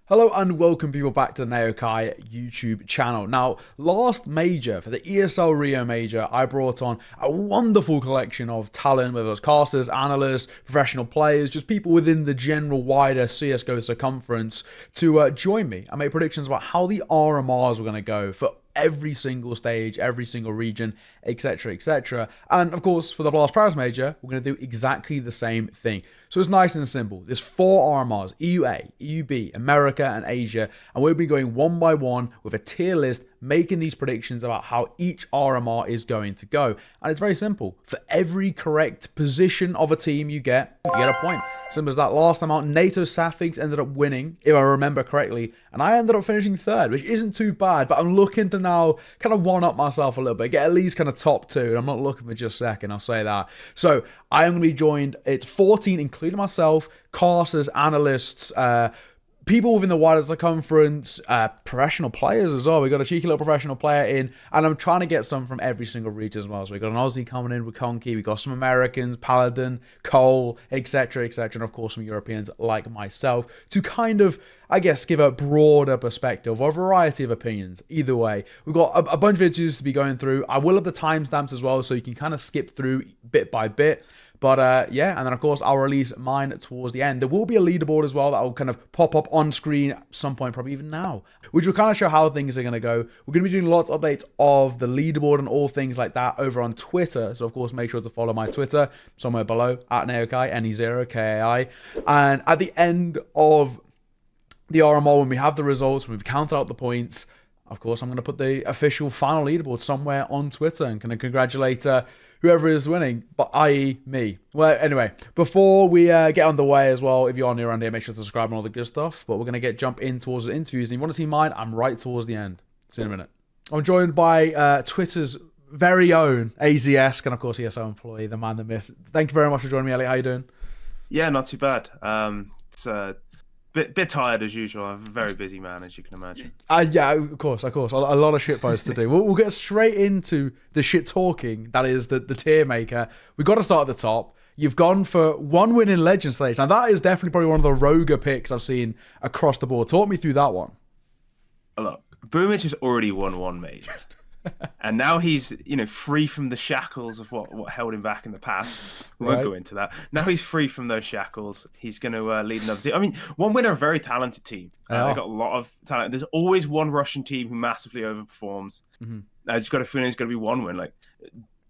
Hello and welcome people back to the Naokai YouTube channel. Now, last major, for the ESL Rio major, I brought on a wonderful collection of talent, whether it's casters, analysts, professional players, just people within the general wider CSGO circumference to join me and make predictions about how the RMRs were going to go for every single stage, every single region, etc, etc. And of course, for the last Paris Major, we're going to do exactly the same thing. So it's nice and simple. There's 4 RMRs, EUA, EUB, America, and Asia, and we'll be going one by one with a tier list, making these predictions about how each RMR is going to go. And it's very simple. For every correct position of a team you get a point. Simple as that. Last time out, NATO Sapphics ended up winning, if I remember correctly, and I ended up finishing 3rd, which isn't too bad, but I'm looking to now kind of one-up myself a little bit, get at least kind of top 2, and I'm not looking for just 2nd, I'll say that. So I am going to be joined, it's 14, including myself, casters, analysts, people within the wider circumference, professional players as well. We got a cheeky little professional player in, and I'm trying to get some from every single region as well. So we got an Aussie coming in with Conky, we got some Americans, Paladin, Cole, etc, etc, and of course some Europeans like myself to kind of, I guess, give a broader perspective or a variety of opinions. Either way, we've got a bunch of videos to be going through. I will have the timestamps as well, so you can kind of skip through bit by bit. But yeah, and then of course I'll release mine towards the end. There will be a leaderboard as well that will kind of pop up on screen at some point, probably even now, which will kind of show how things are going to go. We're going to be doing lots of updates of the leaderboard and all things like that over on Twitter. So of course make sure to follow my Twitter somewhere below, at Naokai, NE0KAI. And at the end of the RMR, when we have the results, when we've counted out the points, of course I'm going to put the official final leaderboard somewhere on Twitter and kind of congratulate whoever is winning, but i.e. me. Well, anyway, before we get underway as well, if you're new around here, make sure to subscribe and all the good stuff. But we're going to jump in towards the interviews. And if you want to see mine, I'm right towards the end. See you in a minute. I'm joined by Twitter's very own Aizyesque, and of course ESO employee, the man, the myth. Thank you very much for joining me, Elliot. How you doing? Yeah, not too bad. It's bit tired as usual. I'm a very busy man, as you can imagine. Yeah, of course. A lot of shit posts to do. We'll get straight into the shit talking. That is the tier maker. We've got to start at the top. You've gone for 1 win in Legend stage. Now that is definitely probably one of the roguer picks I've seen across the board. Talk me through that one. Look, Boomage has already won 1 major. And now he's, free from the shackles of what held him back in the past. We won't go into that. Now he's free from those shackles. He's going to lead another team. I mean, 1Win are a very talented team. They've got a lot of talent. There's always one Russian team who massively overperforms. I just got a feeling it's going to be 1Win. Like,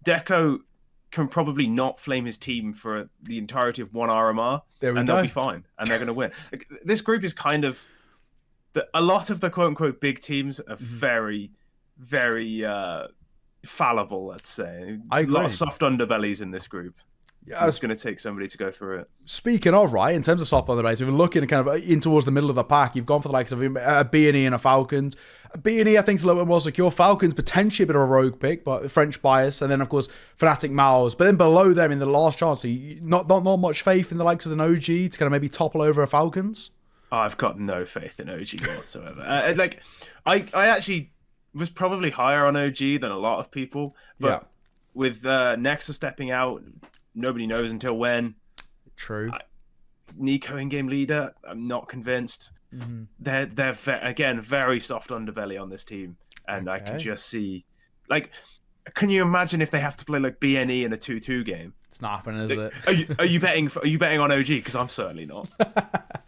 Deco can probably not flame his team for the entirety of 1 RMR, and they'll be fine, and they're going to win. Like, this group is kind of... a lot of the quote-unquote big teams are very fallible, let's say. A lot of soft underbellies in this group. Yeah, it's going to take somebody to go through it. Speaking of, right, in terms of soft underbellies, we've been looking kind of in towards the middle of the pack. You've gone for the likes of a B&E and a Falcons. B&E, I think, is a little bit more secure. Falcons, potentially a bit of a rogue pick, but French bias. And then, of course, Fnatic Mouse. But then below them, in the last chance, not much faith in the likes of an OG to kind of maybe topple over a Falcons? Oh, I've got no faith in OG whatsoever. I actually... was probably higher on OG than a lot of people, but with Nexus stepping out, nobody knows until when. True. Nico in-game leader, I'm not convinced. They're again very soft underbelly on this team, and I can just see, like, can you imagine if they have to play like BNE in a 2-2 game? It's not happening, is it? Are you betting on OG? Because I'm certainly not.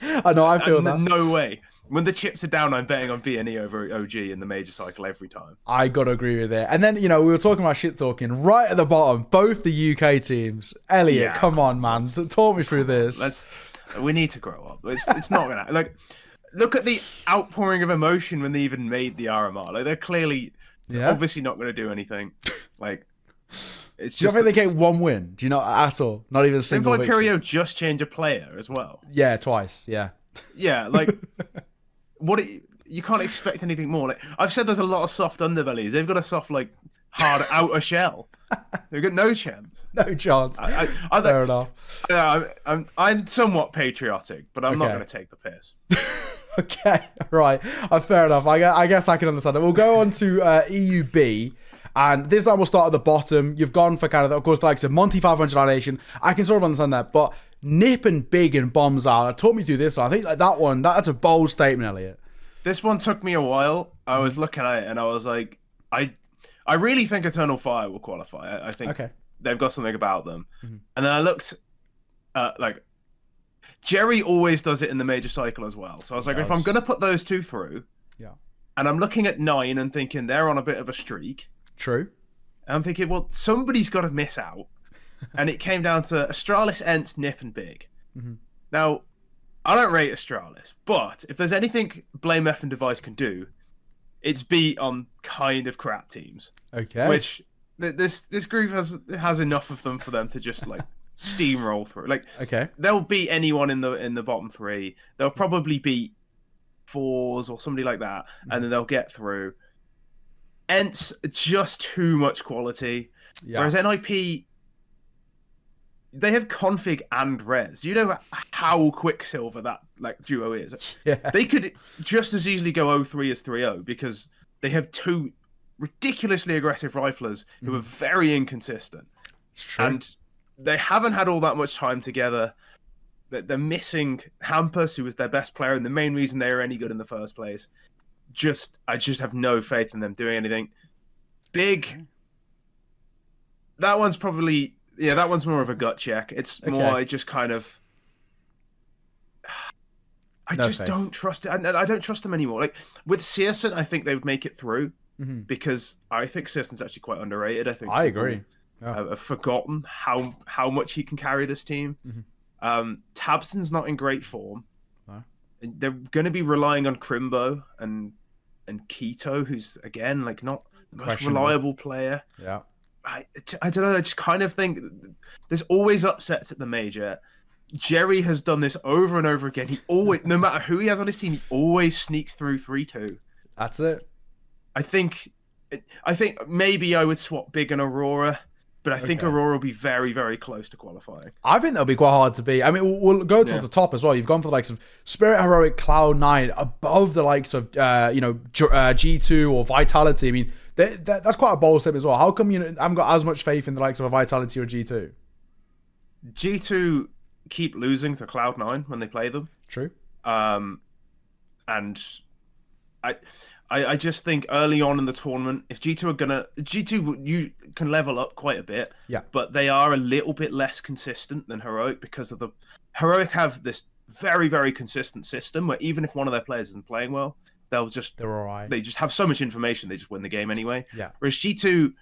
I know, I feel that. No way. When the chips are down, I'm betting on BNE over OG in the major cycle every time. I got to agree with it. And then, we were talking about shit talking right at the bottom, both the UK teams. Elliot, come on, man. Talk me through this. We need to grow up. It's not going to... Like, look at the outpouring of emotion when they even made the RMR. Like, they're clearly obviously not going to do anything. Like, it's just... Do you think they get 1 win? Do you not at all? Not even a single victory? Viperio just changed a player as well. Yeah, twice. Yeah. Yeah, like... you can't expect anything more. Like, I've said there's a lot of soft underbellies. They've got a soft, like, hard outer shell. They've got no chance. No chance. Fair enough. I'm somewhat patriotic, but I'm not going to take the piss. Okay, right. Fair enough. I guess I can understand it. We'll go on to EUB. And this time we'll start at the bottom. You've gone for kind of course, the likes of Monty 500 Nation. I can sort of understand that, but nip and big and bombs out. Talk me through this one. I think like that one, that's a bold statement, Elliot. This one took me a while. I was looking at it and I was like, I really think Eternal Fire will qualify. I think they've got something about them. And then I looked like Jerry always does it in the major cycle as well. So I was like, if I'm going to put those two through, and I'm looking at 9 and thinking they're on a bit of a streak. True. And I'm thinking, well, somebody's got to miss out. And it came down to Astralis, Ents, Nip, and Big. Now, I don't rate Astralis, but if there's anything Blame F and Device can do, it's beat on kind of crap teams. Okay. Which this group has enough of them for them to just like steamroll through. Like, they'll beat anyone in the bottom 3. They'll probably beat 4s or somebody like that, and then they'll get through. Ents, just too much quality. Whereas NIP, they have config and res. Do you know how Quicksilver that like duo is? They could just as easily go 0-3 as 3-0 because they have 2 ridiculously aggressive riflers who are very inconsistent. It's true. And they haven't had all that much time together. They're missing Hampus, who was their best player, and the main reason they were any good in the first place. I just have no faith in them doing anything. Big, that one's probably, that one's more of a gut check. It's more, I just kind of, I just don't trust it. I don't trust them anymore. Like with Searson, I think they would make it through because I think Searson's actually quite underrated. I agree. I've forgotten how much he can carry this team. Tabson's not in great form. They're going to be relying on Crimbo and Keto, who's again like not the most reliable player. I don't know. I just kind of think there's always upsets at the major. Jerry has done this over and over again. He always, no matter who he has on his team, he always sneaks through 3-2. That's it. I think maybe I would swap Big and Aurora. But I think Aurora will be very, very close to qualifying. I think that'll be quite hard to beat. I mean, we'll go to the top as well. You've gone for the likes of Spirit Heroic, Cloud9, above the likes of, G2 or Vitality. I mean, that's quite a bold step as well. How come you haven't got as much faith in the likes of a Vitality or G2? G2 keep losing to Cloud9 when they play them. True. And I just think early on in the tournament, if G2 you can level up quite a bit, but they are a little bit less consistent than Heroic because of Heroic have this very, very consistent system where even if one of their players isn't playing well, they're all right. They just have so much information, they just win the game anyway. Whereas G2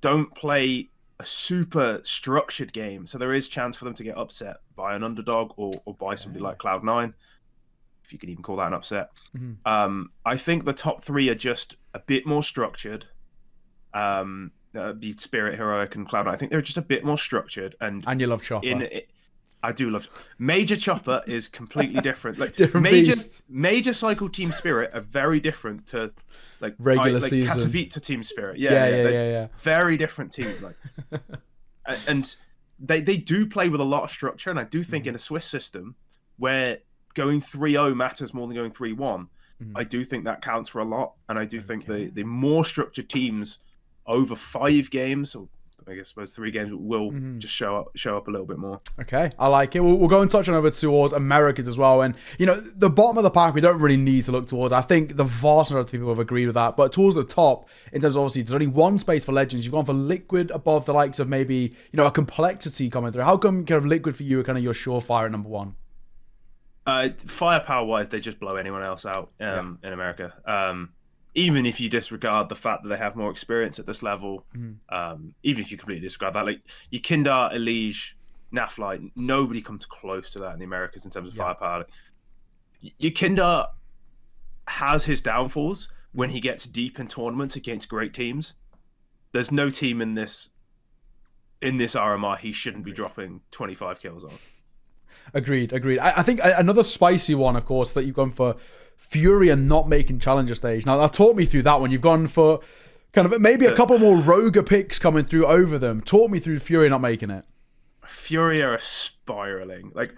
don't play a super structured game, so there is chance for them to get upset by an underdog or by somebody like Cloud9. You could even call that an upset. I think the top 3 are just a bit more structured. Be Spirit, Heroic, and Cloud9. I think they're just a bit more structured. And you love Chopper. I do love Major Chopper is completely different. Like different major cycle Team Spirit are very different to like regular season Katowice Team Spirit. Yeah. Very different teams. Like, and they do play with a lot of structure. And I do think in a Swiss system where going 3-0 matters more than going 3-1. I do think that counts for a lot, and I do think the more structured teams over 5 games, or I suppose 3 games, will just show up a little bit more. Okay, I like it. We'll go and touch on over towards Americas as well, and the bottom of the pack we don't really need to look towards. I think the vast majority of people have agreed with that, but towards the top, in terms of obviously there's only one space for Legends. You've gone for Liquid above the likes of maybe a Complexity coming through. How come kind of Liquid for you are kind of your surefire at number 1? Firepower wise, they just blow anyone else out in America. Even if you disregard the fact that they have more experience at this level, even if you completely disregard that, like your Kindar, Elige, Naflight, nobody comes close to that in the Americas in terms of firepower. Your Kindar has his downfalls when he gets deep in tournaments against great teams. There's no team in this RMR he shouldn't be dropping 25 kills on. Agreed. I think another spicy one, of course, that you've gone for Fury and not making Challenger stage. Now, talk me through that one. You've gone for kind of maybe a couple more Rogue picks coming through over them. Talk me through Fury not making it. Fury are spiraling. They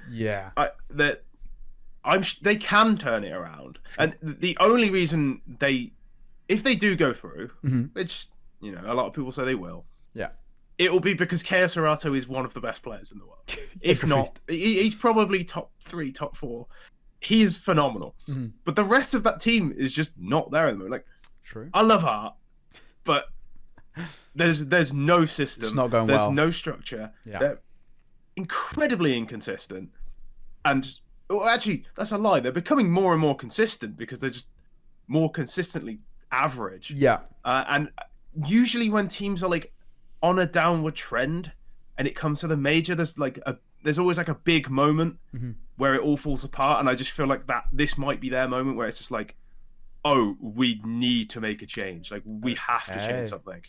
can turn it around. And the only reason if they do go through, which, a lot of people say they will. Yeah. it'll be because Chaos Arato is one of the best players in the world. If Agreed. not, he's probably top 3, top 4. He is phenomenal. But the rest of that team is just not there at the moment. Like, True. I love Heart, but there's no system. It's not going there's well. no structure. Yeah. They're incredibly inconsistent. And well, actually, that's a lie. They're becoming more and more consistent because they're just more consistently average. Yeah. And usually when teams are like on a downward trend and it comes to the major, there's always like a big moment where it all falls apart. And I just feel like this might be their moment where it's just like, oh, we need to make a change. Like, we have to change something.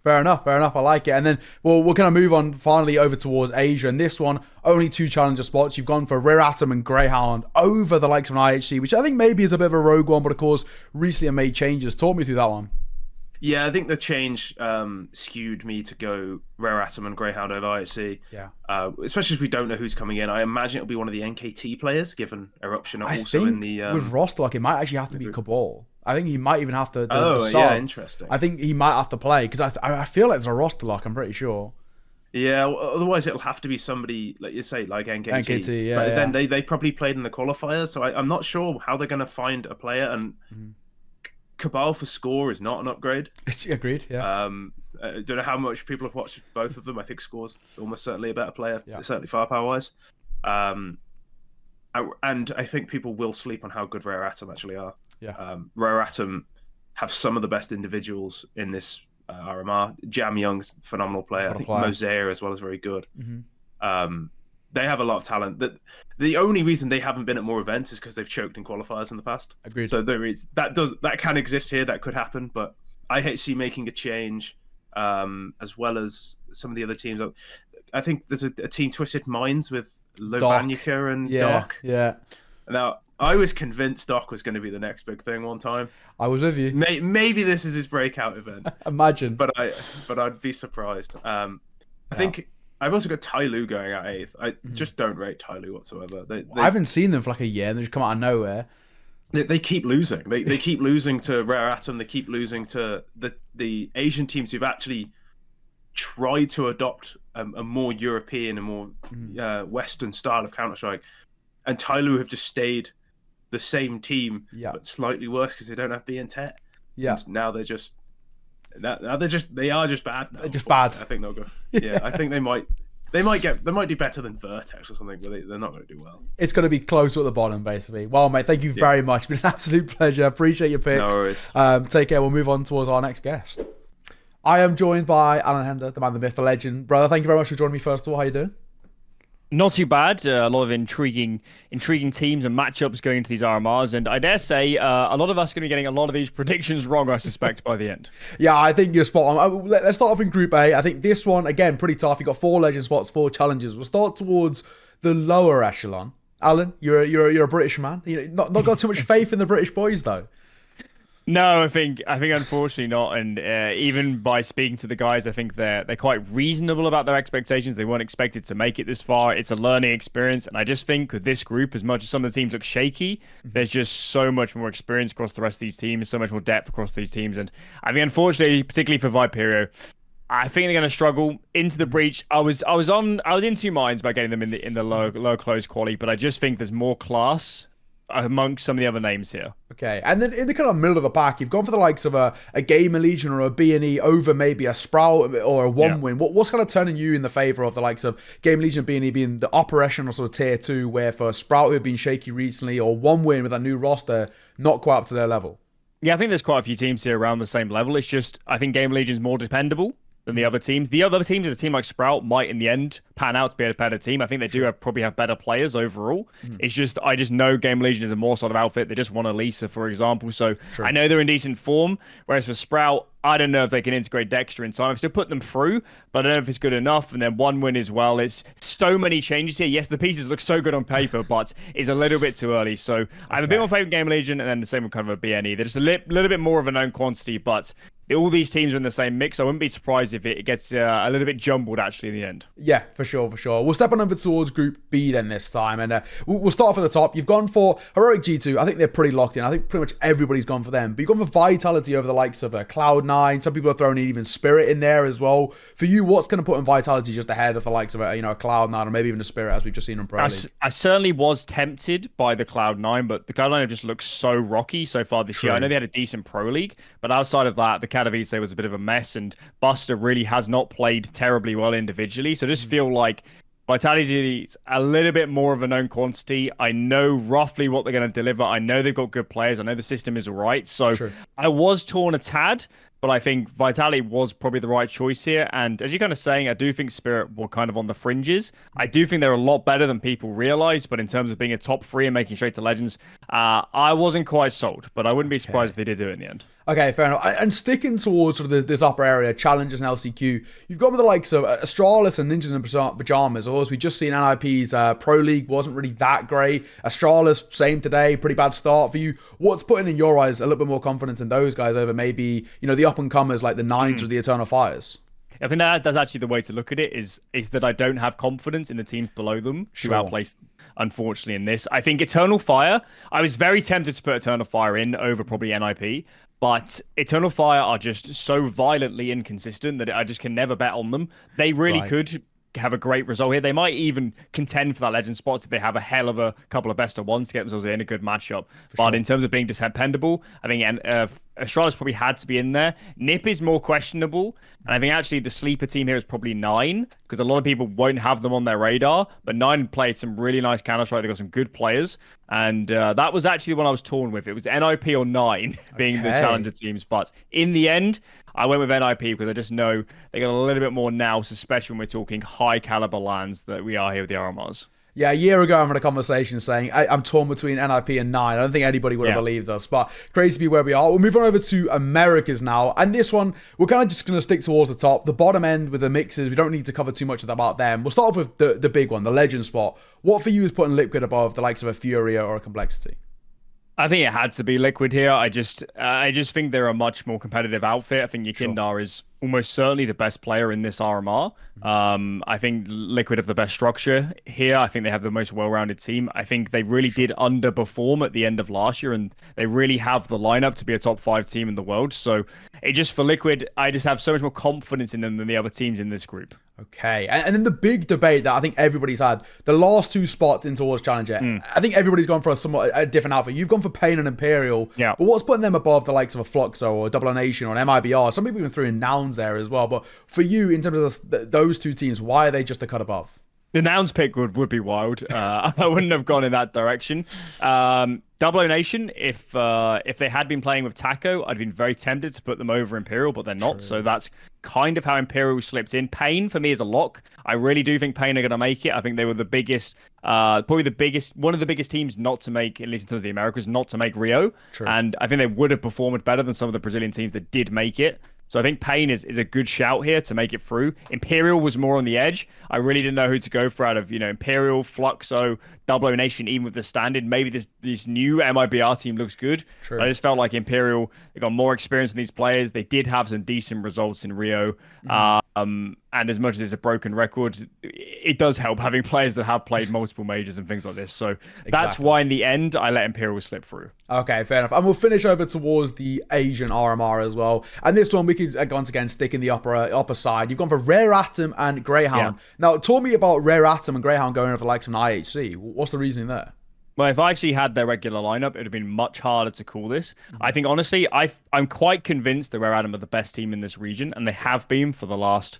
Fair enough. I like it. And then, well, we're going to move on finally over towards Asia. And this one, only 2 challenger spots. You've gone for Rare Atom and Greyhound over the likes of an IHC, which I think maybe is a bit of a rogue one, but of course, recently have made changes. Talk me through that one. Yeah, I think the change skewed me to go Rare Atom and Greyhound over IHC. Yeah. Especially as we don't know who's coming in. I imagine it'll be one of the NKT players, given Eruption are also think in the... with roster luck, it might actually have to be Cabal. I think he might even have to... yeah, interesting. I think he might have to play, because I feel like there's a roster lock, I'm pretty sure. Yeah, otherwise it'll have to be somebody, like you say, like NKT. NKT, yeah. But then they probably played in the qualifiers, so I'm not sure how they're going to find a player, and Cabal for Score is not an upgrade. Agreed, yeah. I don't know how much people have watched both of them. I think Score's almost certainly a better player, Yeah. certainly firepower-wise. And I think people will sleep on how good Rare Atom actually are. Yeah. Rare Atom have some of the best individuals in this RMR. Jam Young's a phenomenal player. What a I think player. Mosaic as well is very good. They have a lot of talent. The only reason they haven't been at more events is because they've choked in qualifiers in the past. Agreed. So that can exist here. That could happen. But IHC making a change, as well as some of the other teams. I think there's a team Twisted Minds with Lobanica and Doc. Yeah. Now, I was convinced Doc was going to be the next big thing one time. I was with you. Maybe this is his breakout event. Imagine. But I'd be surprised. I think I've also got Tyloo going out 8th. I just don't rate Tyloo whatsoever. I haven't seen them for like a year, and they just come out of nowhere. They keep losing. They keep losing to Rare Atom. They keep losing to the Asian teams who've actually tried to adopt a more European and more Western style of Counter-Strike. And Tyloo have just stayed the same team, but slightly worse because they don't have B and Tet. Yeah. And now they are just bad. Now, They're just bad. I think they'll go. Yeah, I think they might do better than Vertex or something, but they're not going to do well. It's going to be close at the bottom, basically. Well, mate, thank you very much. It's been an absolute pleasure. Appreciate your picks. No worries. Take care. We'll move on towards our next guest. I am joined by Allan Hender, the man, the myth, the legend. Brother, thank you very much for joining me first of all. How you doing? Not too bad. A lot of intriguing teams and matchups going into these RMRs, and I dare say a lot of us are going to be getting a lot of these predictions wrong, I suspect, by the end. Yeah, I think you're spot on. Let's start off in Group A. I think this one, again, pretty tough. You've got 4 legend spots, 4 challenges. We'll start towards the lower echelon. Allan, you're a British man. Not got too much faith in the British boys, though. No, I think unfortunately not. And even by speaking to the guys, I think they're quite reasonable about their expectations. They weren't expected to make it this far. It's a learning experience, and I just think with this group, as much as some of the teams look shaky, there's just so much more experience across the rest of these teams, so much more depth across these teams. And I think unfortunately, particularly for Viperio, I think they're going to struggle into the breach. I was in 2 minds about getting them in the low close quality, but I just think there's more class amongst some of the other names here. Okay, and then in the kind of middle of the pack, you've gone for the likes of a Gamer Legion or a B&E over maybe a Sprout or a One Win. What's kind of turning you in the favour of the likes of Gamer Legion, B&E being the upper echelon or sort of tier 2, where for Sprout who have been shaky recently, or One Win with a new roster, not quite up to their level? Yeah, I think there's quite a few teams here around the same level. It's just, I think Gamer Legion is more dependable than the other teams. The other teams, a team like Sprout, might in the end pan out to be a better team. I think they do probably have better players overall. It's just, I just know Game Legion is a more sort of outfit. They just won Elisa, for example. So I know they're in decent form. Whereas for Sprout, I don't know if they can integrate Dexter in time. I've still put them through, but I don't know if it's good enough. And then One Win as well. It's so many changes here. Yes, the pieces look so good on paper, but it's a little bit too early. So I have a bit more favorite Game Legion, and then the same with kind of a BNE. They're just a little bit more of a known quantity, but all these teams are in the same mix. I wouldn't be surprised if it gets a little bit jumbled actually in the end. Yeah, for sure. We'll step on over towards Group B then this time, and we'll start off at the top. You've gone for Heroic G2. I think they're pretty locked in. I think pretty much everybody's gone for them. But you've gone for Vitality over the likes of Cloud9. Some people are throwing even Spirit in there as well. For you, what's going to put in Vitality just ahead of the likes of a Cloud9 or maybe even a Spirit, as we've just seen in Pro League? I certainly was tempted by the Cloud9, but the Cloud9 have just looked so rocky so far this year. I know they had a decent Pro League, but outside of that, the Katowice was a bit of a mess, and Buster really has not played terribly well individually. So I just feel like Vitality is a little bit more of a known quantity. I know roughly what they're going to deliver. I know they've got good players. I know the system is all right. So I was torn a tad, but I think Vitality was probably the right choice here. And as you're kind of saying, I do think Spirit were kind of on the fringes. I do think they're a lot better than people realize, but in terms of being a top 3 and making straight to Legends, I wasn't quite sold, but I wouldn't be surprised if they did do it in the end. Okay, fair enough. And sticking towards sort of this upper area, Challengers and LCQ, you've gone with the likes of Astralis and Ninjas in Pajamas. Of course, we just seen NIP's Pro League wasn't really that great. Astralis, same today, pretty bad start for you. What's putting in your eyes a little bit more confidence in those guys over maybe, the up-and-comers like the Nines or the Eternal Fires? I think that's actually the way to look at it, is that I don't have confidence in the teams below them to outplace, unfortunately, in this. I think Eternal Fire, I was very tempted to put Eternal Fire in over probably NIP, but Eternal Fire are just so violently inconsistent that I just can never bet on them. They really could have a great result here. They might even contend for that legend spot if they have a hell of a couple of best of ones to get themselves in a good matchup. But in terms of being dependable, I think Astralis probably had to be in there. Nip is more questionable, and I think actually the sleeper team here is probably 9, because a lot of people won't have them on their radar, but 9 played some really nice Counter-Strike. They got some good players, and that was actually the one I was torn with. It was NIP or 9 being the challenger teams, but in the end, I went with NIP because I just know they got a little bit more nous, especially when we're talking high caliber lands that we are here with the RMRs. Yeah, a year ago I had a conversation saying I'm torn between NIP and 9. I don't think anybody would have believed us, but crazy to be where we are. We'll move on over to Americas now, and this one, we're kind of just going to stick towards the top. The bottom end with the mixers, we don't need to cover too much about them. We'll start off with the big one, the legend spot. What for you is putting Liquid above the likes of a Furia or a Complexity? I think it had to be Liquid here. I just think they're a much more competitive outfit. I think Yekindar is almost certainly the best player in this RMR. I think Liquid have the best structure here. I think they have the most well-rounded team. I think they really did underperform at the end of last year, and they really have the lineup to be a top 5 team in the world. So for Liquid, I just have so much more confidence in them than the other teams in this group. Okay, and then the big debate that I think everybody's had, the last 2 spots in towards Challenger, I think everybody's gone for a different outfit. You've gone for Pain and Imperial, but what's putting them above the likes of a Fluxo or a Double Nation or an MIBR? Some people even threw in Nouns there as well, but for you, in terms of those 2 teams, why are they just a cut above? The Nouns pick would be wild. I wouldn't have gone in that direction. Double Nation, if they had been playing with Taco, I'd been very tempted to put them over Imperial, but they're not. So that's kind of how Imperial slipped in. Pain, for me, is a lock. I really do think Pain are going to make it. I think they were the biggest, probably the biggest, one of the biggest teams not to make, at least in terms of the Americas, not to make Rio. And I think they would have performed better than some of the Brazilian teams that did make it. So I think Pain is a good shout here to make it through. Imperial was more on the edge. I really didn't know who to go for out of, Imperial, Fluxo, Double Nation, even with the standard. Maybe this new MIBR team looks good. I just felt like Imperial, they got more experience in these players. They did have some decent results in Rio. And as much as it's a broken record, it does help having players that have played multiple majors and things like this. So that's why in the end, I let Imperial slip through. Okay, fair enough. And we'll finish over towards the Asian RMR as well. And this one, we could once again stick in the upper side. You've gone for Rare Atom and Greyhound. Now, talk me about Rare Atom and Greyhound going over the likes of an IHC. What's the reasoning there? Well, if I actually had their regular lineup, it would have been much harder to call this. I think, honestly, I'm quite convinced that Rare Atom are the best team in this region, and they have been for the last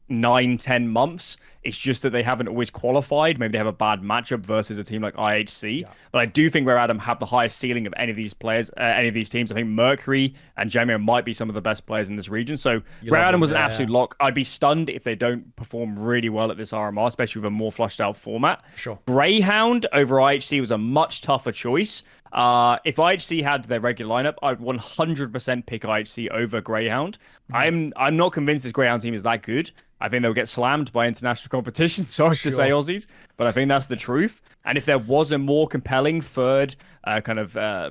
9-10 months. It's just that they haven't always qualified. Maybe they have a bad matchup versus a team like IHC. But I do think Rare Atom have the highest ceiling of any of these players, any of these teams. I think Mercury and Jamio might be some of the best players in this region. So Rare Atom was an absolute lock. I'd be stunned if they don't perform really well at this RMR, especially with a more flushed out format. Greyhound over IHC was a much tougher choice. If IHC had their regular lineup, I'd 100% pick IHC over Greyhound. I'm not convinced this Greyhound team is that good. I think they'll get slammed by international competition. Sorry to say, Aussies, but I think that's the truth. And if there was a more compelling third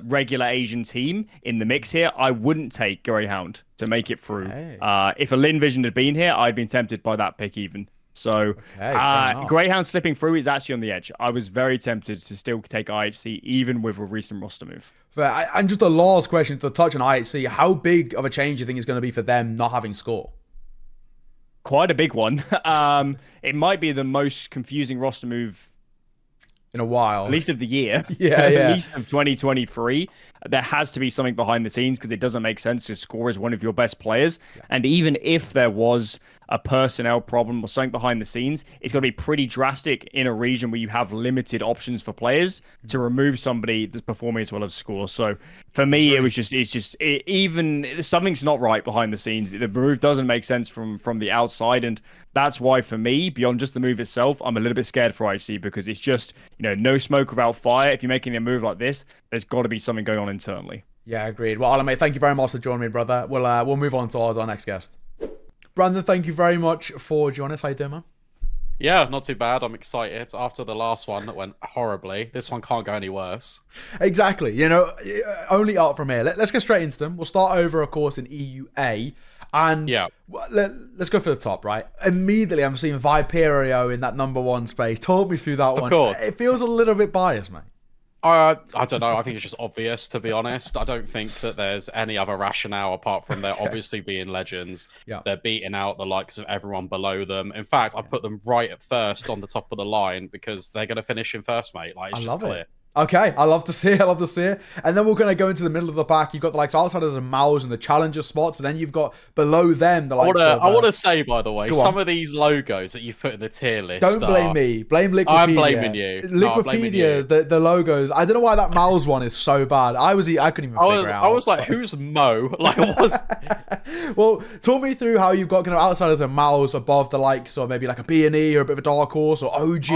regular Asian team in the mix here, I wouldn't take Greyhound to make it through. If a Lin Vision had been here, I'd been tempted by that pick even. So Greyhound slipping through is actually on the edge. I was very tempted to still take IHC even with a recent roster move. Fair. And just a last question to touch on IHC, how big of a change do you think is going to be for them not having score? Quite a big one. It might be the most confusing roster move in a while, at least of the year. At least of 2023. There has to be something behind the scenes because it doesn't make sense to score as one of your best players. And even if there was a personnel problem or something behind the scenes, it's going to be pretty drastic in a region where you have limited options for players to remove somebody that's performing as well as score. So for me, even something's not right behind the scenes. The move doesn't make sense from the outside. And that's why for me, beyond just the move itself, I'm a little bit scared for IC because it's just, no smoke without fire. If you're making a move like this, there's got to be something going on internally. Yeah, agreed. Well, Allan, mate, thank you very much for joining me, brother. We'll move on to our next guest. Brandon, thank you very much for joining us. How you doing, man? Yeah, not too bad. I'm excited. After the last one that went horribly, this one can't go any worse. Exactly. Only up from here. Let's go straight into them. We'll start over, of course, in EUA. And let's go for the top, right? Immediately, I'm seeing Viperio in that number one space. Talk me through that one. Of course. It feels a little bit biased, mate. I don't know. I think it's just obvious, to be honest. I don't think that there's any other rationale apart from they're obviously being legends. Yeah. They're beating out the likes of everyone below them. In fact, I put them right at first on the top of the line because they're going to finish in first, mate. It's just clear. Okay, I love to see it. And then we're going to go into the middle of the pack. You've got the likes of Outsiders and Mouse and the Challenger spots, but then you've got below them the likes of... I want to say, by the way, some of these logos that you've put in the tier list Don't blame me. Blame Liquipedia. I'm blaming you. Liquipedia, the logos. I don't know why that Mouse one is so bad. I couldn't even figure out. I was like, who's Mo? Well, talk me through how you've got kind of Outsiders and Mouse above the likes of maybe like a B&E or a bit of a Dark Horse or OG.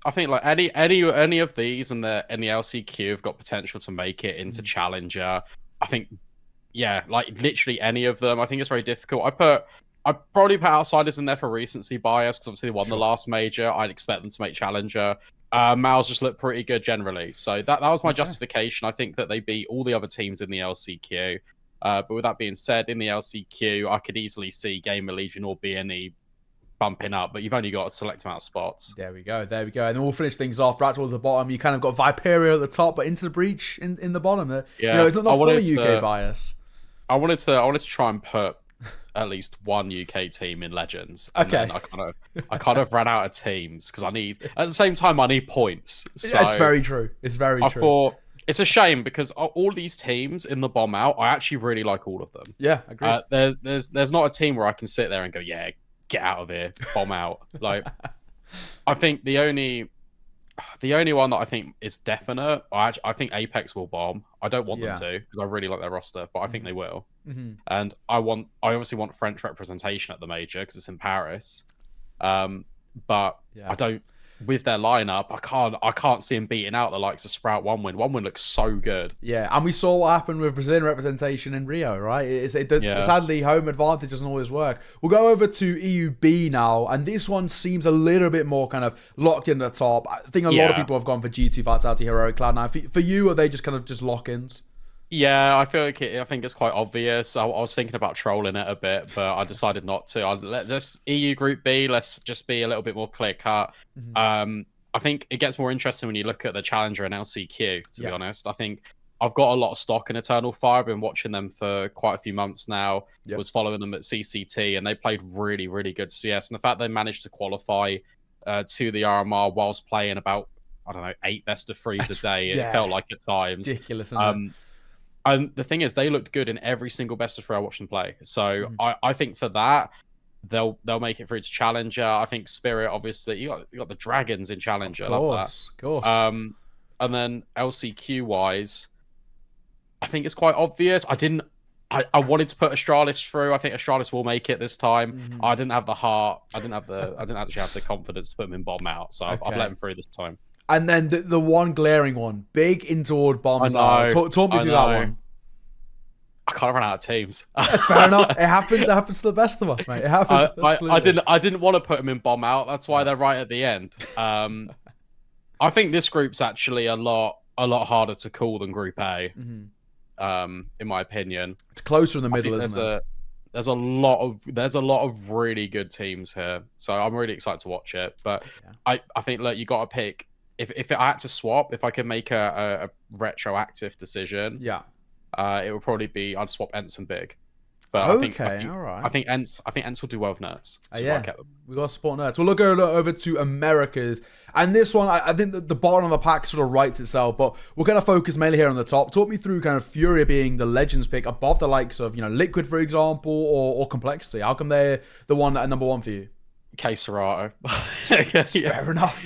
I think like any of these in the LCQ have got potential to make it into Challenger. I think, like literally any of them. I think it's very difficult. I probably put Outsiders in there for recency bias because obviously they won the last major. I'd expect them to make Challenger. Mouse just looked pretty good generally, so that was my justification. I think that they beat all the other teams in the LCQ. But with that being said, in the LCQ, I could easily see Gamer Legion or BNE bumping up, but you've only got a select amount of spots. There we go. And then we'll finish things off right towards the bottom. You kind of got Viperio at the top, but Into the Breach in the bottom. It's not fully UK bias. I wanted to try and put at least one UK team in Legends. And then I kind of ran out of teams because at the same time I need points. So it's very true. I thought it's a shame because all these teams in the bomb out, I actually really like all of them. Yeah, agree. There's not a team where I can sit there and go, yeah, get out of here, bomb out. I think the only one that I think is definite, I think Apex will bomb. I don't want them to because I really like their roster, but I think they will. And I obviously want French representation at the major because it's in Paris. But I don't. With their lineup, I can't see him beating out the likes of Sprout. One win looks so good. Yeah, and we saw what happened with Brazilian representation in Rio, right? Sadly, home advantage doesn't always work. We'll go over to EUB now, and this one seems a little bit more kind of locked in at the top. I think a lot of people have gone for G2, Vitality, Heroic, Cloud9. For you, are they just kind of just lock-ins? Yeah, I feel like I think it's quite obvious. I was thinking about trolling it a bit, but I decided not to. Let's EU Group B. Let's just be a little bit more clear cut. I think it gets more interesting when you look at the Challenger and LCQ. To be honest, I think I've got a lot of stock in Eternal Fire. I've been watching them for quite a few months now. Was following them at CCT, and they played really, really good CS. And the fact they managed to qualify to the RMR whilst playing about 8 best of 3s a day, it felt like at times ridiculous. And the thing is, they looked good in every single best of 3 I watched them play. So I think for that, they'll make it through to Challenger. I think Spirit, obviously, you got the Dragons in Challenger. Of course. And then LCQ wise, I think it's quite obvious. I wanted to put Astralis through. I think Astralis will make it this time. I didn't have the heart. I didn't actually have the confidence to put them in bottom out. So I've let them through this time. And then the one glaring one, big in toward bombs. Talk me through that one. I can't run out of teams. That's fair enough. It happens. It happens to the best of us, mate. It happens. I didn't want to put them in bomb out. That's why they're right at the end. I think this group's actually a lot harder to call than Group A. In my opinion, it's closer in the middle, isn't it? There's a lot of really good teams here, so I'm really excited to watch it. But I think look, you got to pick. If I had to swap, if I could make a retroactive decision, it would probably be I'd swap Ents and Big. But all right. I think Ents will do well with Nerds. We got to support Nerds. We'll look over to Americas, and this one I think the bottom of the pack sort of writes itself, but we're going to focus mainly here on the top. Talk me through kind of Furia being the Legends pick above the likes of Liquid, for example, or Complexity. How come they're the one at number 1 for you? Serato. Fair enough.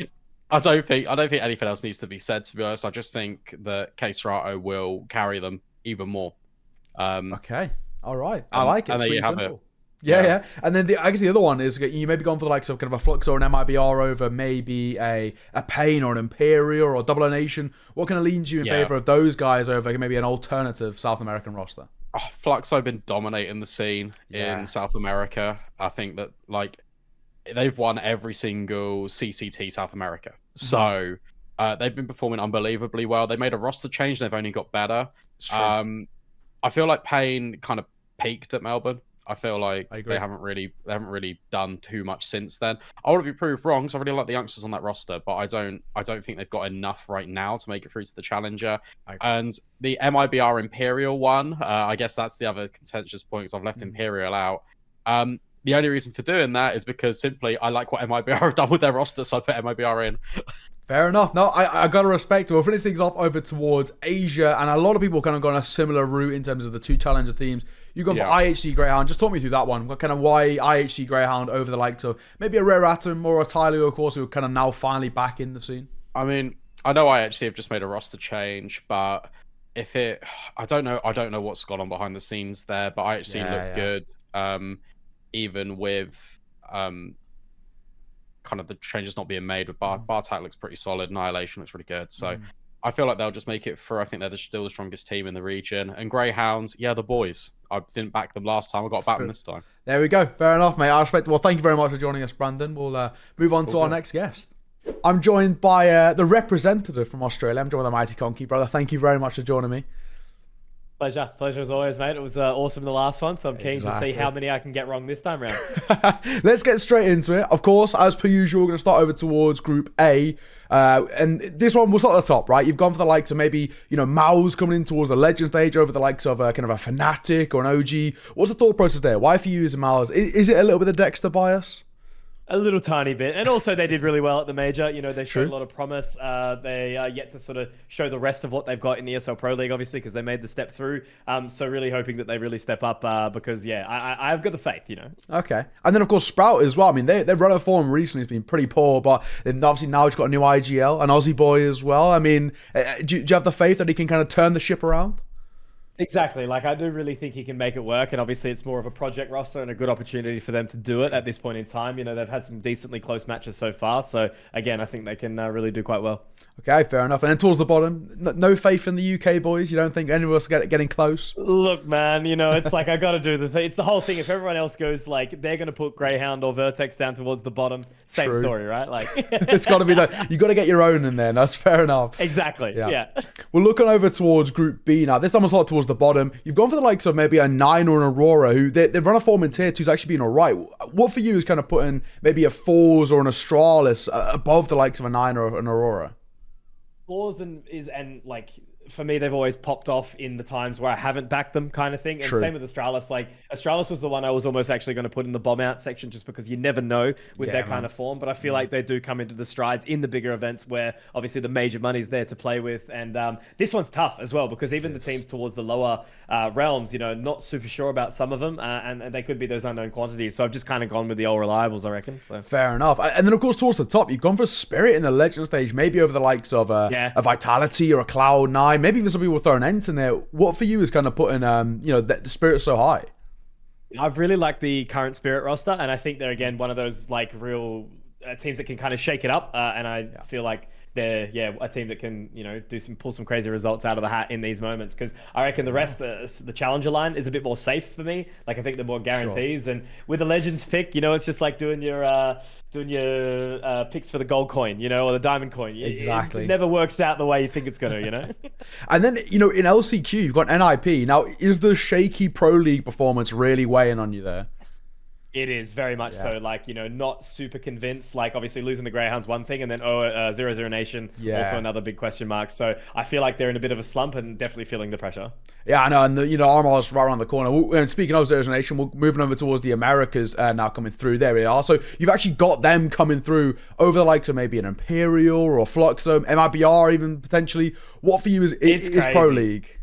I don't think anything else needs to be said, to be honest. I just think that Serato will carry them even more. Okay. All right. I like it. And there you have simple. it. Yeah. And then I guess the other one is you maybe gone for the likes of kind of a Flux or an MIBR over maybe a Pain or an Imperial or a Double A Nation. What kind of leans you in favor of those guys over maybe an alternative South American roster? Flux have been dominating the scene in South America. I think that they've won every single CCT South America. So they've been performing unbelievably well. They made a roster change. They've only got better. I feel like Pain kind of peaked at Melbourne. I feel like they haven't really done too much since then. I want to be proved wrong because I really like the youngsters on that roster, but I don't think they've got enough right now to make it through to the Challenger. And the MIBR Imperial one, I guess that's the other contentious point because I've left Imperial out. The only reason for doing that is because simply I like what MIBR have done with their roster, so I put MIBR in. Fair enough. No, I got to respect it. We'll finish things off over towards Asia, and a lot of people kind of gone a similar route in terms of the two Challenger teams. You've gone for IHC Greyhound. Just talk me through that one. Kind of why IHC Greyhound over the likes of maybe a Rare Atom or a Tyler, of course, who are kind of now finally back in the scene? I mean, I know IHC have just made a roster change, but I don't know what's gone on behind the scenes there, but IHC look good. Even with kind of the changes not being made, with Bartak looks pretty solid, Annihilation looks really good. So I feel like they'll just make it through. I think they're still the strongest team in the region. And Greyhounds, the boys. I didn't back them last time. I got to back them this time. There we go. Fair enough, mate. I respect it. Well, thank you very much for joining us, Brandon. We'll move on to our next guest. I'm joined by the representative from Australia. I'm joined by the mighty Conky, brother. Thank you very much for joining me. Pleasure as always, mate. It was awesome the last one, so I'm keen to see how many I can get wrong this time round. Let's get straight into it. Of course, as per usual, we're going to start over towards Group A. And this one, we'll start at the top, right? You've gone for the likes of maybe, Mao's coming in towards the Legend stage over the likes of kind of a Fnatic or an OG. What's the thought process there? Why for you is Mao's? Is it a little bit of Dexter bias? A little tiny bit. And also they did really well at the major. They showed a lot of promise. They are yet to sort of show the rest of what they've got in the ESL Pro League, obviously, because they made the step through. So really hoping that they really step up because, I've got the faith, Okay. And then, of course, Sprout as well. I mean, their run of form recently has been pretty poor, but they've obviously now just got a new IGL, an Aussie boy as well. I mean, do you have the faith that he can kind of turn the ship around? Exactly. I do really think he can make it work. And obviously it's more of a project roster and a good opportunity for them to do it at this point in time. They've had some decently close matches so far. So again, I think they can really do quite well. Okay, fair enough. And then towards the bottom, no faith in the UK boys? You don't think anyone else is getting close? Look, man, it's I got to do the thing. It's the whole thing. If everyone else goes they're going to put Greyhound or Vertex down towards the bottom, same story, right? It's got to be that. You got to get your own in there. That's fair enough. Exactly. Yeah. We're looking over towards Group B now. This time it's a lot towards the bottom. You've gone for the likes of maybe a 9 or an Aurora, who they've run a form in Tier 2's actually been all right. What for you is kind of putting maybe a Fours or an Astralis above the likes of a 9 or an Aurora? Fours and for me, they've always popped off in the times where I haven't backed them, kind of thing. And same with Astralis. Astralis was the one I was almost actually going to put in the bomb out section just because you never know with their kind of form. But I feel like they do come into the strides in the bigger events where obviously the major money's there to play with. And this one's tough as well because even the teams towards the lower realms, not super sure about some of them. And they could be those unknown quantities. So I've just kind of gone with the old reliables, I reckon. So. Fair enough. And then, of course, towards the top, you've gone for Spirit in the Legend stage, maybe over the likes of a Vitality or a Cloud9. Maybe even some people throw an Ent in there. What for you is kind of putting, the Spirit so high? I've really liked the current Spirit roster, and I think they're, again, one of those, real teams that can kind of shake it up. And I feel like they're a team that can pull some crazy results out of the hat in these moments. Because I reckon the rest, the challenger line is a bit more safe for me. Like I think they're more guarantees, and with the legends pick, it's just like doing your picks for the gold coin, or the diamond coin. Exactly. It never works out the way you think it's gonna, And then in LCQ you've got NIP. Now, is the shaky Pro League performance really weighing on you there? It is very much so. Like, not super convinced. Like, obviously losing the Greyhounds one thing, and then 0-0 Nation also another big question mark. So I feel like they're in a bit of a slump and definitely feeling the pressure. Yeah, I know, and RMR is right around the corner. And speaking of 0-0 Nation, we're moving over towards the Americas now coming through. There we are. So you've actually got them coming through over the likes of maybe an Imperial or Fluxo, MIBR even potentially. What for you is Pro League?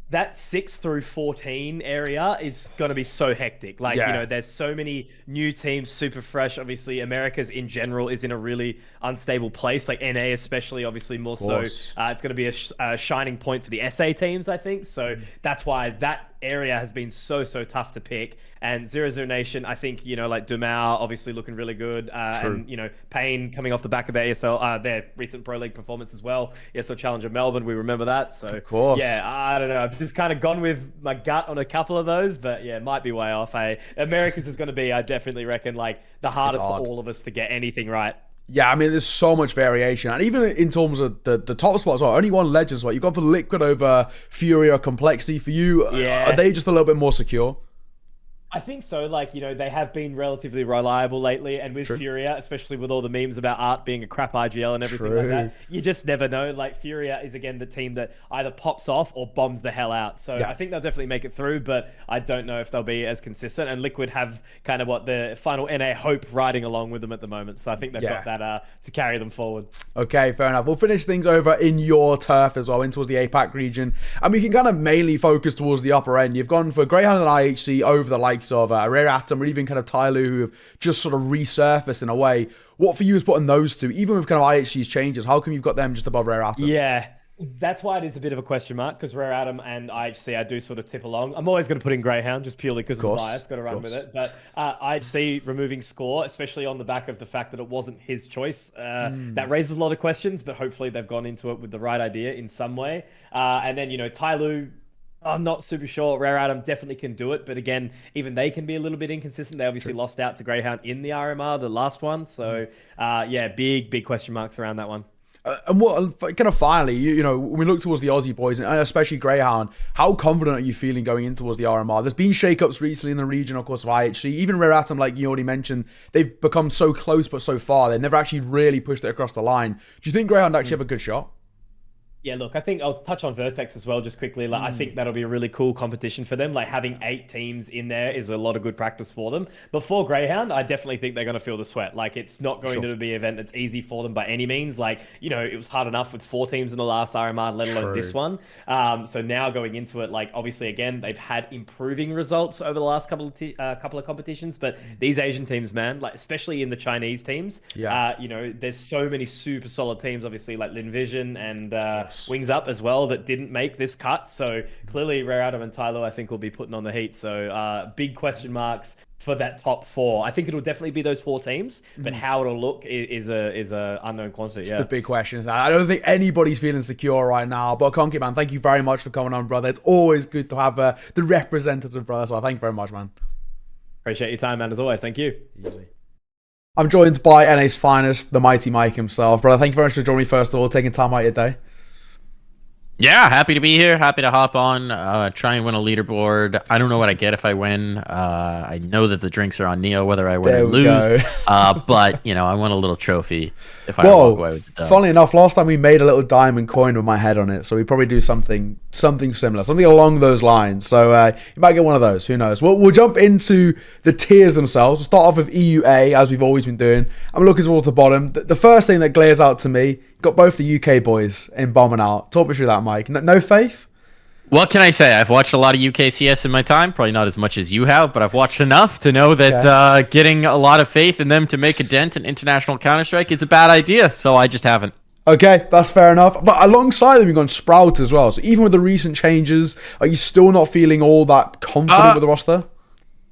That 6 through 14 area is going to be so hectic. Like, there's so many new teams, super fresh. Obviously, Americas in general is in a really unstable place. Like NA especially, obviously more so. It's going to be a shining point for the SA teams, I think. So that's why that area has been so tough to pick. And 0-0 Nation, I think, like Dumao obviously looking really good. And, Payne coming off the back of their ESL, their recent Pro League performance as well. ESL Challenger Melbourne, we remember that. So, of course. Yeah, I don't know. I've just kind of gone with my gut on a couple of those, but yeah, might be way off. Americas is going to be, I definitely reckon, like the hardest for all of us to get anything right. Yeah, I mean, there's so much variation. And even in terms of the top spots, only one legend spot. You've gone for Liquid over Fury or Complexity. For you, are they just a little bit more secure? I think so. Like, they have been relatively reliable lately. And with Furia, especially with all the memes about Art being a crap IGL and everything like that, you just never know. Like, Furia is, again, the team that either pops off or bombs the hell out. So I think they'll definitely make it through, but I don't know if they'll be as consistent. And Liquid have kind of the final NA hope riding along with them at the moment. So I think they've got that to carry them forward. Okay, fair enough. We'll finish things over in your turf as well, in towards the APAC region. And we can kind of mainly focus towards the upper end. You've gone for Greyhound and IHC over the likes of Rare Atom or even kind of Tyloo, who have just sort of resurfaced in a way. What for you is putting those two, even with kind of IHC's changes? How come you've got them just above Rare Atom? Yeah, that's why it is a bit of a question mark, because Rare Atom and IHC, I do sort of tip along. I'm always going to put in Greyhound just purely because of the bias. Got to run with it. But IHC removing Score, especially on the back of the fact that it wasn't his choice, that raises a lot of questions, but hopefully they've gone into it with the right idea in some way. And then, Tyloo, I'm not super sure. Rare Atom definitely can do it, but again, even they can be a little bit inconsistent. They obviously lost out to Greyhound in the RMR, the last one. So, big question marks around that one. And what kind of finally, when we look towards the Aussie boys, and especially Greyhound, how confident are you feeling going in towards the RMR? There's been shakeups recently in the region, of course, of IHC. Even Rare Atom, like you already mentioned, they've become so close but so far. They've never actually really pushed it across the line. Do you think Greyhound actually have a good shot? Yeah, look, I think I'll touch on Vertex as well just quickly. Like, I think that'll be a really cool competition for them. Like, having 8 teams in there is a lot of good practice for them. But for Greyhound, I definitely think they're going to feel the sweat. Like, it's not going to be an event that's easy for them by any means. Like, it was hard enough with 4 teams in the last RMR, let alone this one. So now going into it, like, obviously, again, they've had improving results over the last couple of competitions. But these Asian teams, man, like, especially in the Chinese teams, there's so many super solid teams, obviously, like Linvision and Wings Up as well, that didn't make this cut. So clearly Rare Atom and Tyloo, I think, will be putting on the heat. So big question marks for that top 4. I think it'll definitely be those 4 teams, but how it'll look is a unknown quantity. It's the big questions. I don't think anybody's feeling secure right now. But Conky, man, thank you very much for coming on, brother. It's always good to have the representative, brother. So thank you very much, man. Appreciate your time, man, as always. Thank you. Easy. I'm joined by NA's finest, the mighty Mike himself. Brother, thank you very much for joining me, first of all, taking time out of your day. Yeah, happy to be here. Happy to hop on, try and win a leaderboard. I don't know what I get if I win. I know that the drinks are on Neo, whether I win or lose. But, I want a little trophy if I walk away with the dub. Funnily enough, last time we made a little diamond coin with my head on it. So we probably do something similar, something along those lines. So you might get one of those. Who knows? We'll jump into the tiers themselves. We'll start off with EUA, as we've always been doing. I'm looking towards the bottom. The first thing that glares out to me, got both the UK boys in bombing out. Talk me through that, Mike. No faith? What can I say? I've watched a lot of UKCS in my time. Probably not as much as you have, but I've watched enough to know that getting a lot of faith in them to make a dent in international Counter-Strike is a bad idea. So I just haven't. Okay, that's fair enough. But alongside them, you've gone Sprout as well. So even with the recent changes, are you still not feeling all that confident with the roster?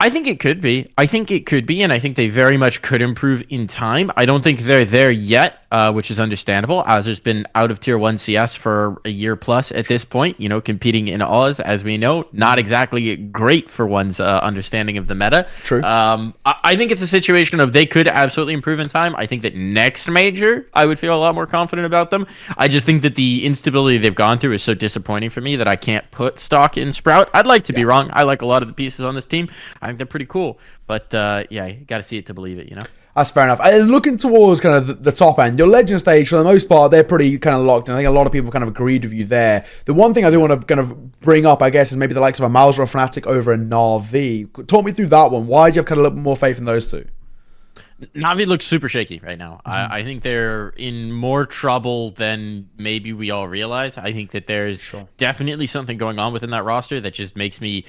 I think it could be. I think it could be, and I think they very much could improve in time. I don't think they're there yet, which is understandable, as there's been out of Tier 1 CS for a year plus at this point, you know, competing in Oz, as we know, not exactly great for one's understanding of the meta. True. I think it's a situation of they could absolutely improve in time. I think that next major, I would feel a lot more confident about them. I just think that the instability they've gone through is so disappointing for me that I can't put stock in Sprout. I'd like to be wrong. I like a lot of the pieces on this team. I think they're pretty cool, but yeah, you got to see it to believe it, you know? That's fair enough. Looking towards kind of the top end, your legend stage, for the most part, they're pretty kind of locked, and I think a lot of people kind of agreed with you there. The one thing I do want to kind of bring up, I guess, is maybe the likes of a Mouse or a Fnatic over a Na'Vi. Talk me through that one. Why do you have kind of a little bit more faith in those two? Na'Vi looks super shaky right now. I think they're in more trouble than maybe we all realize. I think that there's definitely something going on within that roster that just makes me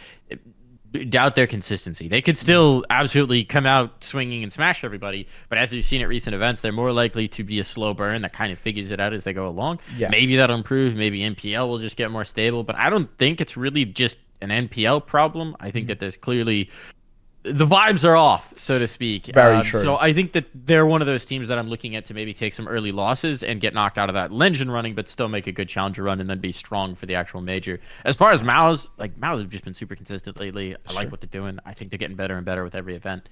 doubt their consistency. They could still absolutely come out swinging and smash everybody, but as we've seen at recent events, they're more likely to be a slow burn that kind of figures it out as they go along. Yeah. Maybe that'll improve. Maybe NPL will just get more stable, but I don't think it's really just an NPL problem. I think that there's clearly the vibes are off, so to speak. Very true. So I think that they're one of those teams that I'm looking at to maybe take some early losses and get knocked out of that legend running, but still make a good challenger run and then be strong for the actual major. As far as Mouse, like Mouse have just been super consistent lately. I like what they're doing. I think they're getting better and better with every event.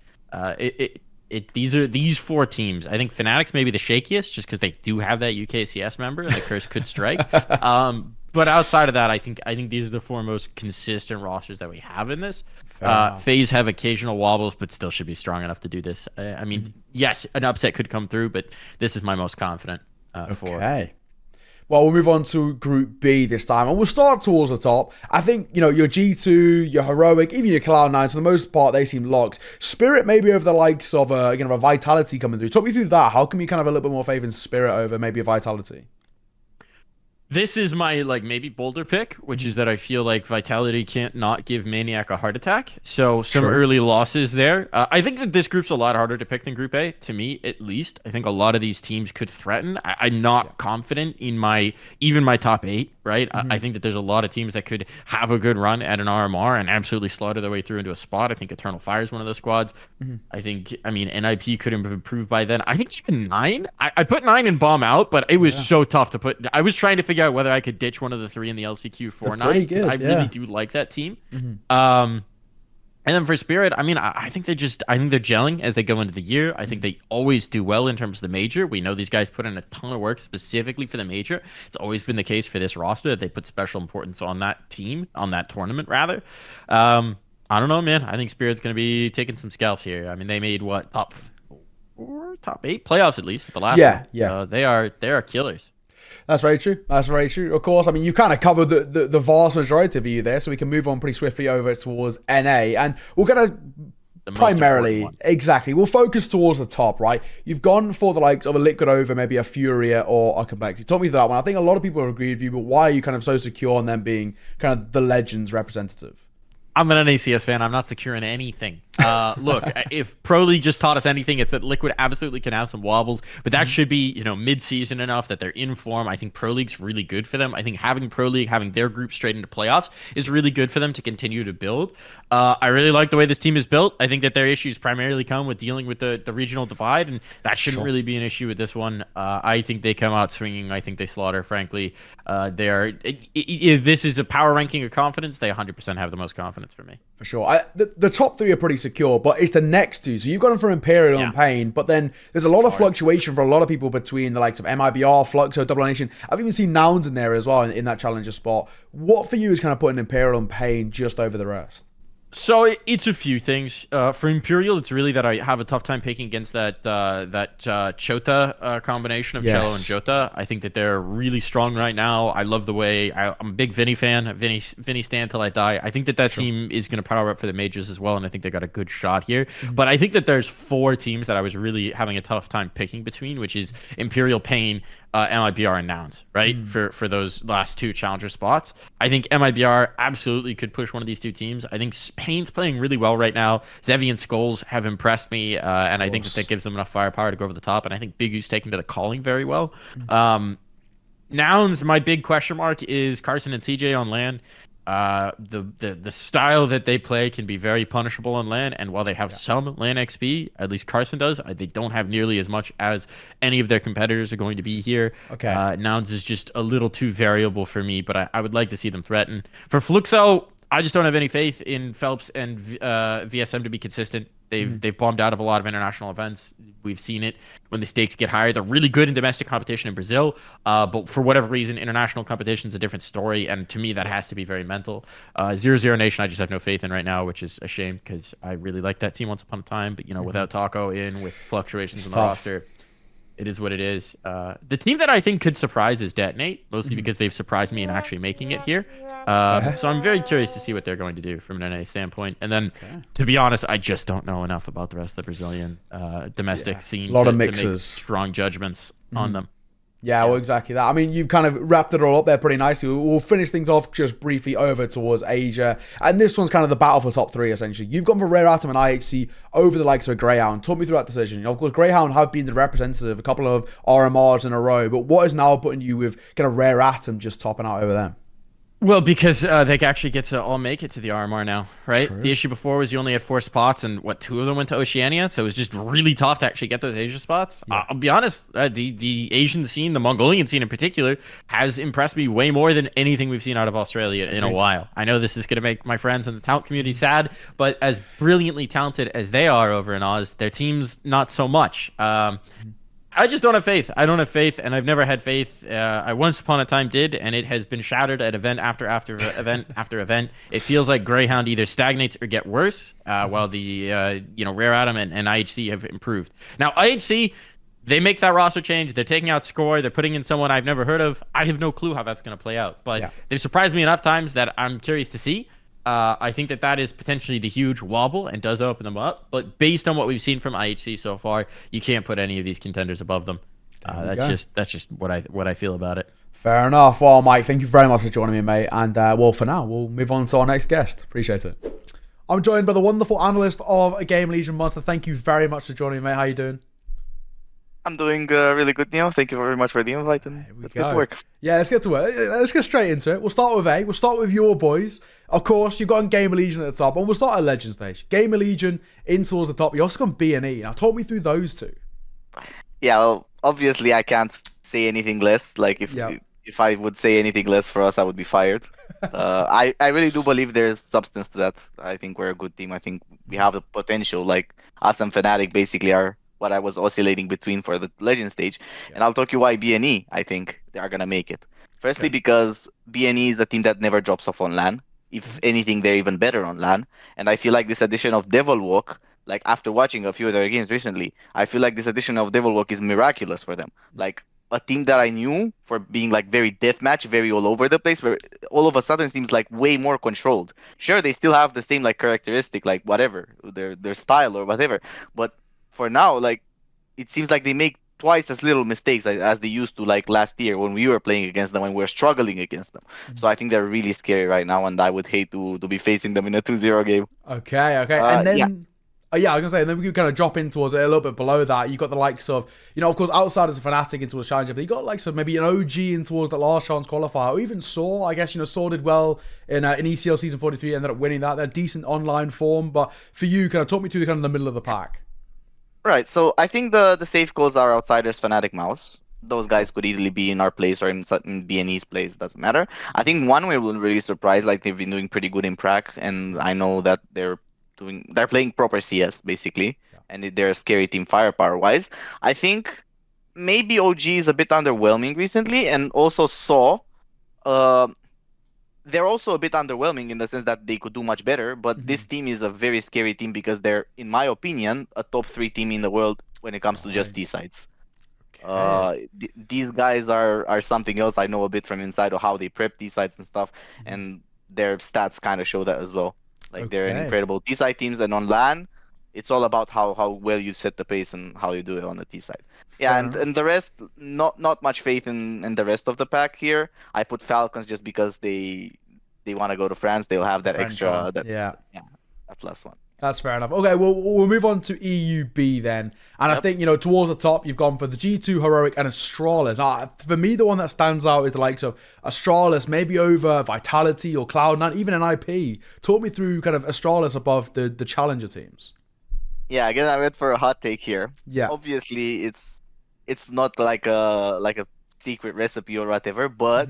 These four teams. I think Fnatic's maybe the shakiest, just because they do have that UKCS member and the curse could strike. But outside of that, I think these are the four most consistent rosters that we have in this. FaZe have occasional wobbles, but still should be strong enough to do this. I mean, yes, an upset could come through, but this is my most confident for. Okay. Well, we'll move on to Group B this time, and we'll start towards the top. I think, you know, your G2, your Heroic, even your Cloud9, for the most part, they seem locked. Spirit maybe over the likes of a Vitality coming through. Talk me through that. How come you kind of have a little bit more faith in Spirit over maybe a Vitality? This is my, like, maybe bolder pick, which is that I feel like Vitality can't not give Maniac a heart attack. So some early losses there. I think that this group's a lot harder to pick than Group A, to me, at least. I think a lot of these teams could threaten. I'm not confident in even my top 8, right? I think that there's a lot of teams that could have a good run at an RMR and absolutely slaughter their way through into a spot. I think Eternal Fire is one of those squads. I mean, NIP could improve by then. I think even 9. I put 9 in Bomb out, but it was so tough to put. I was trying to figure out whether I could ditch one of the 3 in the LCQ for 9. I really do like that team. And then for Spirit, I mean, I think they're gelling as they go into the year. I think they always do well in terms of the major. We know these guys put in a ton of work specifically for the major. It's always been the case for this roster that they put special importance on that team, on that tournament rather. I don't know, man. I think Spirit's going to be taking some scalps here. I mean, they made what, top 4, top 8 playoffs at least. The last one. Yeah. They are killers. That's very true. That's very true. Of course, I mean, you've kind of covered the vast majority of you there, so we can move on pretty swiftly over towards NA. And we're going to primarily, exactly, we'll focus towards the top, right? You've gone for the likes of a Liquid over maybe a Furia or a Complexity. Talk me through that one. I think a lot of people have agreed with you, but why are you kind of so secure on them being kind of the Legends representative? I'm an NACS fan. I'm not secure in anything. Look, if Pro League just taught us anything, it's that Liquid absolutely can have some wobbles, but that should be, you know, mid-season enough that they're in form. I think Pro League's really good for them. I think having Pro League, having their group straight into playoffs is really good for them to continue to build. I really like the way this team is built. I think that their issues primarily come with dealing with the regional divide, and that shouldn't really be an issue with this one. I think they come out swinging. I think they slaughter, frankly. If this is a power ranking of confidence, they 100% have the most confidence for me. For sure. The top 3 are pretty secure, but it's the next 2. So you've got them for Imperial and Pain, but then there's a lot of fluctuation for a lot of people between the likes of MIBR, Fluxo, Double Nation. I've even seen Nouns in there as well in that challenger spot. What for you is kind of putting Imperial and Pain just over the rest? So it's a few things. For Imperial, it's really that I have a tough time picking against that Chota combination of Cello and Jota. I think that they're really strong right now. I love the way I'm a big Vinny fan. Vinny stand till I die. I think that team is going to power up for the majors as well, and I think they got a good shot here. But I think that there's 4 teams that I was really having a tough time picking between, which is Imperial, Pain, MIBR, and Nouns, right? For those last 2 challenger spots. I think MIBR absolutely could push one of these 2 teams. I think Pain's playing really well right now. Zevi and Skulls have impressed me, and I think that gives them enough firepower to go over the top, and I think Bigu's taken to the calling very well. Nouns, my big question mark is Carson and CJ on LAN. The style that they play can be very punishable on LAN, and while they have some LAN XP, at least Carson does, they don't have nearly as much as any of their competitors are going to be here. Okay. Nouns is just a little too variable for me, but I would like to see them threaten. For Fluxo, I just don't have any faith in Phelps and VSM to be consistent. They've bombed out of a lot of international events. We've seen it when the stakes get higher. They're really good in domestic competition in Brazil, but for whatever reason, international competition is a different story, and to me, that has to be very mental. 0-0 Nation, I just have no faith in right now, which is a shame because I really liked that team once upon a time. But without Taco in, with fluctuations in the roster, it is what it is. The team that I think could surprise is Detonate, mostly because they've surprised me in actually making it here. So I'm very curious to see what they're going to do from an NA standpoint. And then, to be honest, I just don't know enough about the rest of the Brazilian domestic scene a lot of to mixes. make strong judgments on them. Yeah, well, exactly that. I mean, you've kind of wrapped it all up there pretty nicely. We'll finish things off just briefly over towards Asia. And this one's kind of the battle for top 3, essentially. You've gone for Rare Atom and IHC over the likes of a Greyhound. Talk me through that decision. Of course, Greyhound have been the representative a couple of RMRs in a row, but what is now putting you with kind of Rare Atom just topping out over them? Well, because they actually get to all make it to the RMR now, right? True. The issue before was you only had 4 spots, and 2 of them went to Oceania, so it was just really tough to actually get those Asia spots. I'll be honest, the Asian scene, the Mongolian scene in particular, has impressed me way more than anything we've seen out of Australia in a while. I know this is going to make my friends in the talent community sad, but as brilliantly talented as they are over in Oz, their team's not so much. I just don't have faith. I don't have faith, and I've never had faith. I once upon a time did, and it has been shattered at event after event after event. It feels like Greyhound either stagnates or get worse, while the Rare Atom and IHC have improved. Now IHC, they make that roster change. They're taking out Score. They're putting in someone I've never heard of. I have no clue how that's going to play out, but they've surprised me enough times that I'm curious to see. I think that is potentially the huge wobble and does open them up. But based on what we've seen from IHC so far, you can't put any of these contenders above them. That's just what I feel about it. Fair enough. Well, Mike, thank you very much for joining me, mate. And well, for now, we'll move on to our next guest. Appreciate it. I'm joined by the wonderful analyst of A Game Legion, Munstur. Thank you very much for joining me, mate. How you doing? I'm doing really good, Neil. Thank you very much for the invite, and let's get to work. Yeah, let's get to work. Let's get straight into it. We'll start with A. We'll start with your boys. Of course, you've got Game Legion at the top, and we'll start at Legend stage. Game Legion in towards the top. You also got B&E. Now, talk me through those two. Yeah, well, obviously, I can't say anything less. Like, if I would say anything less for us, I would be fired. I really do believe there's substance to that. I think we're a good team. I think we have the potential. Like, us and Fnatic basically are what I was oscillating between for the Legend stage. And I'll talk you why B&E, I think, they are going to make it. Firstly, because B&E is a team that never drops off on LAN. If anything, they're even better on LAN. And I feel like this addition of Devil Walk, like after watching a few of their games recently, I feel like this addition of Devil Walk is miraculous for them. Like, a team that I knew for being like very deathmatch, very all over the place, where all of a sudden seems like way more controlled. Sure, they still have the same like characteristic, like whatever, their style or whatever. But for now, like, it seems like they make twice as little mistakes as they used to like last year when we were playing against them, when we were struggling against them. So I think they're really scary right now, and I would hate to be facing them in a 2-0 game. Okay. And then... I was going to say, and then we could kind of drop in towards it a little bit below that. You've got the likes of, of course, Outsiders and Fnatic into a Challenger, but you got likes of maybe an OG in towards the last chance qualifier, or even Saw. I guess, Saw did well in ECL Season 43, ended up winning that. They're decent online form, but for you, kind of talk me to kind of the middle of the pack. Right, so I think the safe calls are Outsiders, Fnatic, Mouse. Those guys could easily be in our place or in B&E's place, doesn't matter. I think one way will really surprise, like they've been doing pretty good in Prague, and I know that they're playing proper CS basically, and they're a scary team firepower wise. I think maybe OG is a bit underwhelming recently, and also Saw. They're also a bit underwhelming in the sense that they could do much better, but this team is a very scary team because they're, in my opinion, a top 3 team in the world when it comes to just T-sides. These guys are something else. I know a bit from inside of how they prep T-sides and stuff, and their stats kind of show that as well. Like, they're incredible T-side teams, and on LAN, it's all about how well you set the pace and how you do it on the T-side. Yeah, and the rest, not much faith in the rest of the pack here. I put Falcons just because they want to go to France. They'll have that extra, that plus one. That's fair enough. Okay, well, we'll move on to EUB then. And I think, towards the top, you've gone for the G2, Heroic, and Astralis. For me, the one that stands out is the likes of Astralis, maybe over Vitality or Cloud9, even an IP. Talk me through kind of Astralis above the Challenger teams. Yeah, again, I went for a hot take here. Yeah. Obviously, it's not like a secret recipe or whatever, but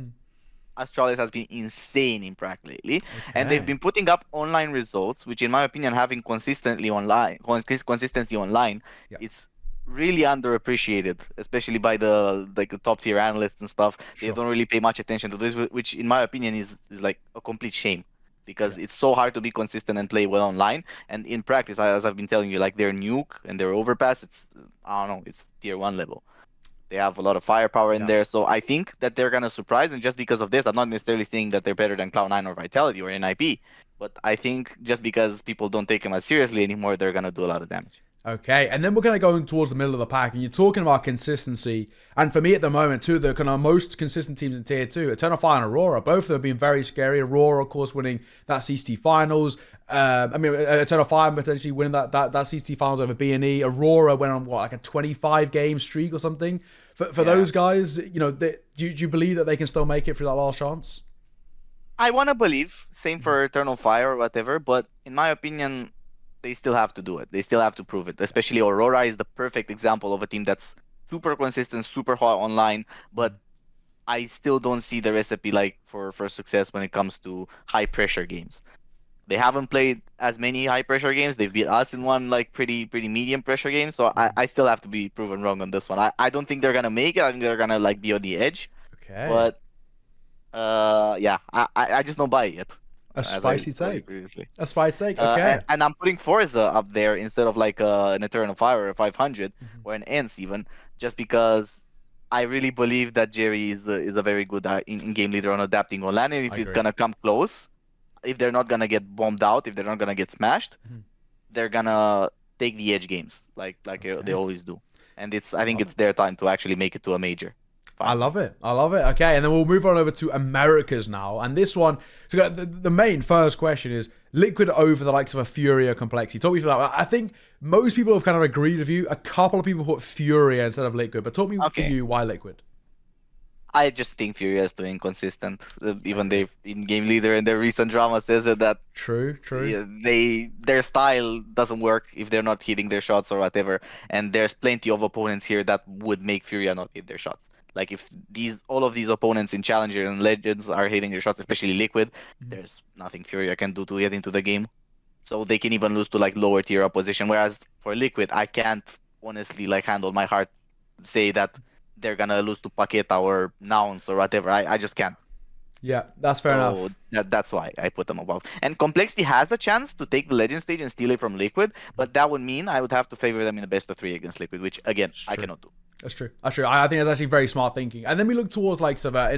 Astralis has been insane in Prague lately, and they've been putting up online results, which, in my opinion, having consistency online, it's really underappreciated, especially by the top tier analysts and stuff. They don't really pay much attention to this, which, in my opinion, is like a complete shame, because it's so hard to be consistent and play well online. And in practice, as I've been telling you, like their nuke and their overpass, it's tier 1 level. They have a lot of firepower in there, so I think that they're gonna surprise. And just because of this, I'm not necessarily saying that they're better than Cloud9 or Vitality or NIP, but I think just because people don't take them as seriously anymore, they're gonna do a lot of damage. Okay, and then we're going to go towards the middle of the pack, and you're talking about consistency. And for me at the moment, too, the kind of most consistent teams in Tier 2, Eternal Fire and Aurora, both of them have been very scary. Aurora, of course, winning that CCT Finals. Eternal Fire potentially winning that CCT Finals over B&E. Aurora went on, like a 25-game streak or something. For those guys, do you believe that they can still make it through that last chance? I want to believe. Same for Eternal Fire or whatever, but in my opinion, they still have to do it. They still have to prove it. Especially Aurora is the perfect example of a team that's super consistent, super hot online, but I still don't see the recipe for success when it comes to high pressure games. They haven't played as many high pressure games. They've beat us in one pretty medium pressure game. So I still have to be proven wrong on this one. I don't think they're gonna make it. I think they're gonna be on the edge. Okay. But I just don't buy it yet. A spicy take. A spicy take. Okay. And I'm putting Forza up there instead of an Eternal Fire or a 500 or an ENCE even, just because I really believe that Jerry is a very good in-game leader on adapting online. And if it's gonna come close, if they're not gonna get bombed out, if they're not gonna get smashed, they're gonna take the edge games like they always do. And I think it's their time to actually make it to a major. I love it. Okay, and then we'll move on over to Americas now. And this one, so the main first question is Liquid over the likes of a Furia Complexity. Talk me through that. I think most people have kind of agreed with you. A couple of people put Furia instead of Liquid, but talk me for you why Liquid. I just think Furia is too inconsistent. Even their in-game leader in their recent drama says that. True. Their style doesn't work if they're not hitting their shots or whatever. And there's plenty of opponents here that would make Furia not hit their shots. Like if all of these opponents in Challenger and Legends are hitting their shots, especially Liquid, there's nothing Furia can do to get into the game. So they can even lose to lower tier opposition. Whereas for Liquid, I can't honestly handle my heart say that they're gonna lose to Paqueta or Nouns or whatever. I just can't. Yeah, that's fair enough. That's why I put them above. And Complexity has the chance to take the Legend stage and steal it from Liquid, but that would mean I would have to favor them in the best of 3 against Liquid, which again I cannot do. That's true. I think that's actually very smart thinking. And then we look towards an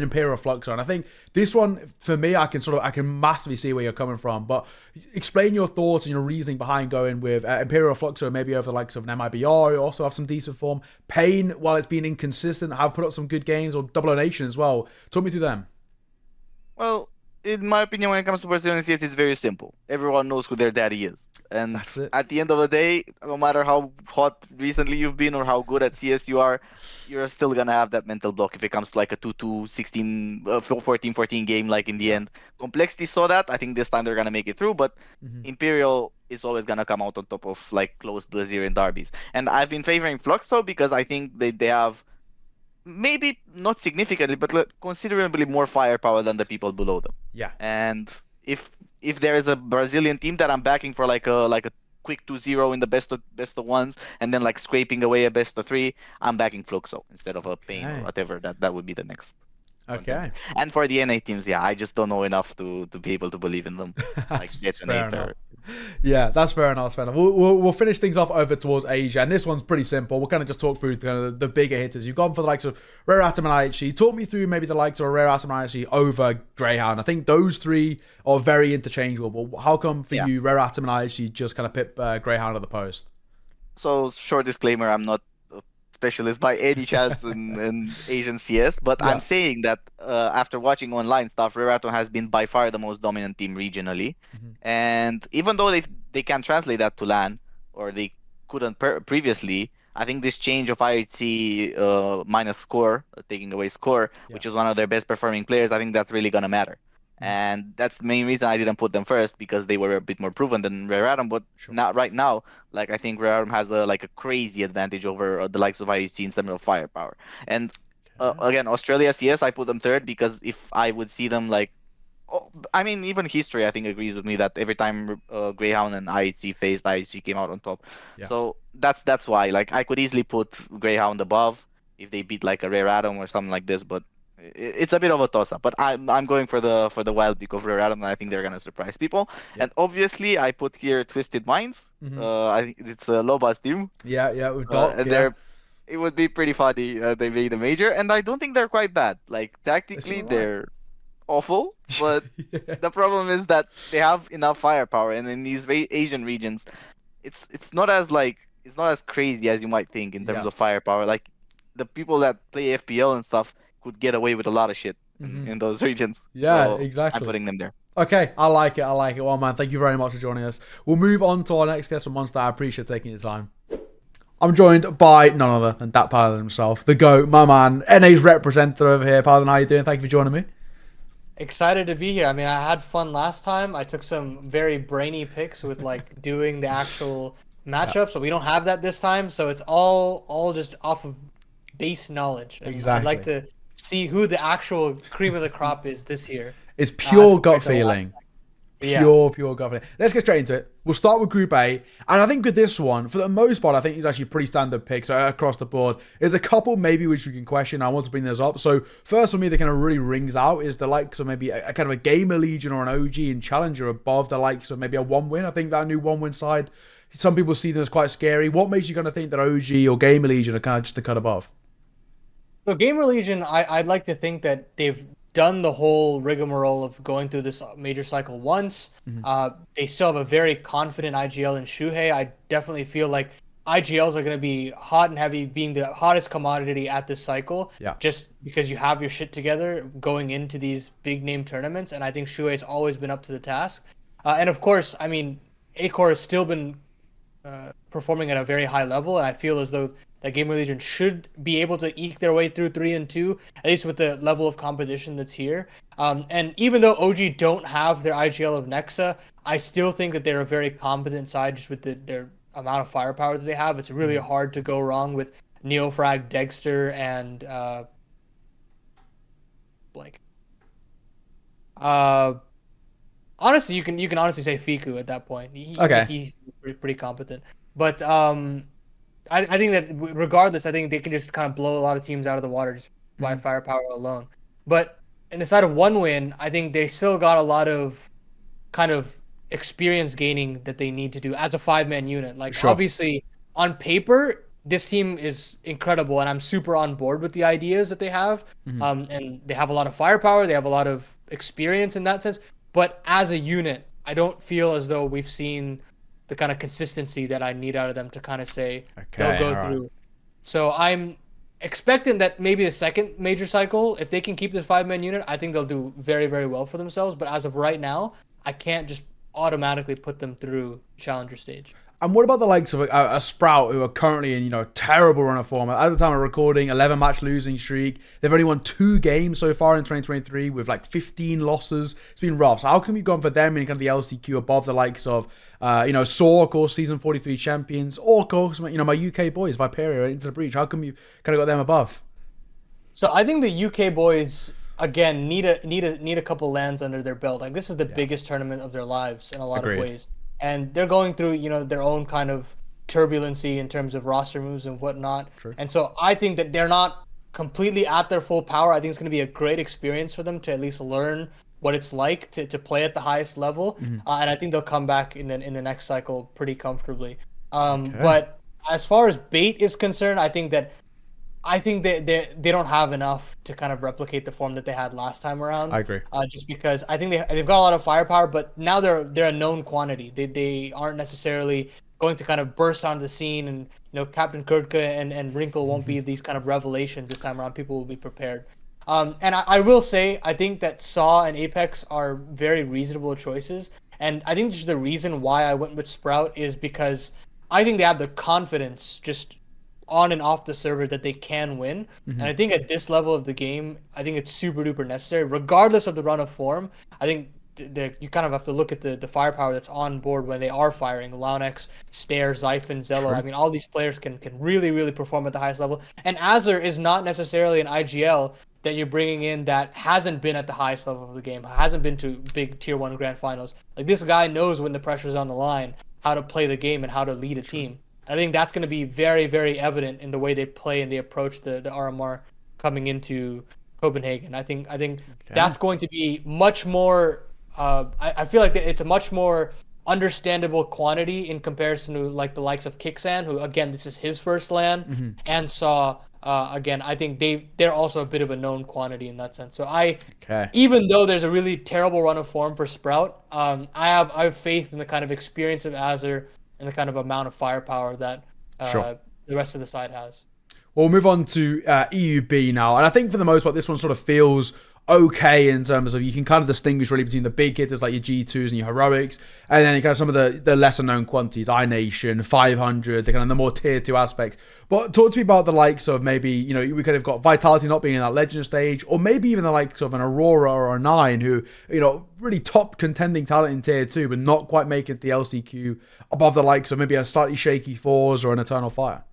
Imperial Fluxo, and I think this one for me, I can massively see where you're coming from. But explain your thoughts and your reasoning behind going with Imperial Fluxo, maybe over the likes of an MIBR. You also have some decent form. Pain, while it's been inconsistent, have put up some good games, or Double O Nation as well. Talk me through them. Well, in my opinion, when it comes to Brazilian CS, it's very simple. Everyone knows who their daddy is. And that's it. At the end of the day, no matter how hot recently you've been or how good at CS you are, you're still going to have that mental block if it comes to a 2-2, 16, 14-14 game in the end. Complexity saw that. I think this time they're going to make it through, but Imperial is always going to come out on top of close Brazilian derbies. And I've been favoring Fluxo because I think they have maybe not significantly, but considerably more firepower than the people below them. Yeah. And if there is a Brazilian team that I'm backing for a quick 2-0 in the best of ones, and then scraping away a best of 3, I'm backing Fluxo instead of a Pain or whatever. That would be the next. Okay. Content. And for the NA teams, I just don't know enough to be able to believe in them. Detonator. Yeah, that's fair enough. We'll finish things off over towards Asia, and this one's pretty simple. We'll kind of just talk through the bigger hitters. You've gone for the likes of Rare Atom and IHG. Talk me through maybe the likes of Rare Atom and IHG over Greyhound. I think those three are very interchangeable. But how come for you, Rare Atom and IHG just kind of pip Greyhound at the post? So, short disclaimer, I'm not specialist by any chance in Asian CS, but I'm saying that after watching online stuff, Rare Atom has been by far the most dominant team regionally. And even though they can translate that to LAN, or they couldn't previously, I think this change of IHC minus score, taking away score, which is one of their best performing players, I think that's really going to matter. And that's the main reason I didn't put them first, because they were a bit more proven than Rare Atom. But not right now, like I think Rare Atom has a crazy advantage over the likes of IHC in terms of firepower. And again, Australia CS, I put them third because if I would see them I mean, even history, I think, agrees with me that every time Greyhound and IHC faced, IHC came out on top. So that's why. Like, I could easily put Greyhound above if they beat like a Rare Atom or something like this, but it's a bit of a toss-up. But I'm going for the wild pick of Rare Atom, and I think they're gonna surprise people. And obviously, I put here Twisted Minds. I think it's a Loba's team. With Doc. And it would be pretty funny. They made a major, and I don't think they're quite bad. Like, tactically, they're awful, but the problem is that they have enough firepower, and in these Asian regions, it's not as crazy as you might think in terms of firepower. Like, the people that play FPL and stuff could get away with a lot of shit in those regions. So exactly. I'm putting them there. Okay, I like it. Well, man, thank you very much for joining us. We'll move on to our next guest from Munstur. I appreciate taking your time. I'm joined by none other than that Paladin himself, the GOAT, my man, NA's representative over here. Paladin, how you doing? Thank you for joining me. Excited to be here. I mean, I had fun last time. I took some very brainy picks with like doing the actual matchups, but we don't have that this time. So it's all just off of base knowledge. And exactly. I'd like to see who the actual cream of the crop is this year. It's pure gut feeling. Pure gut feeling. Let's get straight into it. We'll start with Group A. And I think with this one, for the most part, I think it's actually pretty standard picks across the board. There's a couple maybe which we can question. I want to bring those up. So first for me, that kind of really rings out is the likes of maybe a kind of a Gamer Legion or an OG and Challenger above the likes of maybe a 1-win. I think that new 1-win side, some people see them as quite scary. What makes you kind of think that OG or Gamer Legion are kind of just a cut above? So Gamer Legion, I'd like to think that they've done the whole rigmarole of going through this major cycle once. They still have a very confident IGL in Shuhei. I definitely feel like IGLs are going to be hot and heavy, being the hottest commodity at this cycle, just because you have your shit together going into these big name tournaments. And I think Shuhei's always been up to the task. And of course, I mean, Acor has still been performing at a very high level, and I feel as though that Gamer Legion should be able to eke their way through 3-2, at least with the level of competition that's here. And even though OG don't have their IGL of Nexa, I still think that they're a very competent side just with their amount of firepower that they have. It's really hard to go wrong with Neofrag, Dexter, and honestly, you can honestly say Fiku at that point. He's pretty competent. But I think that regardless, I think they can just kind of blow a lot of teams out of the water just by firepower alone. But in the side of 1-win, I think they still got a lot of kind of experience gaining that they need to do as a 5-man unit. Like, obviously, on paper, this team is incredible, and I'm super on board with the ideas that they have. And they have a lot of firepower. They have a lot of experience in that sense. But as a unit, I don't feel as though we've seen the kind of consistency that I need out of them to kind of say they'll go through. So I'm expecting that maybe the second major cycle, if they can keep this 5-man unit, I think they'll do very, very well for themselves. But as of right now, I can't just automatically put them through challenger stage. And what about the likes of a Sprout, who are currently in, terrible run of form? At the time of recording, 11-match losing streak. They've only won 2 games so far in 2023 with like 15 losses. It's been rough. So how come you've gone for them in kind of the LCQ above the likes of, Saw, of course, season 43 champions, or of course, my UK boys, Viperia, Into the Breach? How come you kind of got them above? So I think the UK boys, again, need a couple lands under their belt. Like, this is the biggest tournament of their lives in a lot of ways. And they're going through, their own kind of turbulency in terms of roster moves and whatnot. And so I think that they're not completely at their full power. I think it's going to be a great experience for them to at least learn what it's like to play at the highest level. And I think they'll come back in the next cycle pretty comfortably. But as far as Bait is concerned, I think they don't have enough to kind of replicate the form that they had last time around. I agree. Just because I think they've got a lot of firepower, but now they're a known quantity. They aren't necessarily going to kind of burst onto the scene and Captain Kurtka and Wrinkle won't be these kind of revelations this time around. People will be prepared. And I will say, I think that Saw and Apex are very reasonable choices. And I think just the reason why I went with Sprout is because I think they have the confidence just on and off the server that they can win. And I think at this level of the game, I think it's super duper necessary, regardless of the run of form. I think you kind of have to look at the firepower that's on board when they are firing. Launex, Stare, Zyphon, Zello. True. I mean, all these players can really, really perform at the highest level. And Azure is not necessarily an IGL that you're bringing in that hasn't been at the highest level of the game, hasn't been to big tier 1 grand finals. Like, this guy knows when the pressure's on the line, how to play the game and how to lead a team. I think that's going to be very, very evident in the way they play and they approach the RMR coming into Copenhagen. I think that's going to be much more. I feel like it's a much more understandable quantity in comparison to like the likes of Kixan, who again this is his first LAN, and Saw. Again, I think they're also a bit of a known quantity in that sense. So even though there's a really terrible run of form for Sprout, I have faith in the kind of experience of Azure and the kind of amount of firepower that the rest of the side has. We'll move on to EUB now. And I think for the most part, this one sort of feels okay in terms of you can kind of distinguish really between the big hitters like your G2s and your Heroics, and then you kind of some of the lesser known quantities, iNation, 500, the kind of the more tier 2 aspects. But talk to me about the likes of maybe, we could have got Vitality not being in that legend stage, or maybe even the likes of an Aurora or a 9 who, really top contending talent in tier 2, but not quite making the LCQ above the likes of maybe a slightly shaky Fours or an Eternal Fire.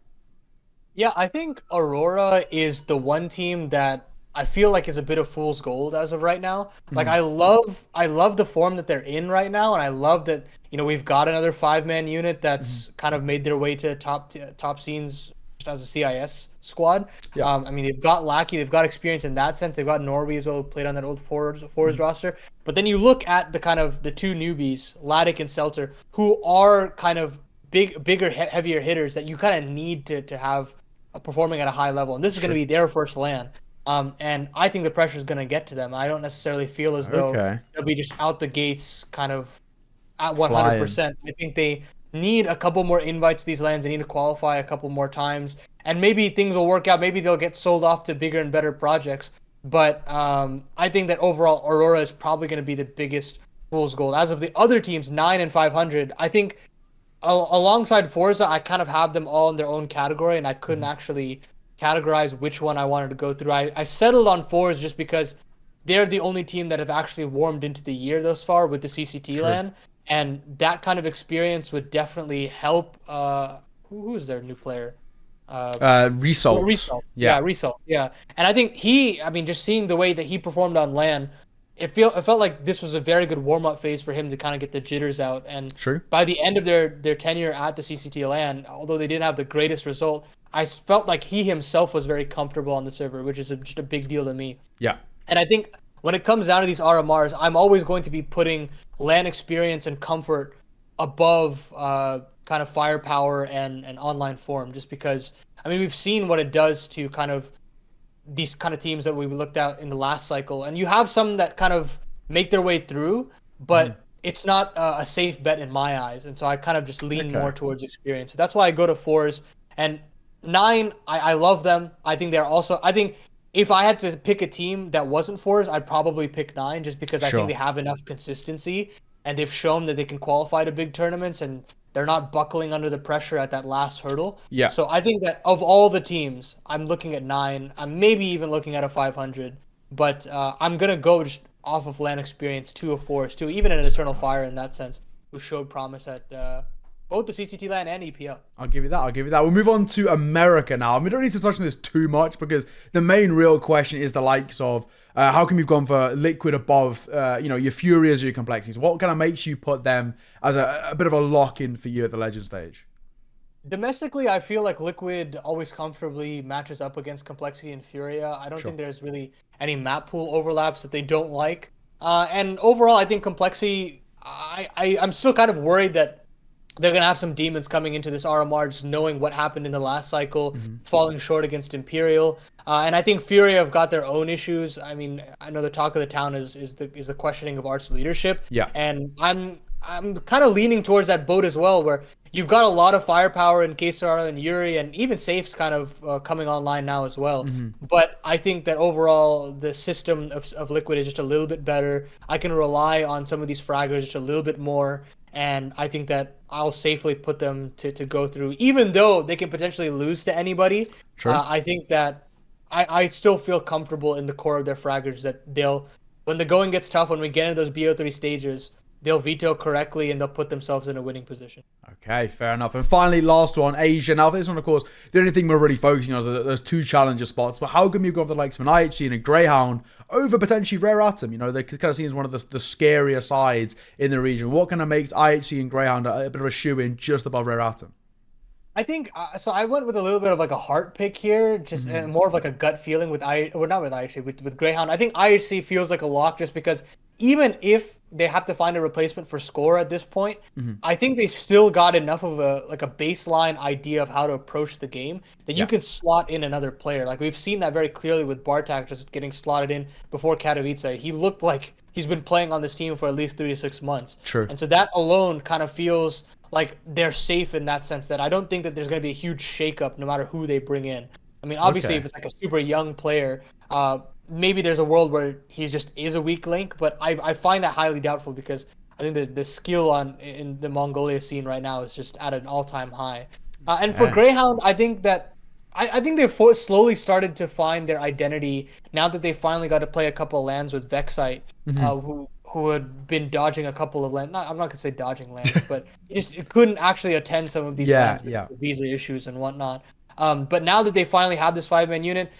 Yeah, I think Aurora is the one team that I feel like is a bit of fool's gold as of right now. Like I love the form that they're in right now, and I love that we've got another 5-man unit that's kind of made their way to top scenes as a CIS squad. Yeah. I mean, they've got Lackey, they've got experience in that sense. They've got Norby as well, who played on that old Forwards roster. But then you look at the two newbies, Laddick and Selter, who are kind of bigger, heavier hitters that you kind of need to have performing at a high level. And this is going to be their first LAN. And I think the pressure is going to get to them. I don't necessarily feel as though they'll be just out the gates kind of at 100%. I think they need a couple more invites to these lands. They need to qualify a couple more times. And maybe things will work out. Maybe they'll get sold off to bigger and better projects. But I think that overall Aurora is probably going to be the biggest fool's gold. As of the other teams, 9 and 500, I think alongside Forza, I kind of have them all in their own category. And I couldn't actually categorize which one I wanted to go through. I settled on Forza just because they're the only team that have actually warmed into the year thus far with the CCT LAN, and that kind of experience would definitely help. Who's their new player? Result. Yeah, Result. Yeah, and I think just seeing the way that he performed on LAN, it felt like this was a very good warm up phase for him to kind of get the jitters out. And by the end of their tenure at the CCT LAN, although they didn't have the greatest result, I felt like he himself was very comfortable on the server, which is just a big deal to me. Yeah. And I think when it comes down to these RMRs, I'm always going to be putting LAN experience and comfort above kind of firepower and online form, just because, we've seen what it does to kind of these kind of teams that we looked at in the last cycle. And you have some that kind of make their way through, but it's not a safe bet in my eyes. And so I kind of just lean more towards experience. So that's why I go to 4s. And 9, I love them. I think if I had to pick a team that wasn't 4s, I'd probably pick 9, just because I think they have enough consistency and they've shown that they can qualify to big tournaments and they're not buckling under the pressure at that last hurdle. Yeah. So I think that of all the teams, I'm looking at 9. I'm maybe even looking at a 500, but I'm going to go just off of LAN experience, 2 of 4s, too, even an Eternal Fire in that sense, who showed promise at both the CCT LAN and EPL. I'll give you that. We'll move on to America now. We don't need to touch on this too much because the main real question is the likes of how come you've gone for Liquid above your Furious or your Complexities? What kind of makes you put them as a bit of a lock-in for you at the Legend stage? Domestically, I feel like Liquid always comfortably matches up against Complexity and Furia. I don't think there's really any map pool overlaps that they don't like. And overall, I think Complexity, I'm still kind of worried that they're going to have some demons coming into this RMR, just knowing what happened in the last cycle, falling short against Imperial. And I think Fury have got their own issues. I know the talk of the town is the questioning of Art's leadership. Yeah. And I'm kind of leaning towards that boat as well, where you've got a lot of firepower in Kesar and Yuri, and even Safe's kind of coming online now as well. But I think that overall the system of Liquid is just a little bit better. I can rely on some of these fraggers just a little bit more, and I think that I'll safely put them to go through, even though they can potentially lose to anybody. I think that I still feel comfortable in the core of their fraggers that when the going gets tough, when we get into those BO3 stages, they'll veto correctly and they'll put themselves in a winning position. Okay, fair enough. And finally, last one, Asia. Now, this one, of course, the only thing we're really focusing on is those 2 challenger spots. But how come you've got the likes of an IHC and a Greyhound over potentially Rare Atom? You know, they're kind of seen as one of the scarier sides in the region. What kind of makes IHC and Greyhound a bit of a shoe-in just above Rare Atom? I think so. I went with a little bit of like a heart pick here, just more of like a gut feeling with with Greyhound. I think IHC feels like a lock just because even if they have to find a replacement for Score at this point, I think they've still got enough of a baseline idea of how to approach the game that you can slot in another player. Like we've seen that very clearly with Bartak just getting slotted in before Katowice. He looked like he's been playing on this team for at least 3 to 6 months. True. And so that alone kind of feels like they're safe in that sense, that I don't think that there's going to be a huge shakeup no matter who they bring in. I mean, obviously, if it's like a super young player, maybe there's a world where he just is a weak link, but I find that highly doubtful because I think the skill in the Mongolia scene right now is just at an all-time high. And for Greyhound, I think that I think they've slowly started to find their identity now that they finally got to play a couple of lands with Vexite, who had been dodging a couple of lands. I'm not gonna say dodging lands, but he couldn't actually attend some of these lands because of visa issues and whatnot. But now that they finally have this 5-man unit,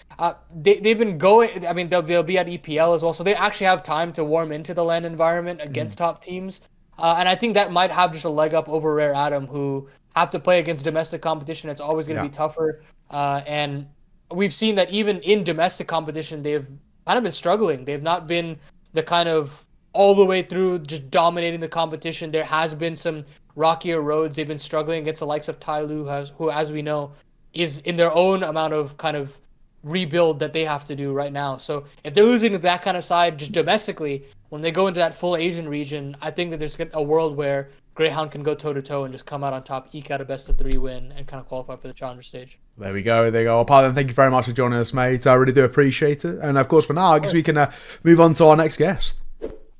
they've been going. I mean, they'll be at EPL as well, so they actually have time to warm into the land environment against top teams. And I think that might have just a leg up over Rare Atom, who have to play against domestic competition. It's always going to be tougher. And we've seen that even in domestic competition, they've kind of been struggling. They've not been the kind of all the way through just dominating the competition. There has been some rockier roads. They've been struggling against the likes of Tyloo, who, as we know, is in their own amount of kind of rebuild that they have to do right now. So if they're losing to that kind of side just domestically, when they go into that full Asian region, I think that there's a world where Greyhound can go toe-to-toe and just come out on top, eke out a best-of-3 win, and kind of qualify for the challenger stage. There we go. Well, Paladin, thank you very much for joining us, mate. I really do appreciate it. And, of course, for now, I guess we can move on to our next guest.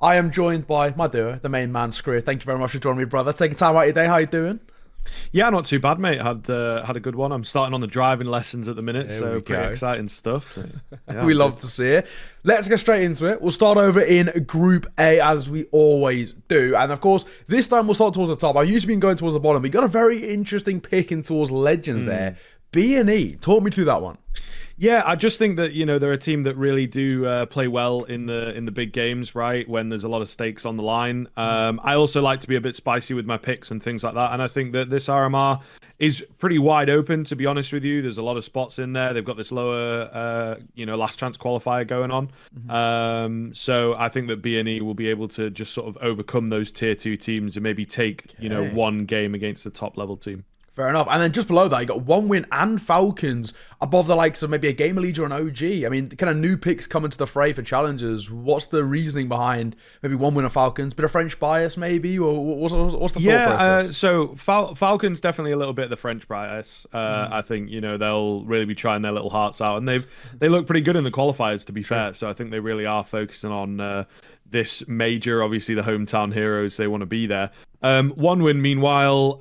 I am joined by my duo, the main man, Skriv. Thank you very much for joining me, brother. Taking time out of your day. How you doing? Yeah, not too bad, mate. Had a good one. I'm starting on the driving lessons at the minute, so pretty exciting stuff. Yeah, we love to see it. Let's get straight into it. We'll start over in Group A, as we always do. And, of course, this time we'll start towards the top. I've usually been going towards the bottom. We got a very interesting pick in towards Legends there. B&E. Talk me through that one. Yeah, I just think that, they're a team that really do play well in the big games, right? When there's a lot of stakes on the line. I also like to be a bit spicy with my picks and things like that. And I think that this RMR is pretty wide open, to be honest with you. There's a lot of spots in there. They've got this lower, last chance qualifier going on. So I think that B&E will be able to just sort of overcome those tier 2 teams and maybe take, one game against the top level team. Fair enough. And then just below that, you got 1win and Falcons above the likes of maybe a Gamer Leader or an OG. I mean, kind of new picks coming to the fray for challengers. What's the reasoning behind maybe 1win and Falcons? Bit of French bias, maybe? Or what's the thought process? So Falcons definitely a little bit of the French bias. I think, they'll really be trying their little hearts out. And they look pretty good in the qualifiers, to be fair. So I think they really are focusing on this major. Obviously, the hometown heroes, they want to be there. 1win, meanwhile,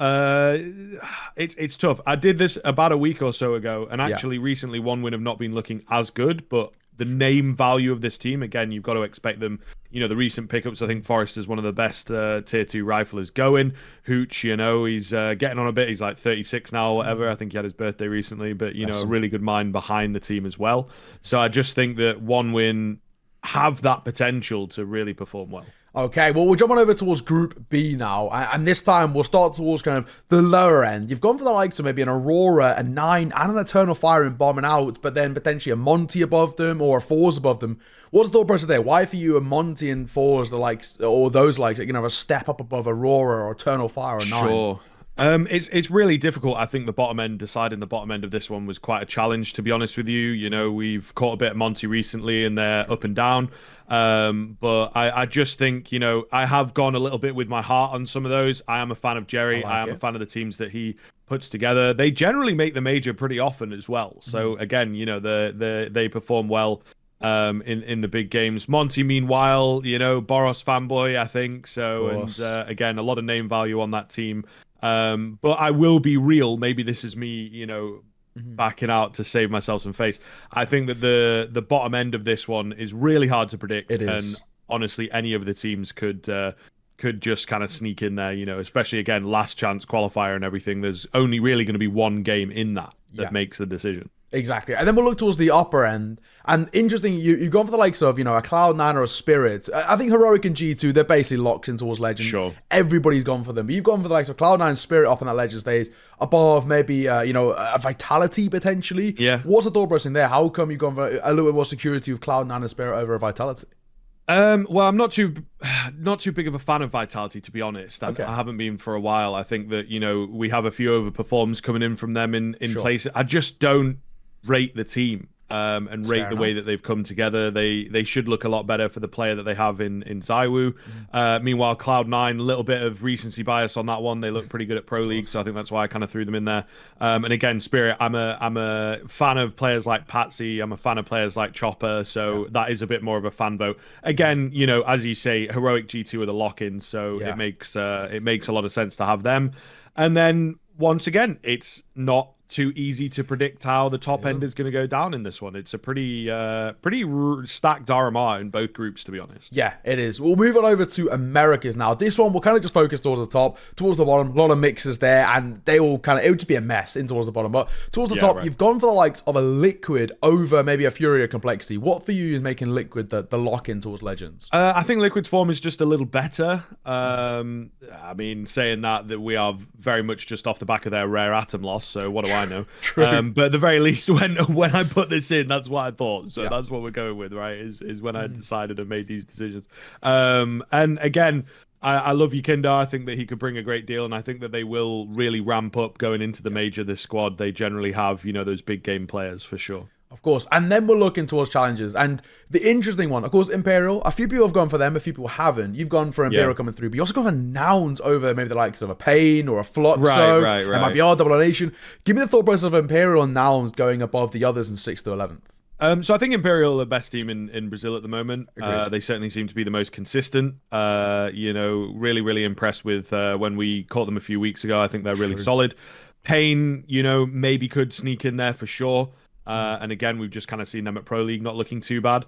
it's tough. I did this about a week or so ago, and actually recently 1win have not been looking as good, but the name value of this team, again, you've got to expect them. The recent pickups, I think Forrester's one of the best tier 2 riflers going. Hooch, he's getting on a bit. He's like 36 now or whatever. I think he had his birthday recently, but, a really good mind behind the team as well. So I just think that 1win have that potential to really perform well. Okay, well, we'll jump on over towards Group B now, and this time we'll start towards kind of the lower end. You've gone for the likes of maybe an Aurora, a 9, and an Eternal Fire in bombing out, but then potentially a Monty above them or a Fours above them. What's the thought process there? Why for you a Monty and Fours, the likes, or those likes, that can have a step up above Aurora or Eternal Fire or 9? Sure. It's really difficult. I think deciding the bottom end of this one was quite a challenge, to be honest with you. You know, we've caught a bit of Monty recently and they're up and down. But I just think, you know, I have gone a little bit with my heart on some of those. I am a fan of Jerry. I am a fan of the teams that he puts together. They generally make the major pretty often as well. So again, you know, they perform well in the big games. Monty, meanwhile, you know, Boros fanboy, I think. So, and again, a lot of name value on that team. But I will be real. Maybe this is me, you know, backing out to save myself some face. I think that the bottom end of this one is really hard to predict. It is. And honestly, any of the teams could just kind of sneak in there, you know, especially again, last chance qualifier and everything. There's only really going to be one game in that makes the decision. Exactly. And then we'll look towards the upper end. And interesting, you've gone for the likes of, you know, a Cloud9 or a Spirit. I think Heroic and G2, they're basically locked in towards Legend. Sure. Everybody's gone for them. But you've gone for the likes of Cloud9, Spirit up in that Legend stage, above maybe, you know, a Vitality potentially. Yeah. What's the thought process in there? How come you've gone for a little bit more security with Cloud9 and Spirit over a Vitality? Well, I'm not too big of a fan of Vitality, to be honest. I haven't been for a while. I think that, you know, we have a few overperforms coming in from them in places. I just don't rate the team and rate the way that they've come together. They should look a lot better for the player that they have in Zywoo. Meanwhile, Cloud9, a little bit of recency bias on that one. They look pretty good at Pro League, so I think that's why I kind of threw them in there. And again, Spirit, I'm a fan of players like Patsy. I'm a fan of players like Chopper, so that is a bit more of a fan vote. Again, you know, as you say, Heroic G2 are the lock-ins, so it makes a lot of sense to have them. And then once again, it's not too easy to predict how the top end is going to go down in this one. It's a pretty stacked RMR in both groups, to be honest. Yeah, it is. We'll move on over to Americas now. This one, we'll kind of just focus towards the top, towards the bottom. A lot of mixes there, and they all kind of, it would just be a mess in towards the bottom. But towards the top, you've gone for the likes of a Liquid over maybe a Fury or Complexity. What for you is making Liquid the lock-in towards Legends? I think Liquid's form is just a little better. I mean, saying that we are very much just off the back of their rare atom loss, so what do I know? But at the very least, when I put this in, that's what I thought. So that's what we're going with, right? Is when I decided and made these decisions. And again, I love Yukindo. I think that he could bring a great deal, and I think that they will really ramp up going into the major. This squad, they generally have, you know, those big game players for sure. Of course. And then we're looking towards challenges. And the interesting one, of course, Imperial. A few people have gone for them, a few people haven't. You've gone for Imperial coming through, but you also gone for Nouns over maybe the likes of a Pain or a Fluxo. Right. It might be our Double Nation. Give me the thought process of Imperial and Nouns going above the others in 6th to 11th. So I think Imperial are the best team in Brazil at the moment. They certainly seem to be the most consistent. You know, really impressed with when we caught them a few weeks ago. I think they're really solid. Pain, you know, maybe could sneak in there for sure. And again, we've just kind of seen them at Pro League not looking too bad.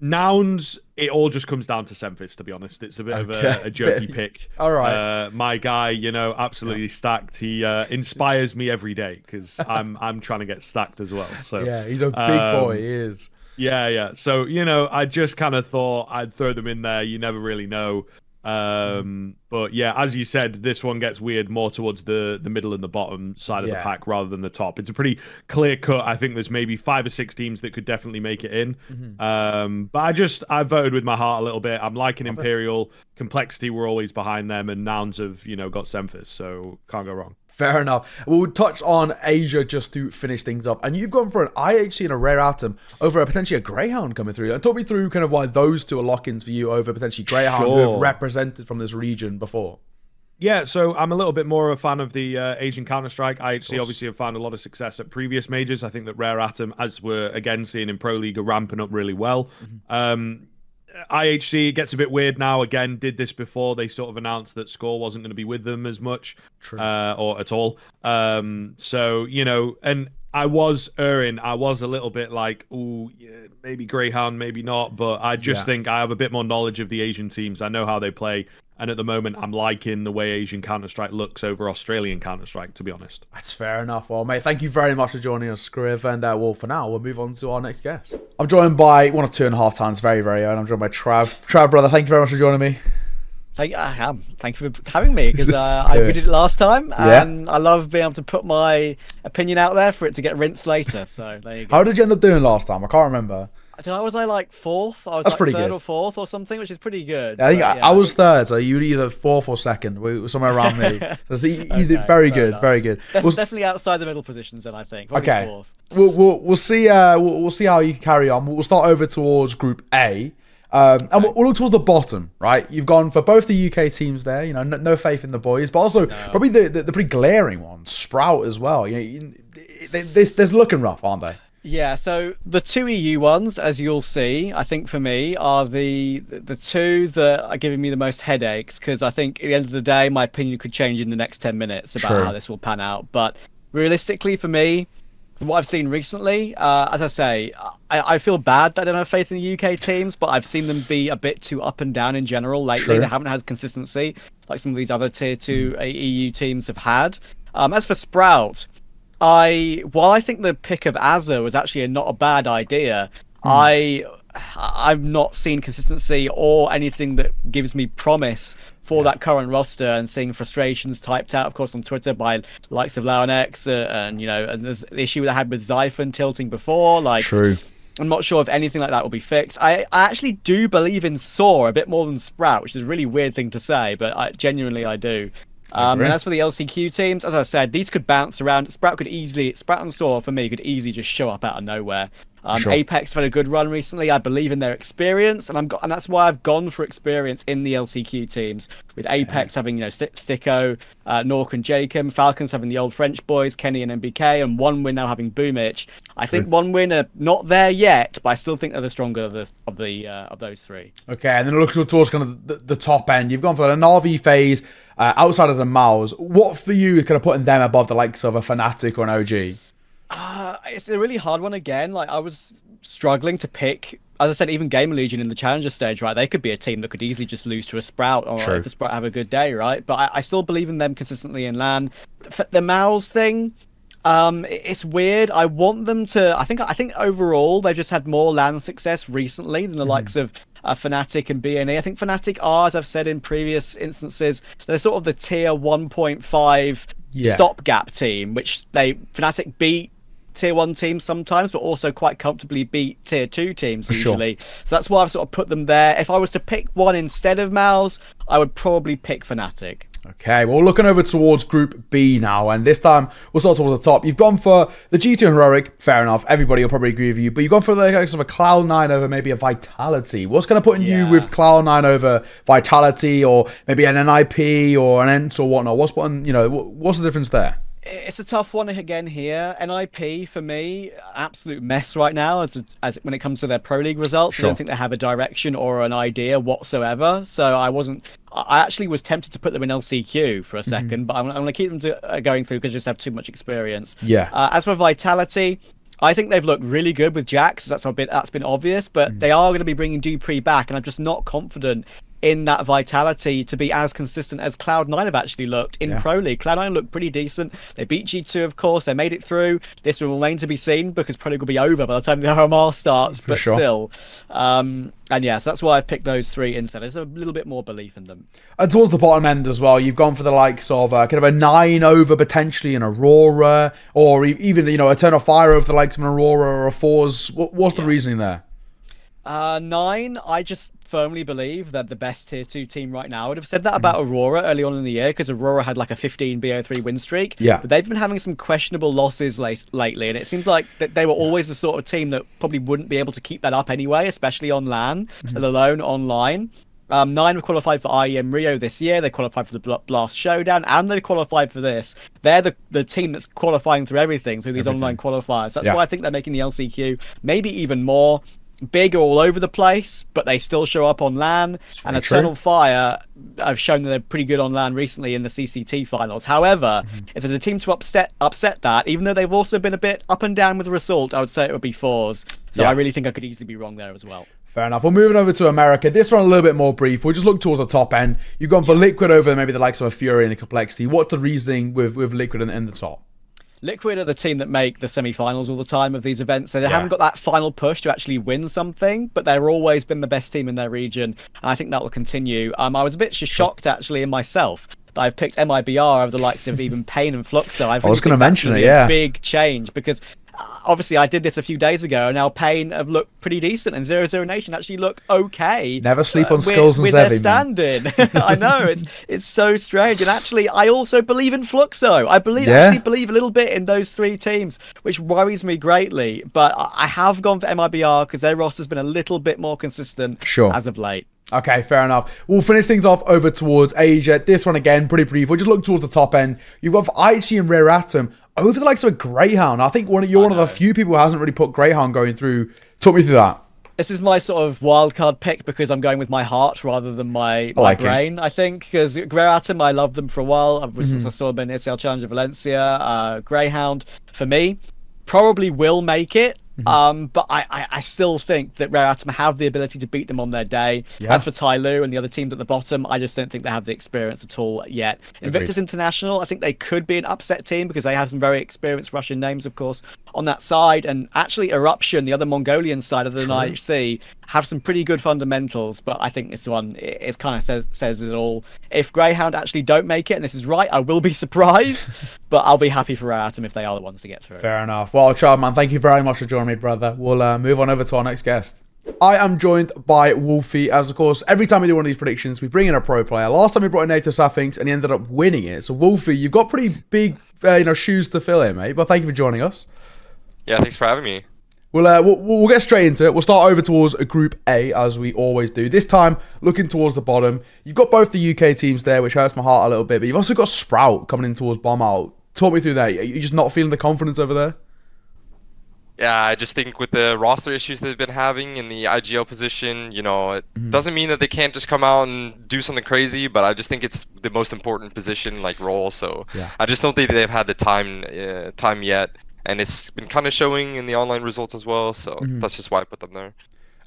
Nouns, it all just comes down to Semphis, to be honest. It's a bit of a jerky pick. All right. My guy, you know, absolutely stacked. He inspires me every day because I'm trying to get stacked as well. So yeah, he's a big boy. He is. Yeah. So, you know, I just kind of thought I'd throw them in there. You never really know. But yeah, as you said, this one gets weird more towards the middle and the bottom side of the pack rather than the top. It's a pretty clear cut. I think there's maybe 5 or 6 teams that could definitely make it in. But I voted with my heart a little bit. I'm liking Imperial. Complexity, we're always behind them, and Nouns have, you know, got Semphis, so can't go wrong. Fair enough. We'll touch on Asia just to finish things up. And you've gone for an IHC and a Rare Atom over potentially a Greyhound coming through. And talk me through kind of why those two are lock-ins for you over potentially Greyhound, who have represented from this region before. Yeah, so I'm a little bit more a fan of the Asian Counter-Strike. IHC obviously have found a lot of success at previous majors. I think that Rare Atom, as we're again seeing in Pro League, are ramping up really well. IHC gets a bit weird now. Again, did this before they sort of announced that Score wasn't going to be with them as much or at all. So, you know, and I was a little bit like, ooh, yeah, maybe Greyhound, maybe not. But I just think I have a bit more knowledge of the Asian teams. I know how they play. And at the moment, I'm liking the way Asian Counter-Strike looks over Australian Counter-Strike, to be honest. That's fair enough. Well, mate, thank you very much for joining us, Skriv. And well, for now, we'll move on to our next guest. I'm joined by one of 2.5 times very, very own. I'm joined by Trav. Trav, brother, thank you very much for joining me. Thank you for having me, because we did it last time, and I love being able to put my opinion out there for it to get rinsed later. So there you go. How did you end up doing last time? I can't remember. was I like fourth? I was That's like pretty third good. or fourth or something, which is pretty good. Yeah, I think I was third, so you were either fourth or second, somewhere around me. So Okay, very fair good, enough. very good. Definitely outside the middle positions, then I think. Probably Okay, fourth. we'll see. We'll see how you carry on. We'll start over towards Group A. And we'll look towards the bottom, right? You've gone for both the UK teams there. You know, no faith in the boys, but also probably the pretty glaring one, Sprout as well. You know, they're looking rough, aren't they? Yeah, so the two EU ones, as you'll see, I think for me are the two that are giving me the most headaches, because I think at the end of the day, my opinion could change in the next 10 minutes about how this will pan out. But realistically, for me, from what I've seen recently, as I say, I feel bad that I don't have faith in the UK teams, but I've seen them be a bit too up and down in general lately. They haven't had consistency like some of these other tier 2 EU teams have had. As for Sprout, while I think the pick of Azza was actually not a bad idea, I've not seen consistency or anything that gives me promise for that current roster, and seeing frustrations typed out, of course, on Twitter by the likes of Laon X, and there's the issue that I had with Xiphon tilting before. True. I'm not sure if anything like that will be fixed. I actually do believe in Saw a bit more than Sprout, which is a really weird thing to say, but genuinely I do. And as for the LCQ teams, as I said, these could bounce around. Sprout and Saw, for me, could easily just show up out of nowhere. Apex have had a good run recently. I believe in their experience, and that's why I've gone for experience in the LCQ teams. With Apex having Sticko, Nork and Jacob, Falcons having the old French boys, Kenny and MBK, and One Win now having Boomich. I think One Win are not there yet, but I still think they're the stronger of those three. Okay, and then looking towards kind of the top end, you've gone for an RV phase, Outsiders and Mouse. What for you is kind of putting them above the likes of a Fnatic or an OG? It's a really hard one again. Like, I was struggling to pick. As I said, even Gamer Legion in the Challenger stage, right? They could be a team that could easily just lose to a Sprout, or if a Sprout have a good day, right? But I still believe in them consistently in LAN. The Mouse thing, it's weird. I want them to. I think overall they've just had more LAN success recently than the likes of Fnatic and BNE. I think Fnatic are, as I've said in previous instances, they're sort of the tier 1.5 stopgap team, which Fnatic beat tier 1 teams sometimes, but also quite comfortably beat tier 2 teams usually. So that's why I've sort of put them there. If I was to pick one instead of Mouse, I would probably pick Fnatic. Okay, well, looking over towards Group B now, and this time we'll start towards the top. You've gone for the G2 Heroic, fair enough. Everybody will probably agree with you, but you've gone for the likes of a Cloud9 over maybe a Vitality. What's kind of putting you with Cloud9 over Vitality, or maybe an NIP or an ENT or whatnot? What's the difference there? It's a tough one again here. NIP, for me, absolute mess right now as when it comes to their Pro League results. I don't think they have a direction or an idea whatsoever. So I actually was tempted to put them in LCQ for a second, but I'm going to keep them going through because they just have too much experience. As for Vitality, I think they've looked really good with Jax. That's been obvious, but they are going to be bringing Dupree back, and I'm just not confident in that Vitality to be as consistent as Cloud9 have actually looked in Pro League. Cloud9 looked pretty decent. They beat G2, of course. They made it through. This will remain to be seen because Pro League will be over by the time the RMR starts, but still. So that's why I've picked those three instead. There's a little bit more belief in them. And towards the bottom end as well, you've gone for the likes of kind of a 9 over potentially an Aurora, or even Eternal Fire over the likes of an Aurora or a Force. What's the reasoning there? 9, I just firmly believe that the best tier 2 team right now. I would have said that about Aurora early on in the year, because Aurora had like a 15 BO3 win streak. But they've been having some questionable losses lately, and it seems like that they were always the sort of team that probably wouldn't be able to keep that up anyway, especially on LAN, let alone online. 9 have qualified for IEM Rio this year. They qualified for the Blast Showdown, and they qualified for this. They're the team that's qualifying through everything, through these online qualifiers. That's why I think they're making the LCQ maybe even more big all over the place, but they still show up on LAN. And Eternal Fire have shown that they're pretty good on LAN recently in the CCT finals. However, if there's a team to upset that, even though they've also been a bit up and down with the result, I would say it would be Fours. So I really think I could easily be wrong there as well. Fair enough. We're moving over to America. This one a little bit more brief. We'll just look towards the top end. You've gone for Liquid over maybe the likes of a Fury and a Complexity. What's the reasoning with Liquid in the top? Liquid are the team that make the semi-finals all the time of these events. They haven't got that final push to actually win something, but they've always been the best team in their region, and I think that will continue. I was a bit shocked actually in myself that I've picked MIBR over the likes of even Pain and Fluxo. I was going to mention it, a big change, because obviously I did this a few days ago, and now Pain have looked pretty decent, and 0-0 Nation actually look okay. Never sleep on Skulls and with their Zevi, standing. I know it's so strange, and actually I also believe in Fluxo. I actually believe a little bit in those 3 teams, which worries me greatly. But I have gone for MIBR because their roster's been a little bit more consistent as of late. Okay, fair enough. We'll finish things off over towards Asia. This one again, pretty brief. We'll just look towards the top end. You've got Aizyesque and Rare Atom over the likes of a Greyhound. I think you're one of the few people who hasn't really put Greyhound going through. Talk me through that. This is my sort of wildcard pick because I'm going with my heart rather than my brain, I think. Because Rare Atom, I loved them for a while. I saw them in ACL Challenger Valencia. Greyhound, for me, probably will make it. But I still think that Rare Atom have the ability to beat them on their day. As for Tyloo and the other teams at the bottom, I just don't think they have the experience at all yet. Invictus International, I think they could be an upset team because they have some very experienced Russian names, of course, on that side. And actually Eruption, the other Mongolian side of the IHC, have some pretty good fundamentals. But I think this one, it kind of says it all. If Greyhound actually don't make it, and this is right, I will be surprised. But I'll be happy for Rare Atom if they are the ones to get through. Fair enough. Well, Trav, man, thank you very much for joining me, brother. We'll move on over to our next guest. I am joined by Wolfy, as of course, every time we do one of these predictions, we bring in a pro player. Last time we brought in Native Sapphinx, and he ended up winning it. So, Wolfy, you've got pretty big shoes to fill here, mate. But thank you for joining us. Yeah, thanks for having me. We'll get straight into it. We'll start over towards Group A, as we always do. This time, looking towards the bottom. You've got both the UK teams there, which hurts my heart a little bit. But you've also got Sprout coming in towards Bomb Out. Talk me through that. Are you just not feeling the confidence over there? Yeah, I just think with the roster issues they've been having in the IGL position, it doesn't mean that they can't just come out and do something crazy, but I just think it's the most important position, role. So I just don't think they've had the time yet, and it's been kind of showing in the online results as well. So that's just why I put them there.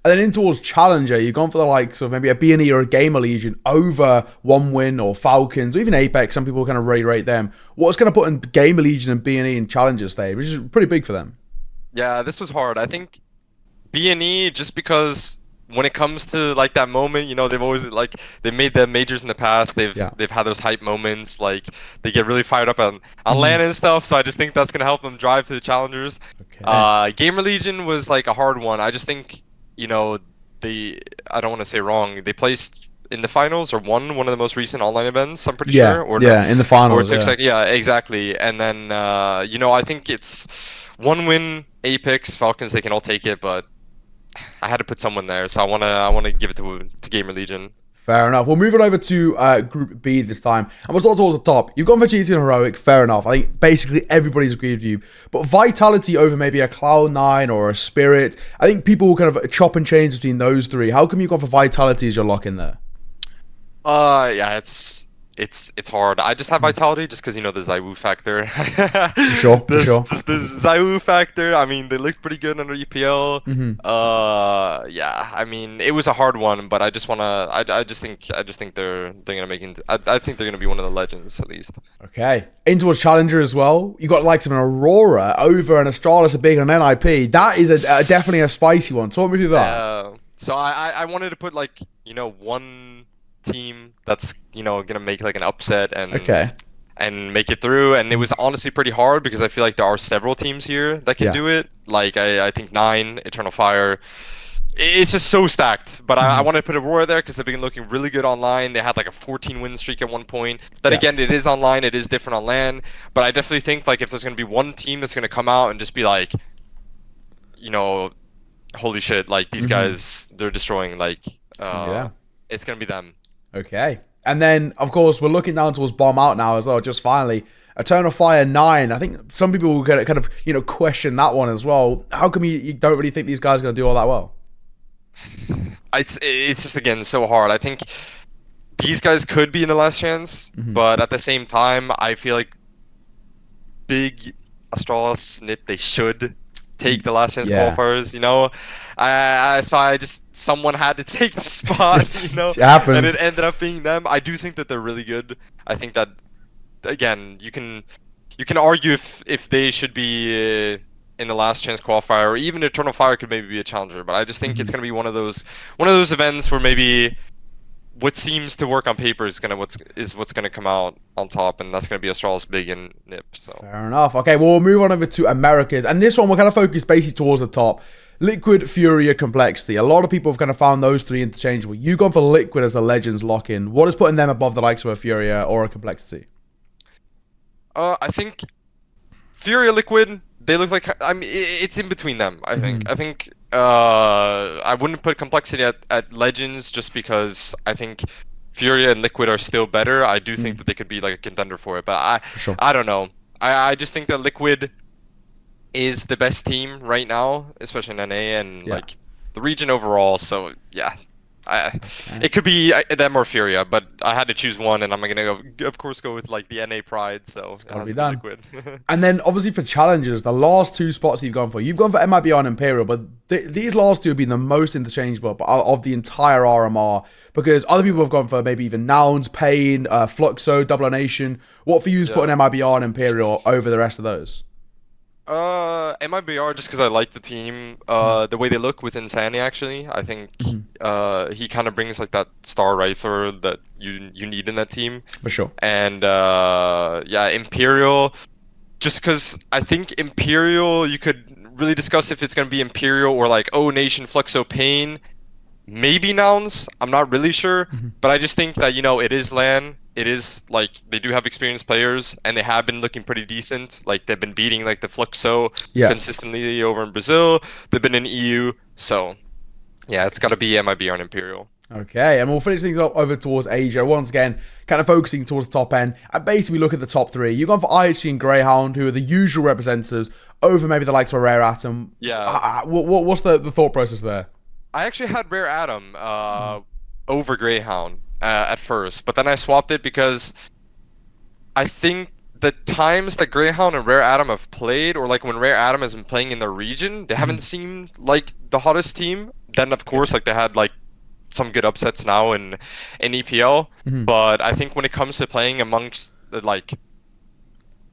And then in towards Challenger, you've gone for the likes of maybe a B&E or a Gamer Legion over OneWin or Falcons or even Apex. Some people kind of rate them. What's going to put in Gamer Legion and B&E in Challenger stage, which is pretty big for them? Yeah, this was hard. I think B&E, just because when it comes to that moment, they've always they've made the majors in the past. They've had those hype moments. They get really fired up on LAN and stuff. So I just think that's gonna help them drive to the challengers. Gamer Legion was a hard one. I just think I don't want to say wrong. They placed in the finals or won one of the most recent online events. I'm pretty sure. Or in the finals. Exactly. And then I think it's OneWin, Apex, Falcons. They can all take it, but I had to put someone there, so I want to give it to Gamer Legion. Fair enough. We'll move on over to Group B this time, and we'll start towards the top. You've gone for GT and Heroic. Fair enough. I think basically everybody's agreed with you, but Vitality over maybe a Cloud9 or a Spirit. I think people will kind of chop and change between those 3. How come you've gone for Vitality as your lock in there? Yeah, it's hard. I just have Vitality just because the ZywOo factor. Sure. Just the ZywOo factor. I mean, they looked pretty good under EPL. Yeah. I mean, it was a hard one, but I just wanna. I just think they're gonna make it. I think they're gonna be one of the legends at least. Okay. In towards Challenger as well. You got the likes of an Aurora over an Astralis, a big and an NIP. That is definitely a spicy one. Talk me through that. So I wanted to put one team that's gonna make an upset and make it through, and it was honestly pretty hard because I feel like there are several teams here that can do it. I think 9 Eternal Fire. It's just so stacked, but I wanted to put Aurora there because they've been looking really good online. They had a 14 win streak at one point. Then again, it is online, it is different on LAN, but I definitely think if there's gonna be one team that's gonna come out and just be holy shit, these guys, they're destroying. It's gonna be them. Okay. And then, of course, we're looking down towards Bomb Out now as well, just finally. Eternal Fire 9. I think some people will kind of question that one as well. How come you don't really think these guys are going to do all that well? It's just, again, so hard. I think these guys could be in the last chance, but at the same time, I feel like big Astralis, NIP, they should take the last chance qualifiers, someone had to take the spot, It happens. And it ended up being them. I do think that they're really good. I think that, again, you can argue if they should be in the last chance qualifier, or even Eternal Fire could maybe be a challenger, but I just think it's going to be one of those events where maybe what seems to work on paper is what's gonna come out on top, and that's gonna be Astralis, Big, and Nip. So fair enough. Okay, well, we'll move on over to Americas, and this one we're kind of focused basically towards the top. Liquid, Furia, Complexity. A lot of people have kind of found those three interchangeable. You've gone for Liquid as the Legends lock-in. What is putting them above the likes of a Furia or a Complexity? I think Furia, Liquid, they look like, I mean, it's in between them. I think I wouldn't put Complexity at Legends just because I think Furia and Liquid are still better. I do think that they could be like a contender for it, but I don't know. I just think that Liquid is the best team right now, especially in NA and like the region overall. So yeah, it could be them or Furia, but I had to choose one, and I'm gonna go, of course, go with like the NA pride. So it's gotta be done. Liquid. And then obviously for challenges, the last two spots you've gone for MIBR and Imperial, but these last two have been the most interchangeable of the entire RMR, because other people have gone for maybe even Nouns, Pain, Fluxo, Double Nation. What for you is putting MIBR and Imperial over the rest of those? MIBR just because I like the team, the way they look with Insanity. Actually, I think he kind of brings like that star rifler that you need in that team for sure. And yeah, Imperial, just because I think Imperial, you could really discuss if it's gonna be Imperial or like Nation, Fluxo, Pain, maybe Nouns. I'm not really sure, but I just think that it is LAN. It is like they do have experienced players, and they have been looking pretty decent. Like they've been beating like the Fluxo consistently over in Brazil. They've been in EU, so yeah, it's got to be MIBR and Imperial. Okay, and we'll finish things up over towards Asia. Once again, kind of focusing towards the top end. And basically look at the top three. You've gone for Aizyesque and Greyhound, who are the usual representatives, over maybe the likes of Rare Atom. Yeah. What's the thought process there? I actually had Rare Atom over Greyhound at first, but then I swapped it because I think the times that Greyhound and Rare Atom have played, or like when Rare Atom has been playing in their region, they haven't seemed like the hottest team. Then of course, like they had like some good upsets now in EPL, but I think when it comes to playing amongst the, like,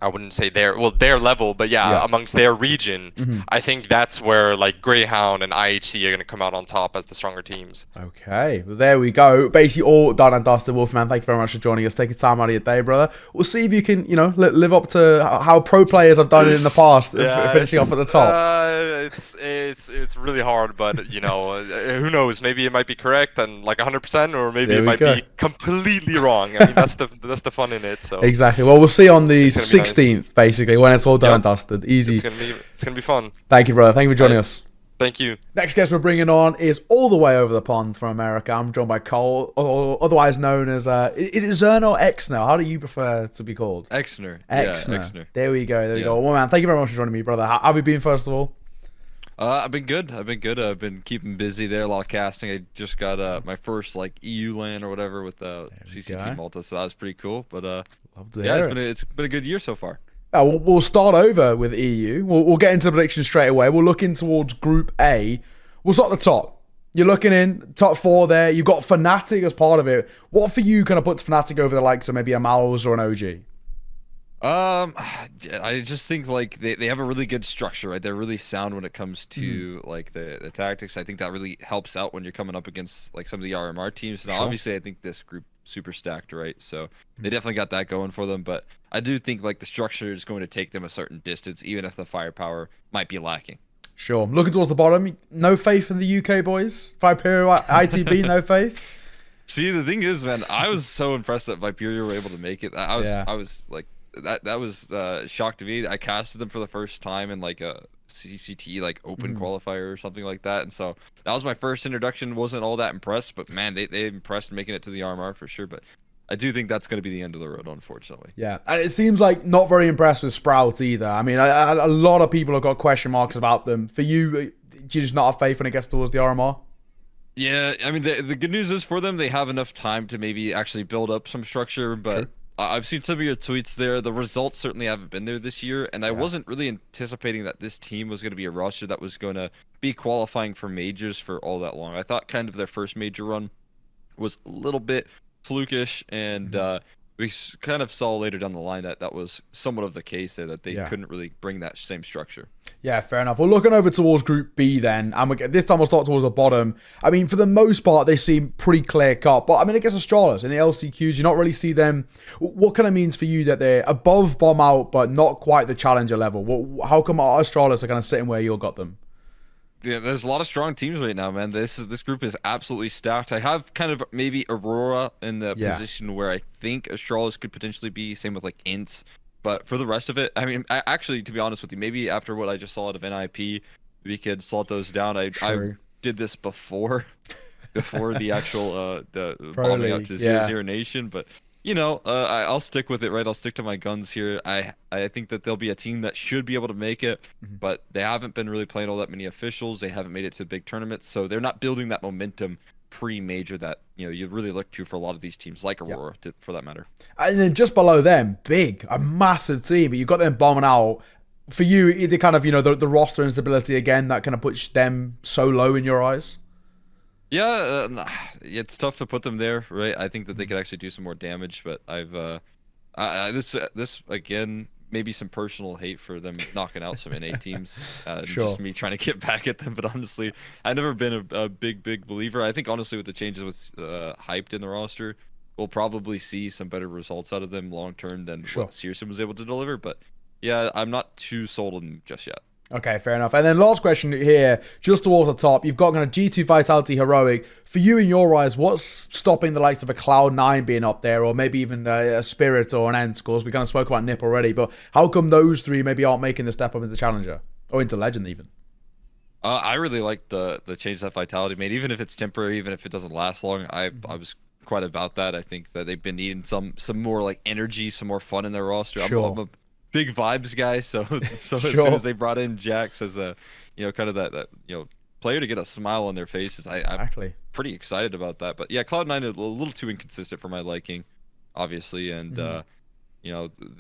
I wouldn't say their level, but amongst their region, I think that's where like Greyhound and IHC are going to come out on top as the stronger teams. Okay, well, there we go. Basically all done and dusted. Wolfman, thank you very much for joining us. Taking time out of your day, brother. We'll see if you can, live up to how pro players have done it in the past, finishing off at the top. It's really hard, but who knows? Maybe it might be correct and like 100%, or maybe it might be completely wrong. I mean, that's the fun in it. So exactly. Well, we'll see on the 16th, basically, when it's all done and dusted. Easy. It's gonna be fun. Thank you, brother. Thank you for joining us. Thank you. Next guest we're bringing on is all the way over the pond from America. I'm joined by Cole, or otherwise known as is it Xner or Xner? How do you prefer to be called? Xner. Xner. There we go. There we go. Well, man, thank you very much for joining me, brother. How have you been, first of all? I've been good. I've been keeping busy there. A lot of casting. I just got my first like EU LAN or whatever with CCT Malta, so that was pretty cool. But it's been a good year so far. We'll start over with EU. We'll get into predictions straight away. We'll look in towards Group A. We'll start at the top. You're looking in top 4 there. You've got Fnatic as part of it. What for you kind of puts Fnatic over the likes of maybe a Mouse or an OG? I just think like they have a really good structure, right? They're really sound when it comes to like the tactics. I think that really helps out when you're coming up against like some of the RMR teams. Now, obviously, I think this group super stacked, right? So they definitely got that going for them. But I do think like the structure is going to take them a certain distance, even if the firepower might be lacking. Sure. Looking towards the bottom, no faith in the UK boys. Viperio, ITB, no faith. See, the thing is, man, I was so impressed that Viperio were able to make it. I was like. That was shock to me. I casted them for the first time in like a CCT like open qualifier or something like that, and so that was my first introduction. Wasn't all that impressed, but man, they impressed making it to the RMR for sure. But I do think that's going to be the end of the road, unfortunately. Yeah, and it seems like not very impressed with Sprout either. I mean, a lot of people have got question marks about them. For you, do you just not have faith when it gets towards the RMR? Yeah, I mean, the good news is for them, they have enough time to maybe actually build up some structure, but. True. I've seen some of your tweets there. The results certainly haven't been there this year, and I wasn't really anticipating that this team was going to be a roster that was going to be qualifying for majors for all that long. I thought kind of their first major run was a little bit flukish, and we kind of saw later down the line that that was somewhat of the case there, that they couldn't really bring that same structure. Yeah, fair enough. We're looking over towards Group B then, and this time we'll start towards the bottom. I mean, for the most part, they seem pretty clear-cut, but I mean, I guess Astralis in the LCQs, you not really see them. What kind of means for you that they're above Bomb Out, but not quite the Challenger level? How come Astralis are kind of sitting where you got them? Yeah, there's a lot of strong teams right now, man. This group is absolutely stacked. I have kind of maybe Aurora in the position where I think Astralis could potentially be, same with like Ints. But for the rest of it, I mean, actually, to be honest with you, maybe after what I just saw out of NIP, we could slot those down. I did this before the actual the bombing out to 0-0 Nation, but you know, I'll stick with it, right? I'll stick to my guns here. I think that there'll be a team that should be able to make it, but they haven't been really playing all that many officials. They haven't made it to big tournaments, so they're not building that momentum pre-major that you really look to for a lot of these teams, like Aurora, for that matter. And then just below them, a massive team, but you've got them bombing out. For you, is it kind of the roster instability again that kind of puts them so low in your eyes? Yeah, it's tough to put them there, right? I think that they could actually do some more damage, but this again, maybe some personal hate for them knocking out some NA teams. Just me trying to get back at them, but honestly, I've never been a big believer. I think honestly, with the changes with Hyped in the roster, we'll probably see some better results out of them long term than what Searson was able to deliver. But yeah, I'm not too sold on them just yet. Okay, fair enough. And then last question here, just towards the top, you've got kind of G2 Vitality Heroic. For you, in your eyes, what's stopping the likes of a Cloud9 being up there, or maybe even a Spirit or an Ents? Of course, we kind of spoke about Nip already, but how come those three maybe aren't making the step up into Challenger or into Legend even? I really like the change that Vitality made, even if it's temporary, even if it doesn't last long. I was quite about that. I think that they've been needing some more like energy, some more fun in their roster. I'm a big vibes guy, so as soon as they brought in Jax as a kind of that player to get a smile on their faces, I'm pretty excited about that. But yeah, Cloud9 is a little too inconsistent for my liking, obviously, and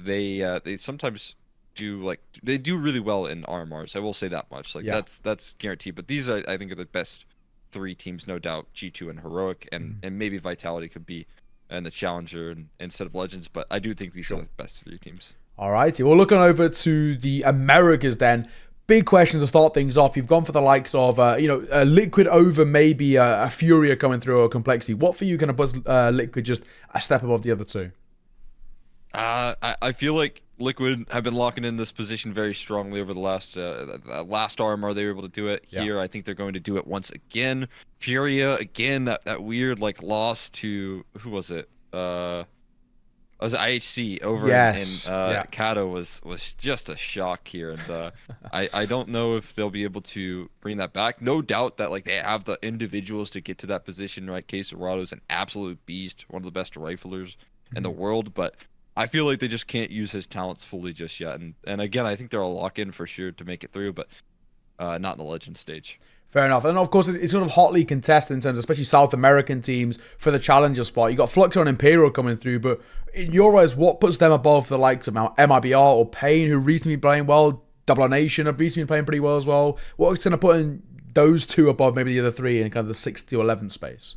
they sometimes do they do really well in RMRs. I will say that much. That's guaranteed. But these I think are the best three teams, no doubt. G2 and Heroic, and maybe Vitality could be in the Challenger instead of Legends. But I do think these are the best three teams. All righty, well, looking over to the Americas then. Big question to start things off. You've gone for the likes of, a Liquid over maybe a Furia coming through or Complexity. What for you going to push Liquid just a step above the other two? I feel like Liquid have been locking in this position very strongly over the last RMR. They were able to do it here. I think they're going to do it once again. Furia, again, that weird loss to, who was it? It was IHC over in Kato was just a shock here, and I don't know if they'll be able to bring that back. No doubt that they have the individuals to get to that position, right? Quesarado's an absolute beast, one of the best riflers in the world, but I feel like they just can't use his talents fully just yet. And again, I think they're a lock in for sure to make it through, but not in the Legend stage. Fair enough. And of course, it's sort of hotly contested in terms of especially South American teams for the Challenger spot. You got Fluxo and Imperial coming through, but in your eyes, what puts them above the likes of MIBR or Pain, who recently been playing well? Double Nation have recently been playing pretty well as well. What's going to put in those two above maybe the other three in kind of the 6 to 11 space?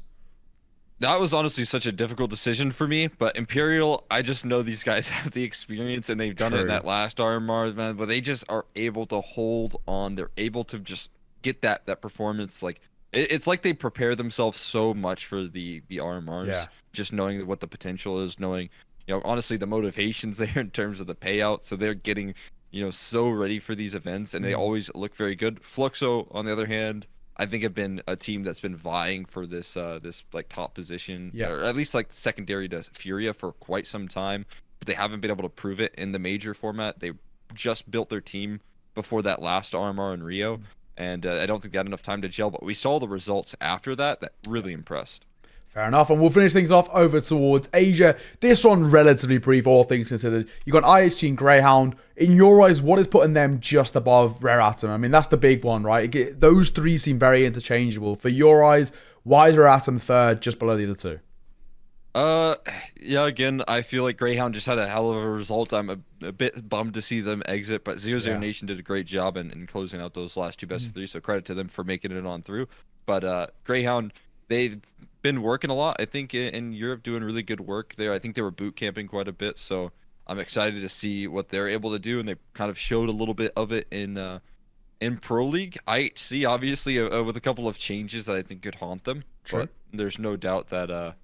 That was honestly such a difficult decision for me, but Imperial, I just know these guys have the experience and they've done it in that last RMR, man, but they just are able to hold on. They're able to just get that performance. It's like they prepare themselves so much for the RMRs, just knowing what the potential is, knowing honestly the motivations there in terms of the payout, so they're getting so ready for these events, and they always look very good. Fluxo, on the other hand, I think have been a team that's been vying for this top position, or at least secondary to Furia for quite some time, but they haven't been able to prove it in the major format. They just built their team before that last RMR in Rio, and I don't think they had enough time to gel, but we saw the results after that really impressed. Fair enough, and we'll finish things off over towards Asia. This one relatively brief, all things considered. You've got IHG and Greyhound. In your eyes, what is putting them just above Rare Atom? I mean, that's the big one, right? Those three seem very interchangeable. For your eyes, why is Rare Atom third, just below the other two? Yeah, again, I feel like Greyhound just had a hell of a result. I'm a bit bummed to see them exit, but 0-0 Nation did a great job in closing out those last two best of three, so credit to them for making it on through. But Greyhound, they've been working a lot. I think in Europe doing really good work there. I think they were boot camping quite a bit, so I'm excited to see what they're able to do, and they kind of showed a little bit of it in Pro League. IHC obviously with a couple of changes that I think could haunt them, but there's no doubt that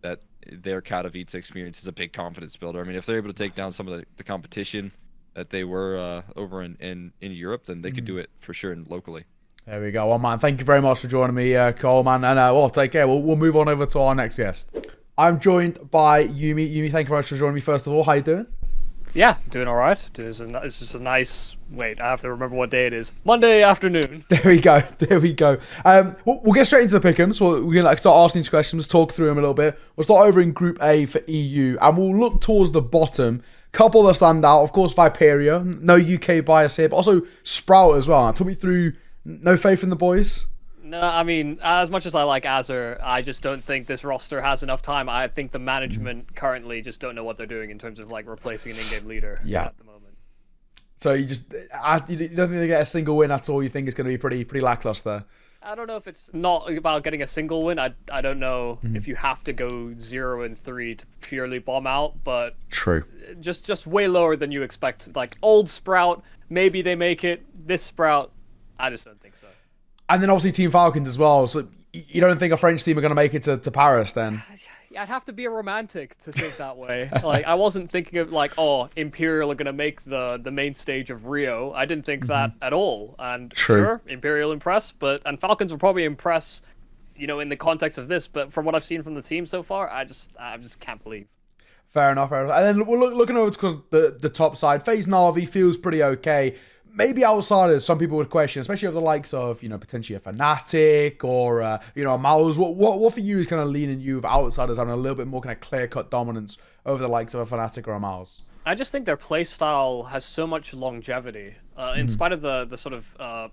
that their Katowice experience is a big confidence builder. I mean, if they're able to take down some of the competition that they were over in Europe, then they could do it for sure and locally. There we go. Well, man, thank you very much for joining me, Cole, man. And well, take care. We'll move on over to our next guest. I'm joined by Yumi. Yumi, thank you very much for joining me, first of all. How you doing? Yeah, doing all right. It's just a nice... Wait, I have to remember what day it is. Monday afternoon. There we go. There we go. We'll get straight into the pick'ems. We're going to start asking these questions, talk through them a little bit. We'll start over in Group A for EU, and we'll look towards the bottom. Couple that stand out, of course, Viperia. No UK bias here, but also Sprout as well. Now, talk me through... No faith in the boys? No, I mean, as much as I like Azure, I just don't think this roster has enough time. I think the management currently just don't know what they're doing in terms of like replacing an in-game leader at the moment. So you don't think they get a single win at all? You think it's going to be pretty lackluster? I don't know if it's not about getting a single win. I don't know if you have to go 0-3 to purely bomb out, but just way lower than you expect. Like old Sprout, maybe they make it. This Sprout, I just don't think so. And then obviously Team Falcons as well. So you don't think a French team are going to make it to Paris then? Yeah, I'd have to be a romantic to think that way. Like I wasn't thinking of like, oh, Imperial are going to make the main stage of Rio. I didn't think that at all. And sure, Imperial impress, and Falcons will probably impress, in the context of this. But from what I've seen from the team so far, I just can't believe. Fair enough. And then we're looking over to the top side. FaZe Na'Vi feels pretty okay. Maybe outsiders, some people would question, especially of the likes of, potentially a Fnatic or, a Mouse. What for you is kind of leaning you with outsiders having a little bit more kind of clear-cut dominance over the likes of a Fnatic or a Mouse? I just think their playstyle has so much longevity. In spite of the sort of,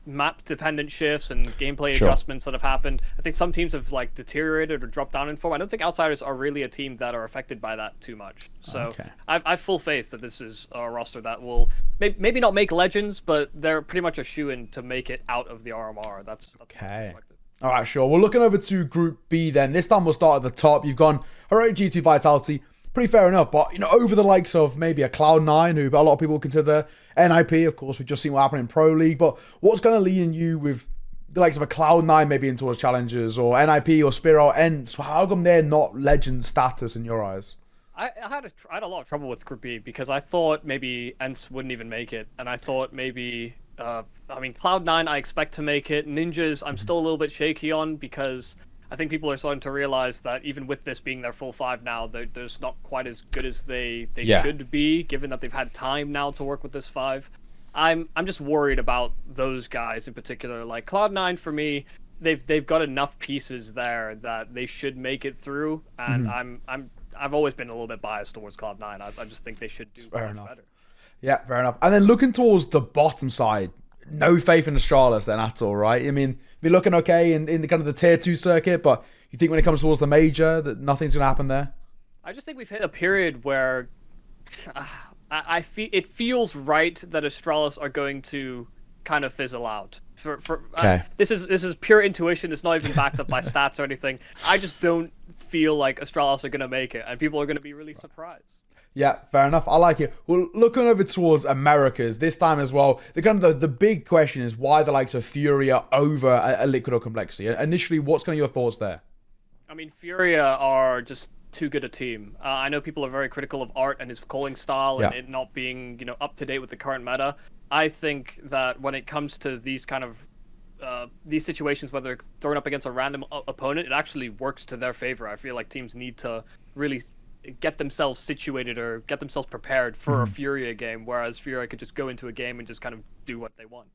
map-dependent shifts and gameplay adjustments that have happened, I think some teams have like deteriorated or dropped down in form. I don't think outsiders are really a team that are affected by that too much. So I've full faith that this is a roster that will maybe not make legends, but they're pretty much a shoo-in to make it out of the RMR. That's okay. All right, sure. We're looking over to Group B then. This time we'll start at the top. You've gone Heroic G2 Vitality. Pretty fair enough, but over the likes of maybe a Cloud9, who a lot of people consider NIP, of course, we've just seen what happened in Pro League, but what's going to lead you with the likes of a Cloud9 maybe in towards challengers, or NIP or Spiro Ents? How come they're not legend status in your eyes? I had a lot of trouble with Group B because I thought maybe Ents wouldn't even make it, and I thought maybe Cloud9 I expect to make it. Ninjas I'm still a little bit shaky on because I think people are starting to realize that even with this being their full 5 now, they're not quite as good as they should be, given that they've had time now to work with this 5. I'm just worried about those guys in particular. Like Cloud9 for me, they've got enough pieces there that they should make it through, and I've always been a little bit biased towards Cloud9. I just think they should do much better. Yeah, fair enough. And then looking towards the bottom side, no faith in Astralis then at all, right? I mean, we're looking okay in the kind of the tier 2 circuit, but you think when it comes towards the major that nothing's going to happen there? I just think we've hit a period where it feels right that Astralis are going to kind of fizzle out. This is pure intuition. It's not even backed up by stats or anything. I just don't feel like Astralis are going to make it, and people are going to be really surprised. Yeah, fair enough. I like it. Well, looking over towards Americas, this time as well, the big question is why the likes of Furia over a Liquid or Complexity. Initially, what's kind of your thoughts there? I mean, Furia are just too good a team. I know people are very critical of Art and his calling style and it not being, up to date with the current meta. I think that when it comes to these kind of these situations, whether they're thrown up against a random opponent, it actually works to their favor. I feel like teams need to really get themselves situated or get themselves prepared for a Furia game, whereas Furia could just go into a game and just kind of do what they want.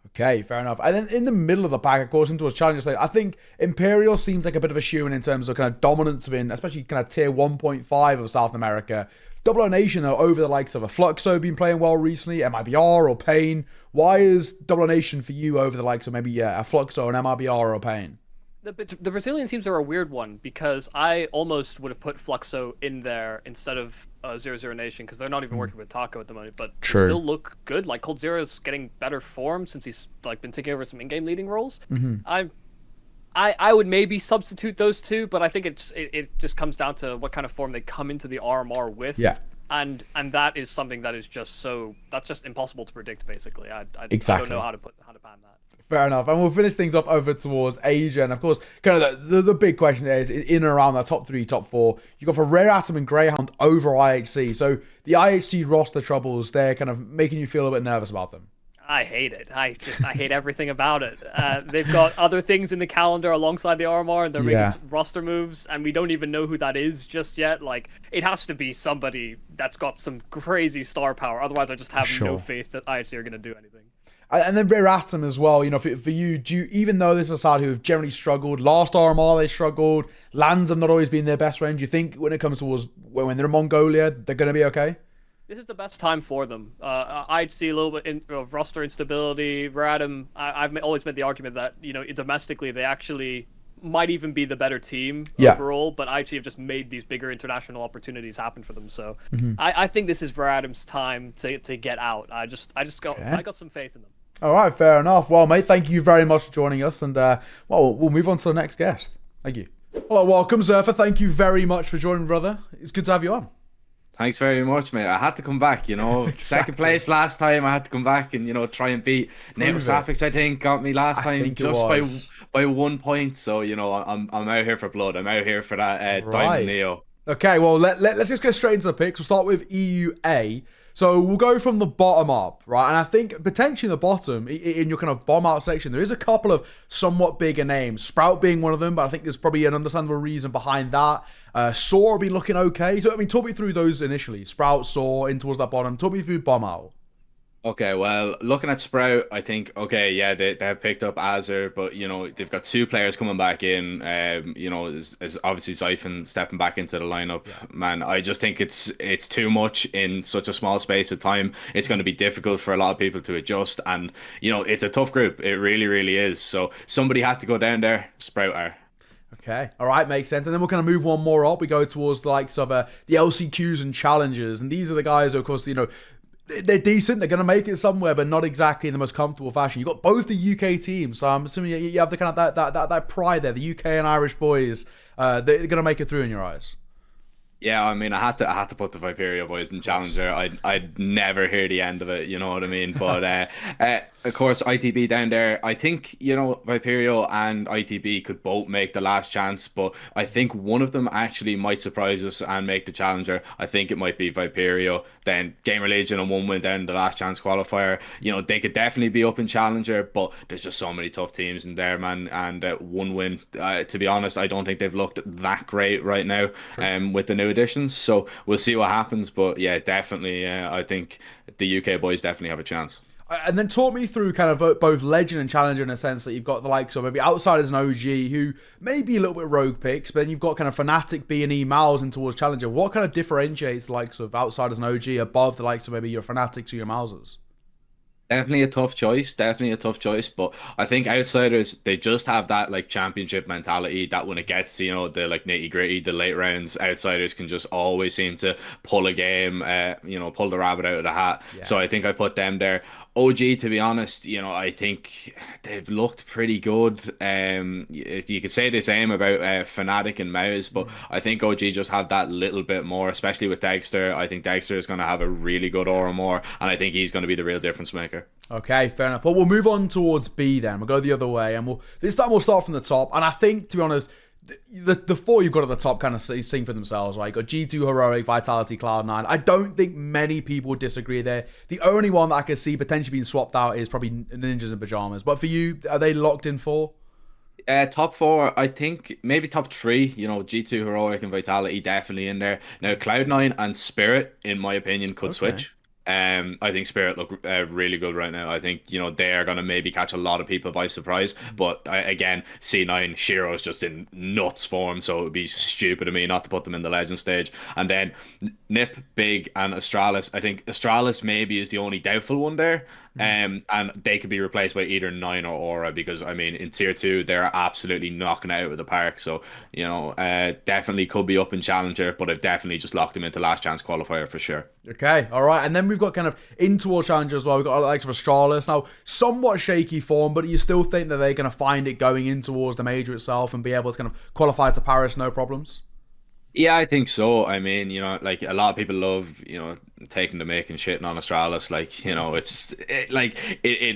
Okay, fair enough. And then in the middle of the pack, of course, into a challenger stage, I think Imperial seems like a bit of a shoe in terms of kind of dominance within, especially kind of tier 1.5 of South America. Double O Nation, though, over the likes of a Fluxo been playing well recently, MIBR or Pain. Why is Double O Nation for you over the likes of maybe a Fluxo, an MIBR or Pain? The Brazilian teams are a weird one because I almost would have put Fluxo in there instead of 00 Nation because they're not even working with Taco at the moment, but they still look good. Like Cold Zero's getting better form since he's been taking over some in-game leading roles. I would maybe substitute those two, but I think it just comes down to what kind of form they come into the RMR with. Yeah. And that is something that is that's just impossible to predict. Basically, I Exactly. don't know how to pan that. Fair enough. And we'll finish things off over towards Asia. And of course, kind of the big question there is in and around that top 3, top 4. You've got for Rare Atom and Greyhound over IHC. So the IHC roster troubles, they're kind of making you feel a bit nervous about them. I hate it. I hate everything about it. They've got other things in the calendar alongside the RMR, and they're making roster moves, and we don't even know who that is just yet. Like, it has to be somebody that's got some crazy star power. Otherwise, I just have no faith that IHC are going to do anything. And then Rare Atom as well, you know, for you, even though this is a side who have generally struggled, last RMR they struggled, lands have not always been their best range, do you think when it comes towards when they're in Mongolia, they're going to be okay? This is the best time for them. I'd see a little bit of roster instability. Rare Atom, I've always made the argument that, you know, domestically they actually might even be the better team overall, but IHC have just made these bigger international opportunities happen for them. So I think this is Rare Atom's time to get out. I got some faith in them. All right, fair enough. Well, mate, thank you very much for joining us, and we'll move on to the next guest. Thank you. Hello, welcome, Zerpherr. Thank you very much for joining, brother. It's good to have you on. Thanks very much, mate. I had to come back, you know. Exactly. Second place last time. I had to come back and, you know, try and beat Nate Safix, I think, got me last time just by 1 point. So, you know, I'm out here for blood. I'm out here for that Diamond Neo. Okay, well, let's just go straight into the picks. We'll start with EUA. So we'll go from the bottom up, right? And I think potentially the bottom, in your kind of bomb out section, there is a couple of somewhat bigger names. Sprout being one of them, but I think there's probably an understandable reason behind that. Saw will be looking okay. So, I mean, talk me through those initially. Sprout, Saw, in towards that bottom. Talk me through bomb out. Okay, well, looking at Sprout, I think, okay, yeah, they have picked up Azure, but, you know, they've got 2 players coming back in. You know, as obviously Zyphon stepping back into the lineup. Yeah. Man, I just think it's too much in such a small space of time. It's going to be difficult for a lot of people to adjust. And, you know, it's a tough group. It really, really is. So somebody had to go down there. Sprout are. Okay, all right, makes sense. And then we're going to move one more up. We go towards the likes of the LCQs and challengers. And these are the guys who, of course, you know, they're decent. They're going to make it somewhere, but not exactly in the most comfortable fashion. You've got both the UK teams, so I'm assuming you have the kind of that pride there. The UK and Irish boys, they're going to make it through in your eyes. Yeah, I mean, I had to put the Viperio boys in Challenger. I'd never hear the end of it, you know what I mean? But of course, ITB down there. I think, you know, Viperio and ITB could both make the last chance, but I think one of them actually might surprise us and make the Challenger. I think it might be Viperio. Then Gamer Legion and 1 win down in the last chance qualifier. You know, they could definitely be up in Challenger, but there's just so many tough teams in there, man. And 1 win, to be honest, I don't think they've looked that great right now with the new additions. So we'll see what happens. But yeah, definitely, I think the UK boys definitely have a chance. And then talk me through kind of both Legend and Challenger in a sense that you've got the likes of maybe Outsiders and OG who may be a little bit rogue picks, but then you've got kind of Fnatic, B&E, Mouse in towards Challenger. What kind of differentiates the likes of Outsiders and OG above the likes of maybe your Fnatics or your Mousers? Definitely a tough choice. But I think Outsiders, they just have that like championship mentality that when it gets to, you know, the like nitty gritty, the late rounds, Outsiders can just always seem to pull a game, you know, pull the rabbit out of the hat. Yeah. So I think I put them there. OG, to be honest, you know, I think they've looked pretty good. You could say the same about Fnatic and Mouse, but I think OG just have that little bit more, especially with Dexter. I think Dexter is going to have a really good RMR, and I think he's going to be the real difference maker. Okay, fair enough. Well, we'll move on towards B then. We'll go the other way, and this time we'll start from the top. And I think, to be honest, the 4 you've got at the top kind of sing for themselves, right? You've got G2, Heroic, Vitality, Cloud9. I don't think many people disagree there. The only one that I could see potentially being swapped out is probably Ninjas in Pajamas. But for you, are they locked in 4? Top 4, I think maybe top 3, you know, G2, Heroic, and Vitality definitely in there. Now, Cloud9 and Spirit, in my opinion, could switch. I think Spirit look really good right now. I think, you know, they are going to maybe catch a lot of people by surprise. But again, C9, Shiro's just in nuts form, so it would be stupid of me not to put them in the Legend stage. And then Nip, Big, and Astralis. I think Astralis maybe is the only doubtful one there. and they could be replaced by either 9 or Aura, because I mean in tier 2 they're absolutely knocking it out of the park. So definitely could be up in Challenger, but I've definitely just locked him into last chance qualifier for sure. Okay, all right, and then we've got kind of in towards Challenger as well. We've got the likes of Astralis now, somewhat shaky form, but you still think that they're going to find it going in towards the major itself and be able to kind of qualify to Paris, no problems? Yeah, I think so. I mean, like a lot of people love, taking the mick and shitting on Astralis. Like,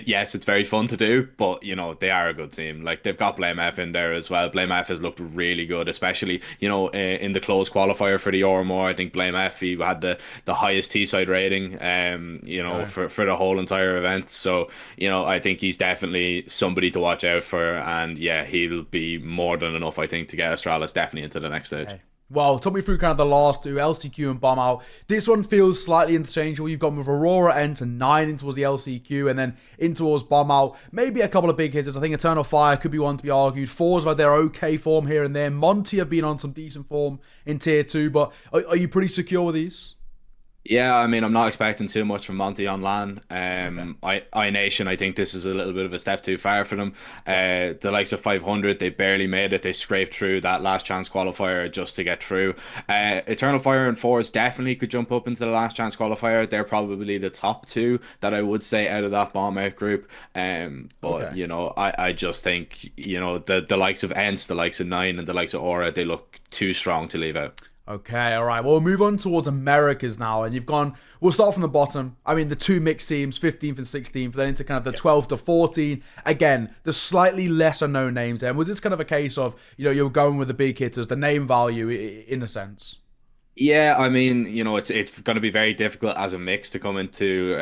yes, it's very fun to do, but they are a good team. Like, they've got Blame F in there as well. Blame F has looked really good, especially in the closed qualifier for the RMR. I think Blame F, he had the highest T-side rating, for the whole entire event. So I think he's definitely somebody to watch out for, and yeah, he'll be more than enough, I think, to get Astralis definitely into the next stage. Okay. Well, talk me through kind of the last two, LCQ and Bomb Out. This one feels slightly interchangeable. You've gone with Aurora N to 9 in towards the LCQ and then in towards Bomb Out. Maybe a couple of big hitters. I think Eternal Fire could be one to be argued. Fours have their okay form here and there. Monty have been on some decent form in tier 2, but are you pretty secure with these? Yeah, I mean, I'm not expecting too much from Monty on LAN. iNation, I think this is a little bit of a step too far for them. The likes of 500, they barely made it. They scraped through that last chance qualifier just to get through. Eternal Fire and Fours definitely could jump up into the last chance qualifier. They're probably the top 2 that I would say out of that bomb out group. I just think, the likes of Ents, the likes of 9 and the likes of Aura, they look too strong to leave out. Okay, all right. Well, we'll move on towards Americas now. And we'll start from the bottom. I mean, the two mixed teams, 15th and 16th, then into kind of the 12th to 14. Again, the slightly lesser known names there. And was this kind of a case of, you're going with the big hitters, the name value in a sense? Yeah, I mean, it's going to be very difficult as a mix to come into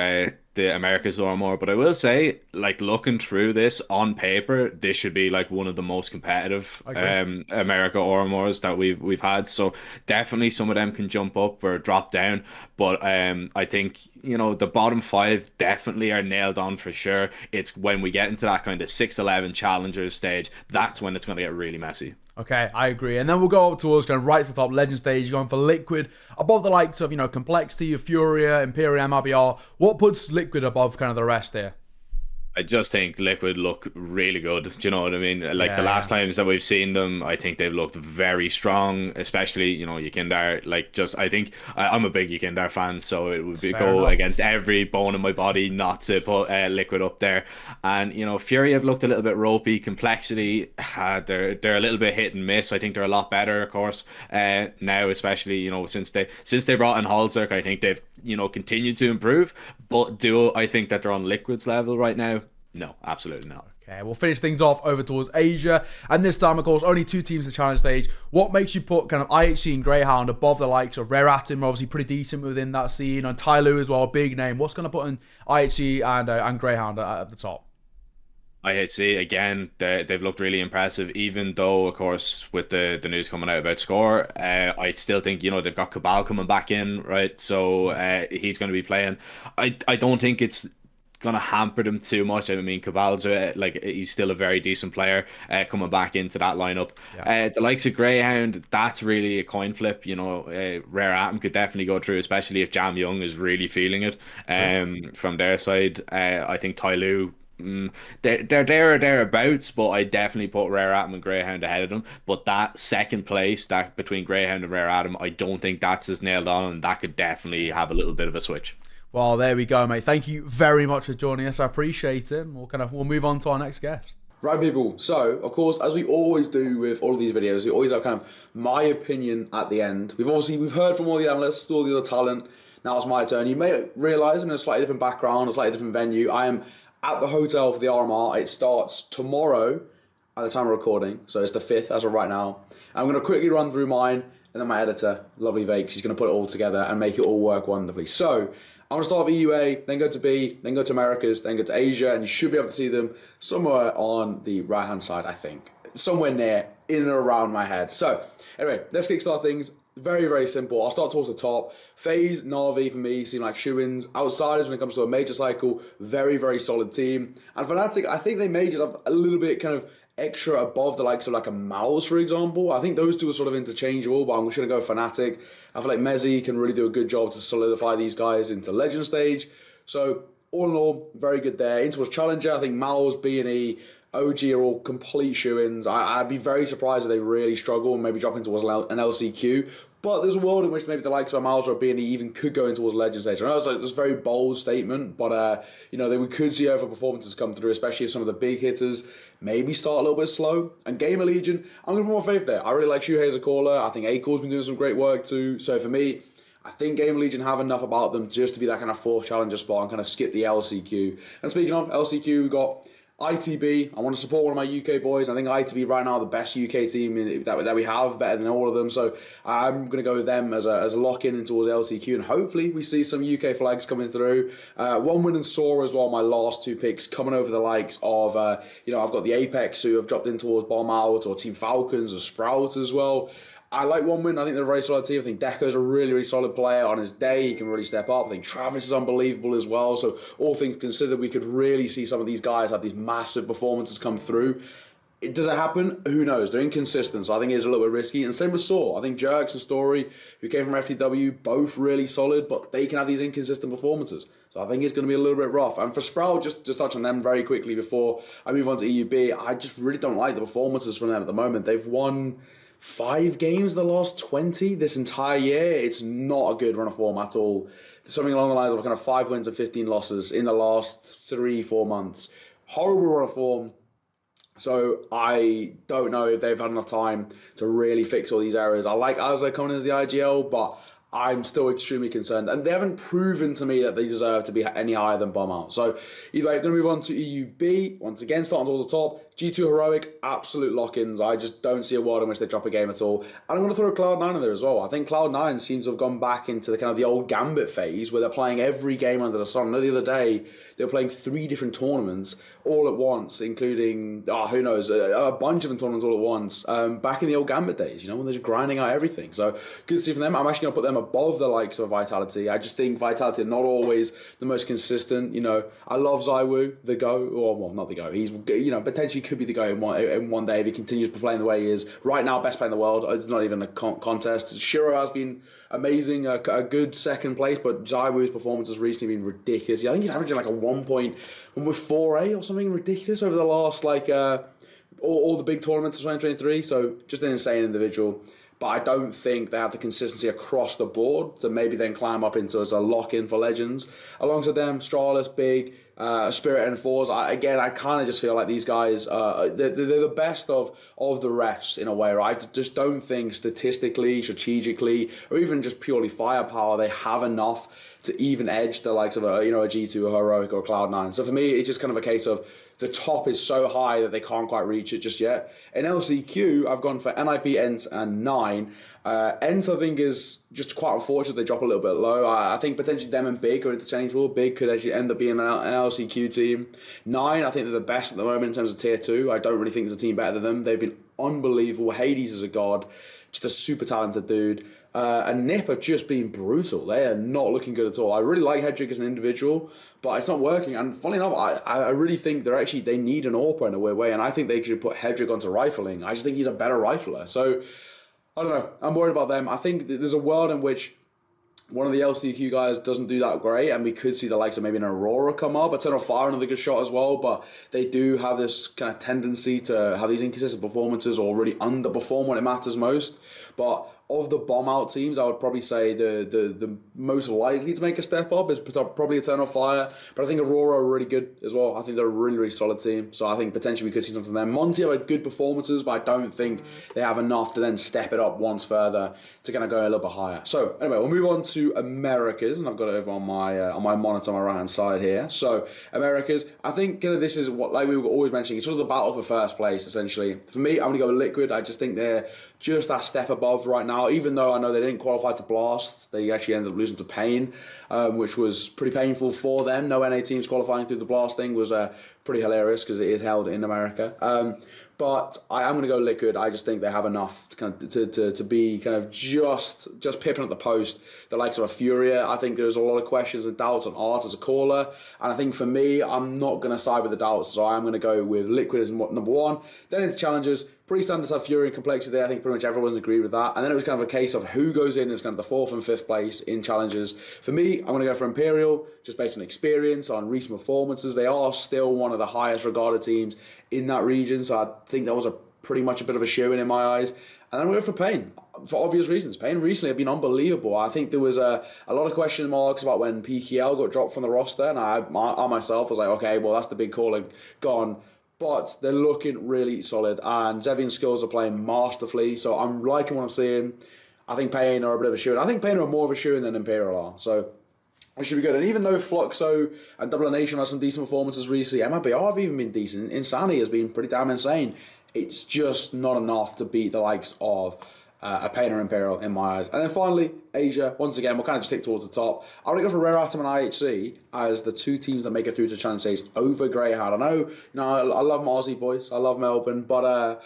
the Americas or more, but I will say, like, looking through this on paper, this should be like one of the most competitive America RMRs that we've had. So definitely some of them can jump up or drop down, but I think the bottom 5 definitely are nailed on for sure. It's when we get into that kind of 6-11 challengers stage, that's when it's going to get really messy. Okay, I agree. And then we'll go up towards kind of right to the top, Legend stage. You're going for Liquid above the likes of, Complexity, Furia, Imperium, ABR. What puts Liquid above kind of the rest there? I just think Liquid look really good. Do you know what I mean? Like the last times that we've seen them, I think they've looked very strong, especially, Yekindar. Like, just, I think I'm a big Yekindar fan, so it would go against every bone in my body not to put Liquid up there. And, Fury have looked a little bit ropey. Complexity, they're a little bit hit and miss. I think they're a lot better, of course, now, especially, since they brought in Halzerk, I think they've, continued to improve. But do I think that they're on Liquid's level right now? No, absolutely not. Okay, we'll finish things off over towards Asia. And this time, of course, only 2 teams in the challenge stage. What makes you put kind of IHC and Greyhound above the likes of Rare Atom, obviously pretty decent within that scene, and Tyloo as well, a big name. What's going to put in IHC and Greyhound at the top? IHC, again, they've looked really impressive, even though, of course, with the news coming out about Score, I still think, they've got Cabal coming back in, right? So he's going to be playing. I don't think it's going to hamper them too much. I mean, Cabal's he's still a very decent player coming back into that lineup. The likes of Greyhound, that's really a coin flip. Rare Atom could definitely go through, especially if Jam Young is really feeling it from their side. I think Tyloo, they're there or thereabouts, but I definitely put Rare Atom and Greyhound ahead of them. But that second place, that between Greyhound and Rare Atom, I don't think that's as nailed on, and that could definitely have a little bit of a switch. Well, there we go, mate. Thank you very much for joining us. I appreciate it. We'll move on to our next guest. Right, people. So, of course, as we always do with all of these videos, we always have kind of my opinion at the end. We've heard from all the analysts, all the other talent. Now it's my turn. You may realise I'm in a slightly different background, a slightly different venue. I am at the hotel for the RMR. It starts tomorrow at the time of recording, so it's the 5th as of right now. I'm going to quickly run through mine, and then my editor, lovely Vake, she's going to put it all together and make it all work wonderfully. So, I'm going to start with EUA, then go to B, then go to Americas, then go to Asia, and you should be able to see them somewhere on the right-hand side, I think. Somewhere near, in and around my head. So, anyway, let's kickstart things. Very, very simple. I'll start towards the top. FaZe, Na'Vi for me seem like shoo-ins. Outsiders when it comes to a major cycle, very, very solid team. And Fnatic, I think they may just have a little bit kind of extra above the likes of like a Mouse, for example. I think those two are sort of interchangeable, but I'm just going to go Fnatic. I feel like Mezzi can really do a good job to solidify these guys into Legend stage. So all in all, very good there. In towards Challenger, I think Mal's, B&E, OG are all complete shoo-ins. I'd be very surprised if they really struggle and maybe drop into towards an LCQ. But there's a world in which maybe the likes of Miles or B&E even could go in towards Legends stage. I know it's a very bold statement, but we could see over performances come through, especially if some of the big hitters maybe start a little bit slow. And Gamer Legion, I'm going to put my faith there. I really like Shuhei as a caller. I think Akor's been doing some great work too. So for me, I think Gamer Legion have enough about them just to be that kind of fourth challenger spot and kind of skip the LCQ. And speaking of LCQ, we've got ITB. I want to support one of my UK boys. I think ITB right now are the best UK team that we have, better than all of them. So I'm going to go with them as a lock-in towards LCQ, and hopefully we see some UK flags coming through. One win and Sora as well, my last two picks, coming over the likes of, I've got the Apex who have dropped in towards Bomb Out, or Team Falcons, or Sprout as well. I like One Win. I think they're a very solid team. I think Deco's a really, really solid player. On his day, he can really step up. I think Travis is unbelievable as well. So all things considered, we could really see some of these guys have these massive performances come through. Does it happen? Who knows? They're inconsistent, so I think it is a little bit risky. And same with Saw. I think Jerks and Story, who came from FTW, both really solid, but they can have these inconsistent performances. So I think it's going to be a little bit rough. And for Sprout, just touch on them very quickly before I move on to EUB, I just really don't like the performances from them at the moment. They've won 5 games the last 20 this entire year. It's not a good run of form at all. Something along the lines of kind of 5 wins and 15 losses in the last 3-4 months. Horrible run of form. So I don't know if they've had enough time to really fix all these errors. I like Aizyesque coming as the IGL, but I'm still extremely concerned. And they haven't proven to me that they deserve to be any higher than Bomb Out. So either way, I'm going to move on to EUB. Once again, starting towards the top. G2 Heroic, absolute lock-ins. I just don't see a world in which they drop a game at all. And I'm going to throw Cloud9 in there as well. I think Cloud9 seems to have gone back into the kind of the old Gambit phase where they're playing every game under the sun. I know the other day they were playing 3 different tournaments all at once, including, who knows, a bunch of them tournaments all at once. Back in the old Gambit days, when they're just grinding out everything. So good to see from them. I'm actually going to put them above the likes of Vitality. I just think Vitality are not always the most consistent. I love Zywoo, the GO, or well, not the GO. He's, potentially could be the GO in one day if he continues to play the way he is. Right now, best player in the world. It's not even a contest. Shiro has been amazing, a good second place, but Zywoo's performance has recently been ridiculous. I think he's averaging like a 1.4A or something ridiculous over the last all the big tournaments of 2023. So just an insane individual. But I don't think they have the consistency across the board to maybe then climb up into as a lock-in for Legends. Alongside them, Stralis, Big, Spirit and Fours. I kind of just feel like these guys, they're the best of the rest in a way, right? I just don't think statistically, strategically, or even just purely firepower, they have enough to even edge the likes of a G2, a Heroic, or a Cloud9. So for me, it's just kind of a case of the top is so high that they can't quite reach it just yet. In LCQ, I've gone for NIP, ENT, and 9. ENT, I think, is just quite unfortunate they drop a little bit low. I think potentially them and Big are interchangeable. Big could actually end up being an LCQ team. 9, I think they're the best at the moment in terms of tier 2. I don't really think there's a team better than them. They've been unbelievable. Hades is a god. Just a super talented dude. And Nip have just been brutal. They are not looking good at all. I really like Hedrick as an individual, but it's not working. And funny enough, I really think they need an AWPer in a weird way, and I think they should put Hedrick onto rifling. I just think he's a better rifler. So, I don't know. I'm worried about them. I think there's a world in which one of the LCQ guys doesn't do that great, and we could see the likes of maybe an Aurora come up. Eternal Fire, another good shot as well, but they do have this kind of tendency to have these inconsistent performances or really underperform when it matters most. But of the Bomb Out teams, I would probably say the most likely to make a step up is probably Eternal Fire. But I think Aurora are really good as well. I think they're a really, really solid team. So I think potentially we could see something from them. Monty have had good performances, but I don't think they have enough to then step it up once further to kind of go a little bit higher. So anyway, we'll move on to Americas, and I've got it over on my monitor on my right hand side here. So Americas, I think this is what, like we were always mentioning, it's sort of the battle for first place essentially. For me, I'm going to go with Liquid. I just think they're just that step above right now, even though I know they didn't qualify to Blast. They actually ended up losing to Pain, which was pretty painful for them. No NA teams qualifying through the Blast thing was pretty hilarious because it is held in America. But I am going to go Liquid. I just think they have enough to kind of to be kind of just pipping at the post. The likes of a Furia. I think there's a lot of questions and doubts on Art as a caller, and I think for me, I'm not going to side with the doubts. So I'm going to go with Liquid as number 1. Then into challengers. pretty standard stuff, Fury and Complexity. I think pretty much everyone's agreed with that. And then it was kind of a case of who goes in as kind of the 4th and 5th place in challenges. For me, I'm going to go for Imperial, just based on experience, on recent performances. They are still one of the highest regarded teams in that region, so I think that was pretty much a bit of a shoe-in my eyes. And then I'm going for Pain, for obvious reasons. Pain recently have been unbelievable. I think there was a lot of question marks about when PKL got dropped from the roster, and I myself was like, okay, well, that's the big calling gone. But they're looking really solid, and Zevian's skills are playing masterfully, so I'm liking what I'm seeing. I think Pain are a bit of a shoe-in. I think Pain are more of a shoe-in than Imperial are, so it should be good. And even though Fluxo and Double Nation have some decent performances recently, MIBR have even been decent. Insanity has been pretty damn insane. It's just not enough to beat the likes of a Pain or Imperial in my eyes. And then finally, Asia. Once again, we'll kind of just stick towards the top. I would go for Rare Atom and IHC as the 2 teams that make it through to challenge stage over Greyhound. I know, I love my Aussie boys. I love Melbourne, but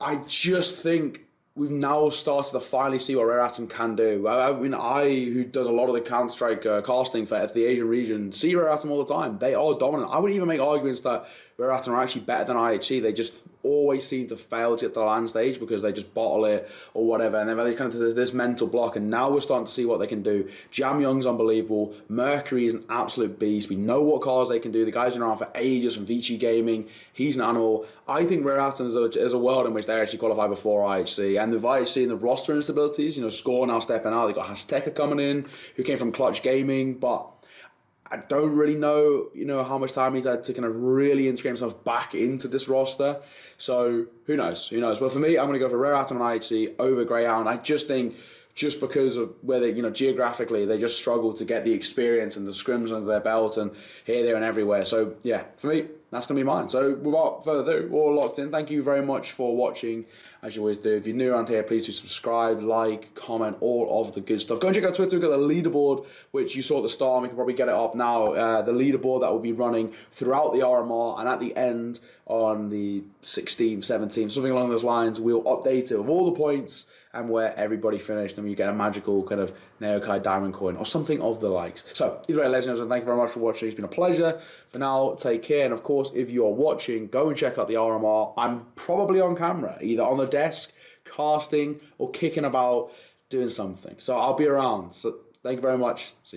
I just think we've now started to finally see what Rare Atom can do. I mean, who does a lot of the Counter-Strike casting for the Asian region, see Rare Atom all the time. They are dominant. I would even make arguments that Rare Atom are actually better than IHC. They just always seem to fail to get to the land stage because they just bottle it or whatever. And then there's this mental block. And now we're starting to see what they can do. Jam Young's unbelievable. Mercury is an absolute beast. We know what cars they can do. The guy's been around for ages from Vici Gaming. He's an animal. I think Rare Atom is a world in which they actually qualify before IHC. And with IHC and the roster instabilities, Score now stepping out. They've got Azteca coming in, who came from Clutch Gaming. But I don't really know, how much time he's had to kind of really integrate himself back into this roster. So who knows? But for me, I'm going to go for Rare Atom and IHC over Greyhound. I just think just because of where they, geographically, they just struggle to get the experience and the scrims under their belt and here, there, and everywhere. So yeah, for me, that's going to be mine. So without further ado, we're all locked in. Thank you very much for watching, as you always do. If you're new around here, please do subscribe, like, comment, all of the good stuff. Go and check out Twitter. We've got the leaderboard, which you saw at the start, and we can probably get it up now. The leaderboard that will be running throughout the RMR, and at the end on the 16th, 17th, something along those lines, we'll update it with all the points and where everybody finished, and you get a magical kind of Neokai diamond coin or something of the likes. So, either way, ladies and gentlemen, thank you very much for watching. It's been a pleasure. For now, take care. And of course, if you are watching, go and check out the RMR. I'm probably on camera, either on the desk, casting, or kicking about, doing something. So I'll be around. So thank you very much. See you.